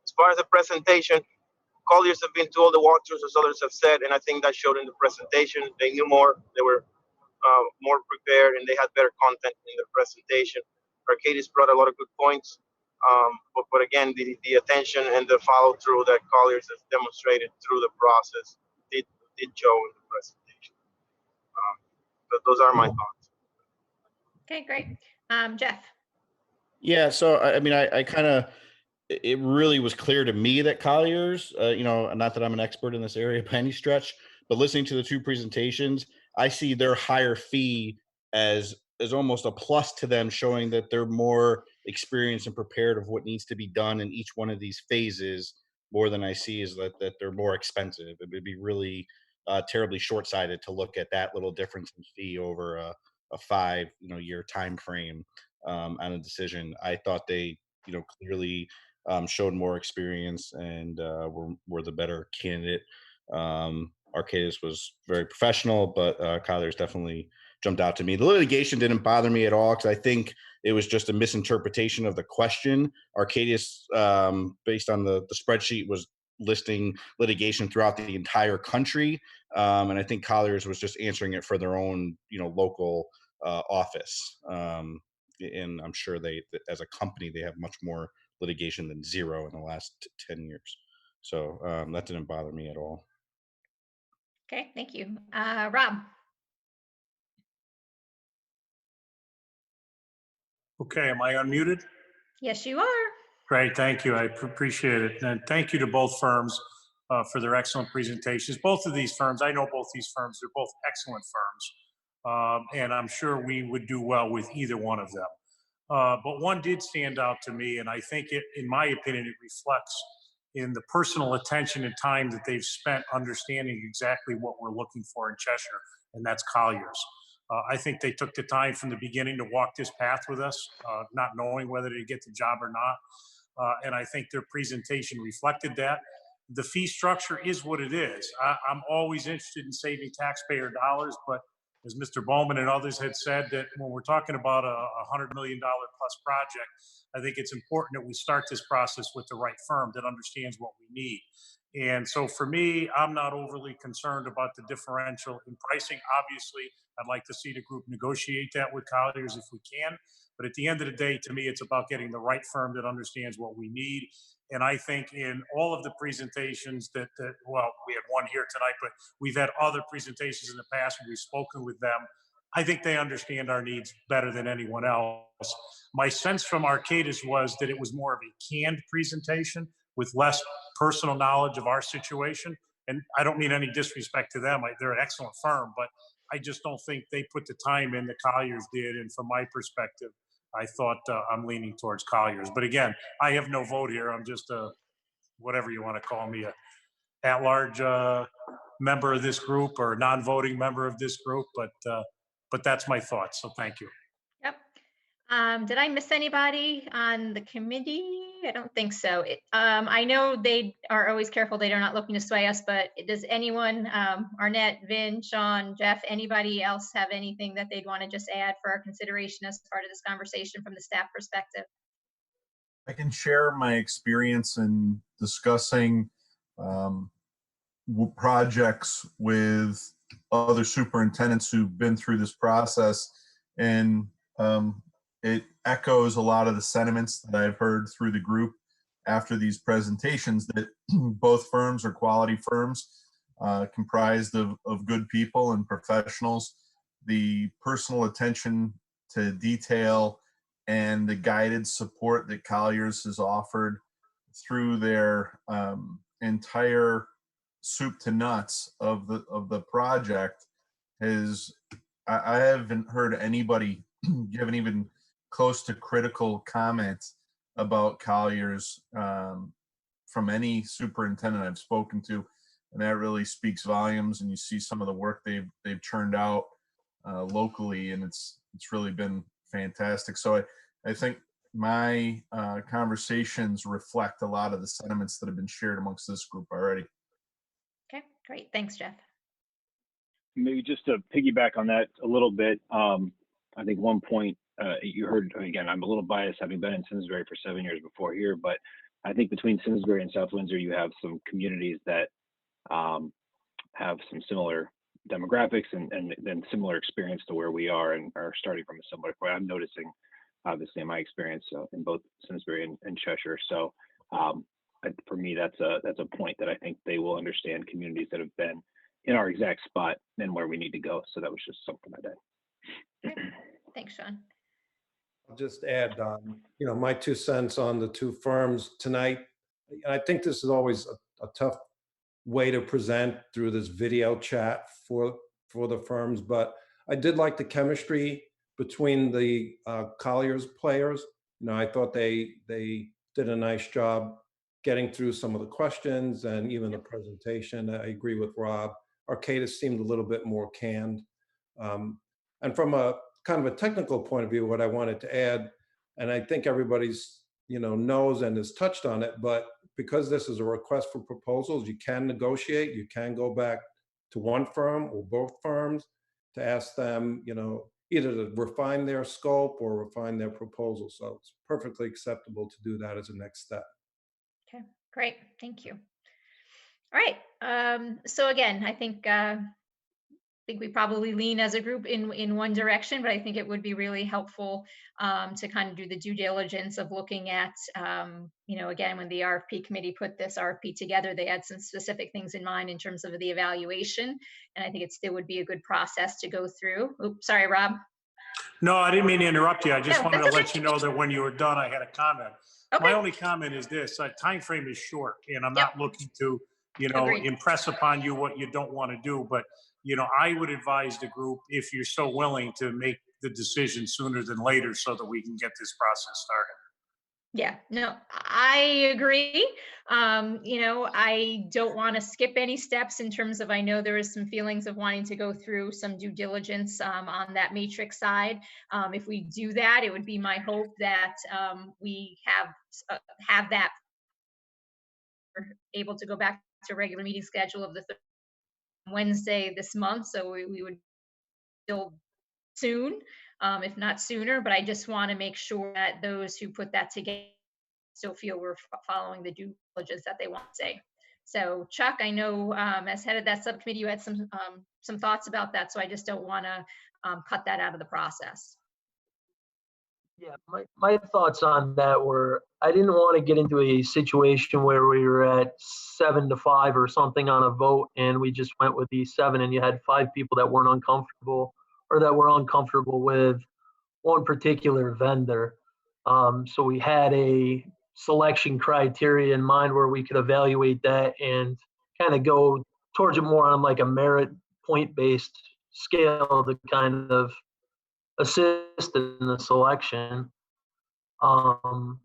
As far as the presentation, Colliers have been to all the walkthroughs, as others have said, and I think that showed in the presentation. They knew more. They were more prepared, and they had better content in the presentation. Arcadis brought a lot of good points, but again, the attention and the follow through that Colliers has demonstrated through the process did show in the presentation. But those are my thoughts. Okay, great. Jeff. Yeah, so I kind of, it really was clear to me that Colliers, not that I'm an expert in this area by any stretch, but listening to the two presentations, I see their higher fee as almost a plus to them, showing that they're more experienced and prepared of what needs to be done in each one of these phases, more than I see is that they're more expensive. It would be really terribly short-sighted to look at that little difference in fee over a 5 year time frame on a decision. I thought they clearly showed more experience and were the better candidate. Arcadis was very professional, but Colliers definitely jumped out to me. The litigation didn't bother me at all because I think it was just a misinterpretation of the question. Arcadis, based on the spreadsheet, was listing litigation throughout the entire country, and I think Colliers was just answering it for their own local office. And I'm sure they, as a company, they have much more litigation than zero in the last 10 years. So that didn't bother me at all. Okay, thank you. Rob. Okay, am I unmuted? Yes, you are. Great, thank you. I appreciate it. And thank you to both firms for their excellent presentations. Both of these firms, I know both these firms, they're both excellent firms. And I'm sure we would do well with either one of them. But one did stand out to me, and I think in my opinion, it reflects in the personal attention and time that they've spent understanding exactly what we're looking for in Cheshire, and that's Colliers. I think they took the time from the beginning to walk this path with us, not knowing whether to get the job or not. And I think their presentation reflected that. The fee structure is what it is. I'm always interested in saving taxpayer dollars, but as Mr. Bowman and others had said, that when we're talking about a $100 million plus project, I think it's important that we start this process with the right firm that understands what we need. And so for me, I'm not overly concerned about the differential in pricing. Obviously, I'd like to see the group negotiate that with Colliers if we can. But at the end of the day, to me, it's about getting the right firm that understands what we need. And I think in all of the presentations well, we had one here tonight, but we've had other presentations in the past when we've spoken with them. I think they understand our needs better than anyone else. My sense from Arcadis was that it was more of a canned presentation with less personal knowledge of our situation. And I don't mean any disrespect to them. They're an excellent firm, but I just don't think they put the time in that Colliers did. And from my perspective, I thought I'm leaning towards Colliers. But again, I have no vote here. I'm just a, whatever you want to call me, a at-large member of this group or non-voting member of this group. But that's my thoughts. So thank you. Yep. Did I miss anybody on the committee? I don't think so. I know they are always careful. They are not looking to sway us, but does anyone, Arnett, Vin, Sean, Jeff, anybody else have anything that they'd want to just add for our consideration as part of this conversation from the staff perspective? I can share my experience in discussing projects with other superintendents who've been through this process, and it echoes a lot of the sentiments that I've heard through the group after these presentations, that both firms are quality firms, comprised of good people and professionals. The personal attention to detail and the guided support that Colliers has offered through their entire soup to nuts of the project is, I haven't heard anybody give an even close to critical comment about Colliers from any superintendent I've spoken to, and that really speaks volumes. And you see some of the work they've churned out locally, and it's really been fantastic. So I think my conversations reflect a lot of the sentiments that have been shared amongst this group already. Okay, great. Thanks, Jeff. Maybe just to piggyback on that a little bit, I think one point you heard, again, I'm a little biased having been in Simsbury for 7 years before here, but I think between Simsbury and South Windsor, you have some communities that have some similar demographics and then similar experience to where we are, and are starting from a similar point. I'm noticing, obviously, in my experience in both Simsbury and Cheshire. So for me, that's a point that I think they will understand, communities that have been in our exact spot and where we need to go. So that was just something I did. Okay. Thanks, Sean. I'll just add, my 2 cents on the 2 firms tonight. I think this is always a tough way to present through this video chat for the firms, but I did like the chemistry between the Colliers players. I thought they did a nice job getting through some of the questions and even the presentation. I agree with Rob. Arcadis seemed a little bit more canned. And from a kind of a technical point of view, what I wanted to add, and I think everybody's knows and has touched on it, but because this is a request for proposals, you can negotiate. You can go back to one firm or both firms to ask them, either to refine their scope or refine their proposal. So it's perfectly acceptable to do that as a next step. Okay, great. Thank you. All right. So again, I think we probably lean as a group in one direction, but I think it would be really helpful to kind of do the due diligence of looking at, again, when the RFP committee put this RFP together, they had some specific things in mind in terms of the evaluation. And I think it would be a good process to go through. Oops, sorry, Rob. No, I didn't mean to interrupt you. I just No, wanted to that's let you know that when you were done, I had a comment. Okay. My only comment is this: time frame is short, and I'm not looking to, Agreed. impress upon you what you don't want to do. But I would advise the group, if you're so willing, to make the decision sooner than later, so that we can get this process started. Yeah, no, I agree. I don't want to skip any steps in terms of, I know there is some feelings of wanting to go through some due diligence on that matrix side. If we do that, it would be my hope that we have that able to go back to regular meeting schedule of the Wednesday this month. So we would still soon, if not sooner, but I just want to make sure that those who put that together still feel we're following the due diligence that they want to say. So Chuck, I know as head of that subcommittee, you had some thoughts about that. So I just don't want to cut that out of the process. Yeah, my thoughts on that were, I didn't want to get into a situation where we were at 7-5 or something on a vote, and we just went with the 7, and you had 5 people that weren't uncomfortable, or that were uncomfortable with one particular vendor. So we had a selection criteria in mind where we could evaluate that and kind of go towards it more on like a merit point-based scale to kind of assist in the selection. Um,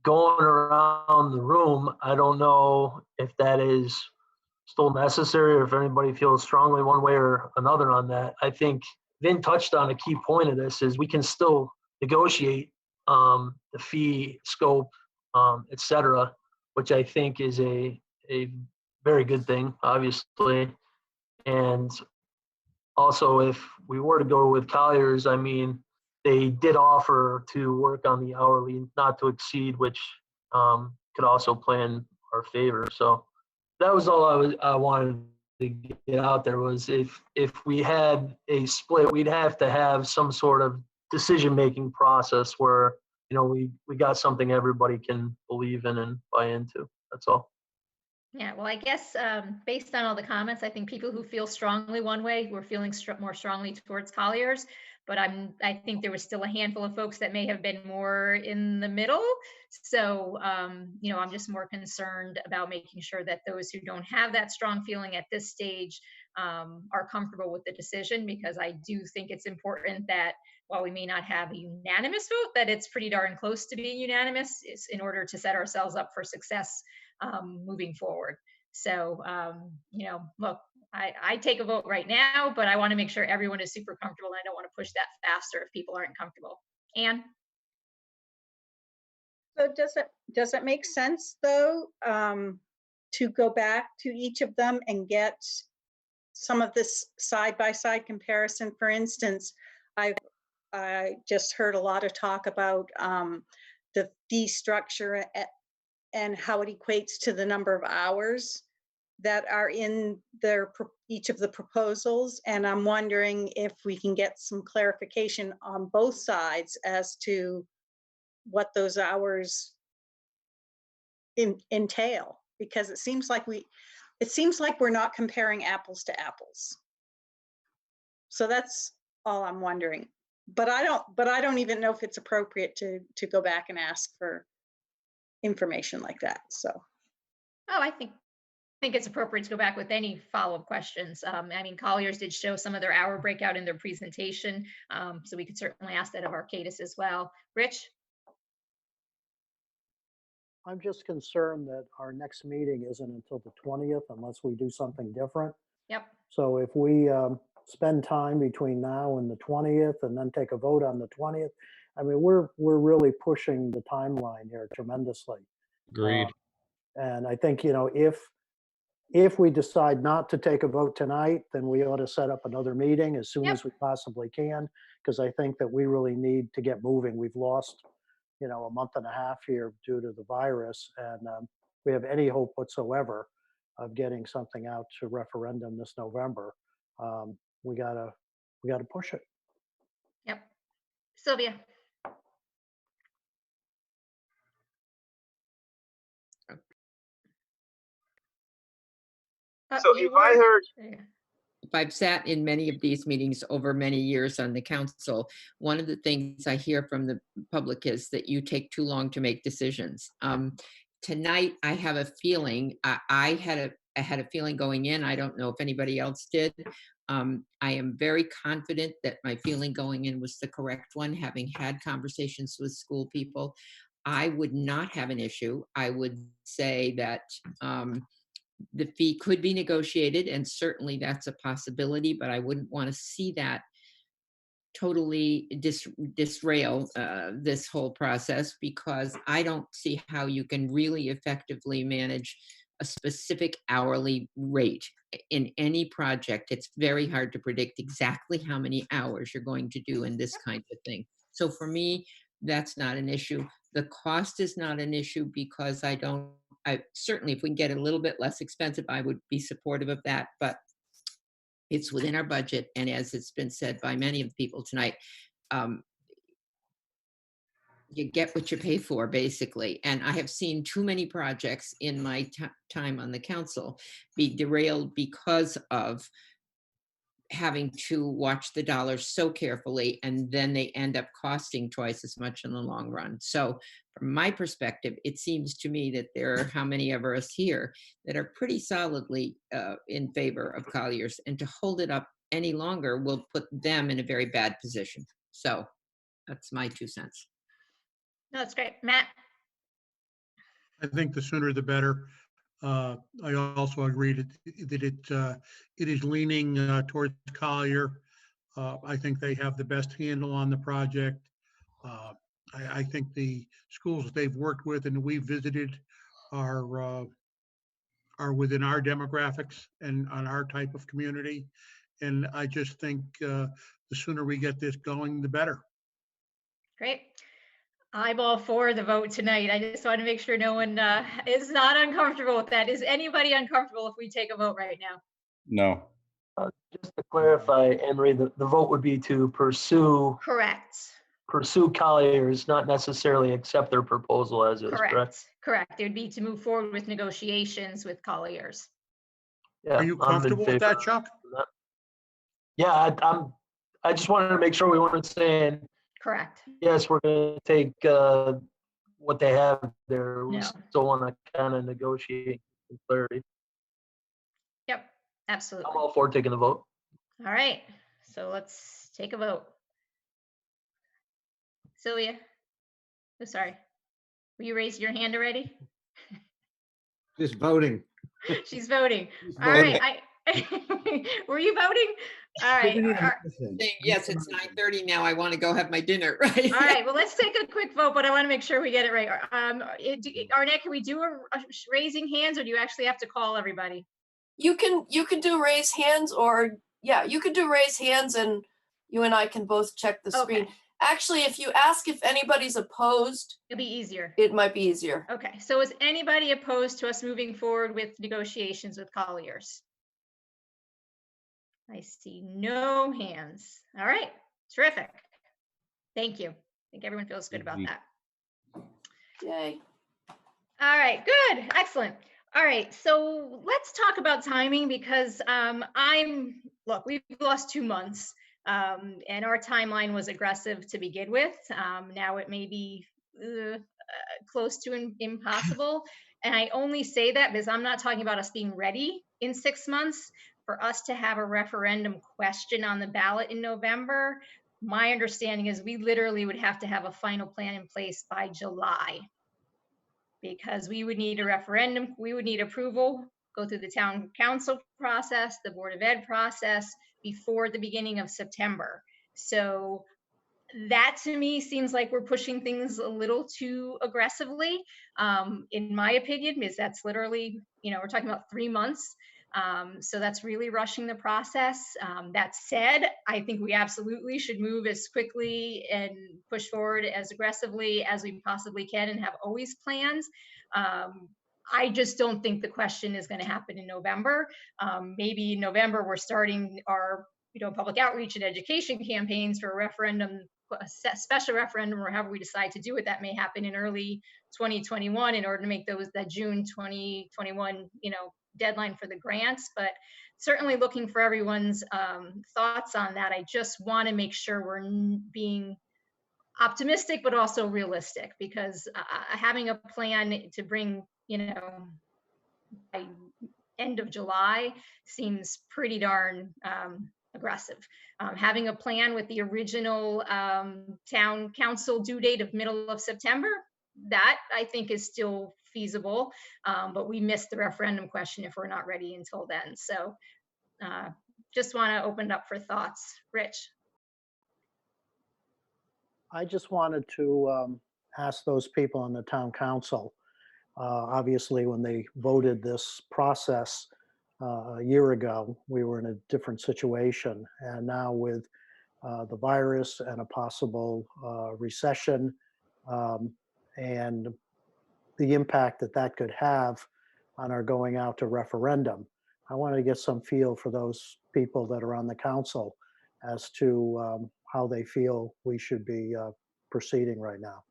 Going around the room, I don't know if that is still necessary or if anybody feels strongly one way or another on that. I think Vin touched on a key point of this is we can still negotiate the fee scope, et cetera, which I think is a very good thing, obviously. And also, if we were to go with Colliers, I mean, they did offer to work on the hourly not to exceed, which could also play in our favor. So that was all I wanted to get out there was if we had a split, we'd have to have some sort of decision-making process where, you know, we got something everybody can believe in and buy into. That's all. Yeah, well, I guess based on all the comments, I think people who feel strongly one way were feeling more strongly towards Colliers, but I think there was still a handful of folks that may have been more in the middle. So, you know, I'm just more concerned about making sure that those who don't have that strong feeling at this stage are comfortable with the decision, because I do think it's important that while we may not have a unanimous vote, that it's pretty darn close to being unanimous in order to set ourselves up for success moving forward. So, you know, look, I take a vote right now, but I want to make sure everyone is super comfortable. And I don't want to push that faster if people aren't comfortable. Anne? So does it make sense though to go back to each of them and get some of this side-by-side comparison? For instance, I just heard a lot of talk about the fee structure and how it equates to the number of hours that are in each of the proposals. And I'm wondering if we can get some clarification on both sides as to what those hours entail, because it seems like we're not comparing apples to apples. So that's all I'm wondering. But I don't even know if it's appropriate to go back and ask for information like that. So. Oh, I think it's appropriate to go back with any follow-up questions. I mean, Colliers did show some of their hour breakout in their presentation, so we could certainly ask that of Arcadis as well. Rich? I'm just concerned that our next meeting isn't until the 20th unless we do something different. Yep. So if we spend time between now and the 20th and then take a vote on the 20th, I mean, we're really pushing the timeline here tremendously. Agreed. And I think, you know, if we decide not to take a vote tonight, then we ought to set up another meeting as soon as we possibly can, because I think that we really need to get moving. We've lost, you know, a month and a half here due to the virus, and we have any hope whatsoever of getting something out to referendum this November. We gotta push it. Yep. Sylvia? So if I heard, if I've sat in many of these meetings over many years on the council, one of the things I hear from the public is that you take too long to make decisions. Tonight, I have a feeling, I had a feeling going in, I don't know if anybody else did. I am very confident that my feeling going in was the correct one, having had conversations with school people. I would not have an issue. I would say that the fee could be negotiated, and certainly that's a possibility, but I wouldn't want to see that totally disrail this whole process, because I don't see how you can really effectively manage a specific hourly rate in any project. It's very hard to predict exactly how many hours you're going to do in this kind of thing. So for me, that's not an issue. The cost is not an issue, because I certainly, if we can get it a little bit less expensive, I would be supportive of that, but it's within our budget. And as it's been said by many of the people tonight, you get what you pay for, basically. And I have seen too many projects in my time on the council be derailed because of having to watch the dollars so carefully, and then they end up costing twice as much in the long run. So from my perspective, it seems to me that there are how many of us here that are pretty solidly in favor of Colliers, and to hold it up any longer will put them in a very bad position. So that's my 2 cents. No, that's great. Matt? I think the sooner the better. I also agree that it is leaning towards Collier. I think they have the best handle on the project. I think the schools that they've worked with and we visited are within our demographics and on our type of community. And I just think the sooner we get this going, the better. Great. I'm all for the vote tonight. I just want to make sure no one is not uncomfortable with that. Is anybody uncomfortable if we take a vote right now? No. Just to clarify, Anne Marie, the vote would be to pursue Collier's, not necessarily accept their proposal as is, correct? Correct. It would be to move forward with negotiations with Collier's. Yeah, Are you I'm in comfortable with favor that, Chuck? of that. Yeah, I just wanted to make sure we weren't saying, correct, yes, we're going to take what they have there. We No. still want to kind of negotiate with clarity. Yep, absolutely. I'm all for taking the vote. All right, so let's take a vote. Sylvia? Oh, sorry. Were you raising your hand already? Just voting. She's voting. She's All voting. right. Were you voting? All right. Saying, yes, it's 9:30 now. I want to go have my dinner, right? All right. Well, let's take a quick vote, but I want to make sure we get it right. Arnett, can we do a raising hands, or do you actually have to call everybody? You can do raise hands, or yeah, you could do raise hands, and you and I can both check the screen. Actually, if you ask if anybody's opposed, it'll be easier. It might be easier. Okay. So is anybody opposed to us moving forward with negotiations with Collier's? I see no hands. All right. Terrific. Thank you. I think everyone feels good about that. Yay. All right. Good. Excellent. All right. So let's talk about timing, because look, we've lost 2 months. And our timeline was aggressive to begin with. Now it may be close to impossible. And I only say that because I'm not talking about us being ready in 6 months. For us to have a referendum question on the ballot in November, my understanding is we literally would have to have a final plan in place by July, because we would need a referendum, we would need approval, go through the town council process, the Board of Ed process before the beginning of September. So that to me seems like we're pushing things a little too aggressively, in my opinion, because that's literally, we're talking about 3 months. So that's really rushing the process. That said, I think we absolutely should move as quickly and push forward as aggressively as we possibly can and have always plans. I just don't think the question is going to happen in November. Maybe in November we're starting our public outreach and education campaigns for a referendum, a special referendum, or however we decide to do it. That may happen in early 2021 in order to make that June 2021 deadline for the grants. But certainly looking for everyone's thoughts on that. I just want to make sure we're being optimistic but also realistic, because having a plan to bring by end of July seems pretty darn aggressive. Having a plan with the original town council due date of middle of September, that I think is still feasible, but we missed the referendum question if we're not ready until then. So just want to open it up for thoughts. Rich? I just wanted to ask those people on the town council, obviously when they voted this process a year ago, we were in a different situation. And now with the virus and a possible recession, and the impact that could have on our going out to referendum, I wanted to get some feel for those people that are on the council as to how they feel we should be proceeding right now.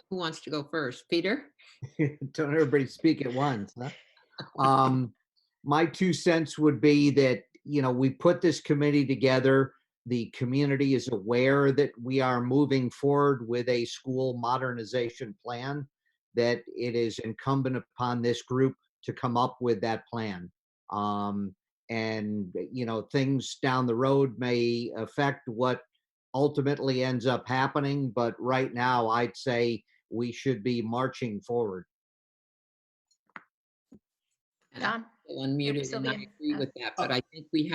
Who wants to go first? Peter? Don't everybody speak at once, huh? My 2 cents would be that, we put this committee together. The community is aware that we are moving forward with a school modernization plan, that it is incumbent upon this group to come up with that plan. and things down the road may affect what ultimately ends up happening. But right now, I'd say we should be marching forward. Don? Unmuted, and I agree with that, but I think we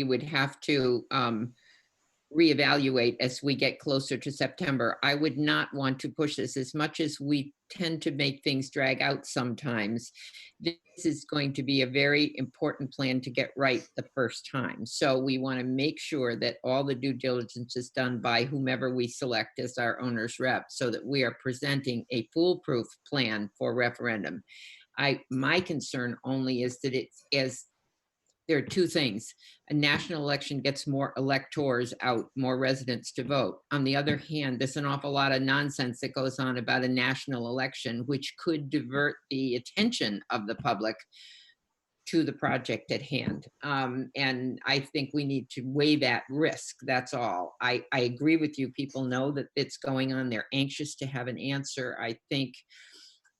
would have to reevaluate as we get closer to September. I would not want to push this as much as we tend to make things drag out sometimes. This is going to be a very important plan to get right the first time. So we want to make sure that all the due diligence is done by whomever we select as our owner's rep, so that we are presenting a foolproof plan for referendum. My concern only is that there are two things. A national election gets more electors out, more residents to vote. On the other hand, there's an awful lot of nonsense that goes on about a national election, which could divert the attention of the public to the project at hand. And I think we need to weigh that risk, that's all. I agree with you. People know that it's going on. They're anxious to have an answer. I think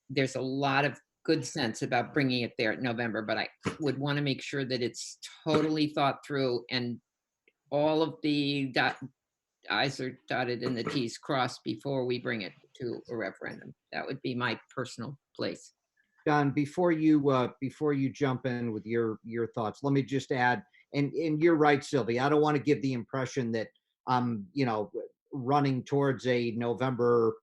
there's a lot of good sense about bringing it there in November, but I would want to make sure that it's totally thought through and all of the I's are dotted and the T's crossed before we bring it to a referendum. That would be my personal place. Don, before you jump in with your thoughts, let me just add, and you're right, Sylvia. I don't want to give the impression that I'm running towards a November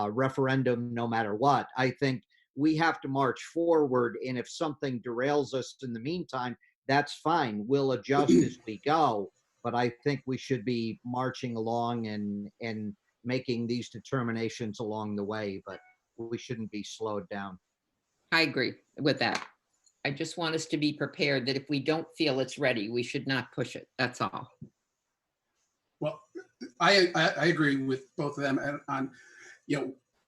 referendum no matter what. I think we have to march forward, and if something derails us in the meantime, that's fine. We'll adjust as we go. But I think we should be marching along and making these determinations along the way, but we shouldn't be slowed down. I agree with that. I just want us to be prepared that if we don't feel it's ready, we should not push it. That's all. Well, I agree with both of them on,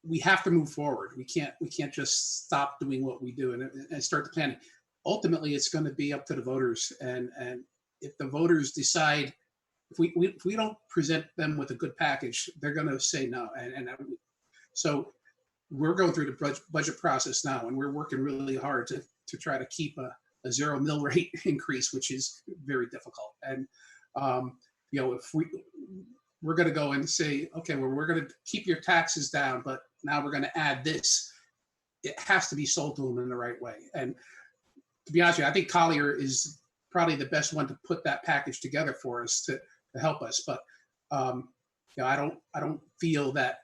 we have to move forward. We can't just stop doing what we do and start the planning. Ultimately, it's going to be up to the voters, and if the voters decide, if we don't present them with a good package, they're going to say no. So we're going through the budget process now, and we're working really hard to try to keep a zero mill rate increase, which is very difficult. And if we're going to go and say, okay, well, we're going to keep your taxes down, but now we're going to add this. It has to be sold to them in the right way. And to be honest with you, I think Collier is probably the best one to put that package together for us to help us. But I don't feel that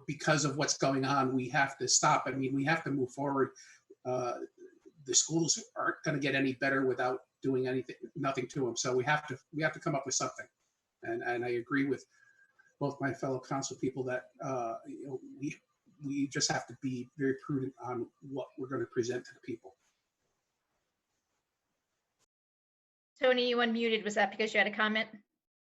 because of what's going on, we have to stop. I mean, we have to move forward. The schools aren't going to get any better without doing nothing to them. So we have to come up with something. And I agree with both my fellow council people that we just have to be very prudent on what we're going to present to the people. Tony, you unmuted. Was that because you had a comment?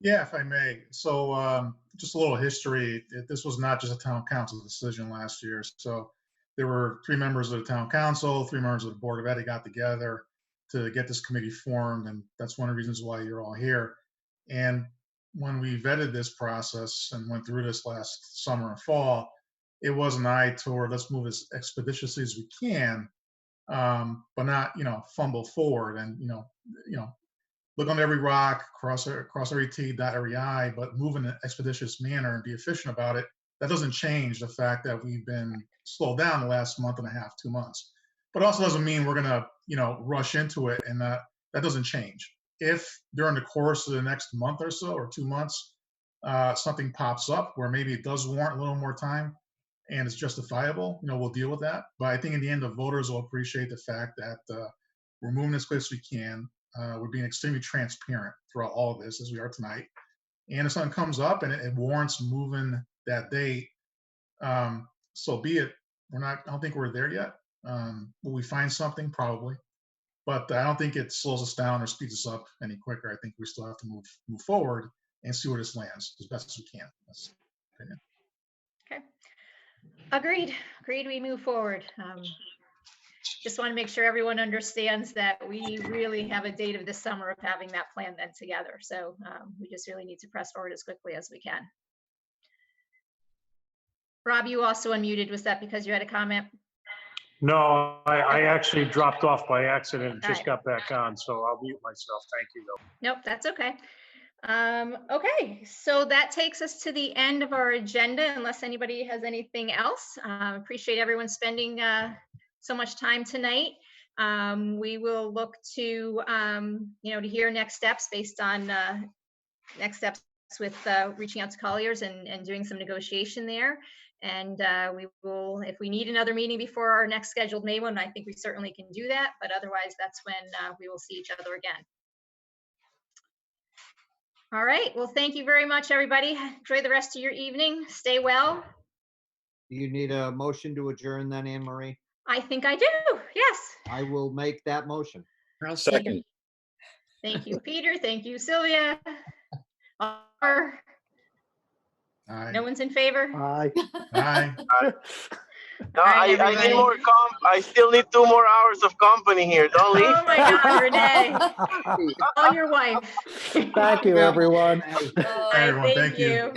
Yeah, if I may. So just a little history. This was not just a town council decision last year. So there were 3 members of the town council, 3 members of the Board of Ed got together to get this committee formed. And that's one of the reasons why you're all here. And when we vetted this process and went through this last summer and fall, it was an eye toward let's move as expeditiously as we can, but not, fumble forward and, look on every rock, cross every T, dot every I, but move in an expeditious manner and be efficient about it. That doesn't change the fact that we've been slowed down the last month and a half, 2 months. But it also doesn't mean we're gonna, rush into it, and that doesn't change. If during the course of the next month or so, or 2 months, something pops up where maybe it does warrant a little more time and it's justifiable, we'll deal with that. But I think in the end, the voters will appreciate the fact that we're moving as quick as we can. We're being extremely transparent throughout all of this, as we are tonight. And if something comes up and it warrants moving that date, so be it. I don't think we're there yet. Will we find something? Probably. But I don't think it slows us down or speeds us up any quicker. I think we still have to move forward and see where this lands as best as we can. That's my opinion. Okay. Agreed. We move forward. Just want to make sure everyone understands that we really have a date of this summer of having that plan then together. So we just really need to press forward as quickly as we can. Rob, you also unmuted. Was that because you had a comment? No, I actually dropped off by accident and just right. got back on, so I'll mute myself. Thank you, though. Nope, that's okay. Okay, so that takes us to the end of our agenda, unless anybody has anything else. Appreciate everyone spending so much time tonight. We will look to, to hear next steps based on next steps with reaching out to Colliers and doing some negotiation there. And we will, if we need another meeting before our next scheduled May one, I think we certainly can do that. But otherwise, that's when we will see each other again. All right. Well, thank you very much, everybody. Enjoy the rest of your evening. Stay well. Do you need a motion to adjourn then, Anne Marie? I think I do. Yes. I will make that motion. I'll second. Thank you, Peter. Thank you, Sylvia. No one's in favor? Aye. Aye. No, right, I need more I still need 2 more hours of company here. Don't leave. Oh my God, Renee. Call your wife. Thank you, everyone. Hey, everyone, Thank you.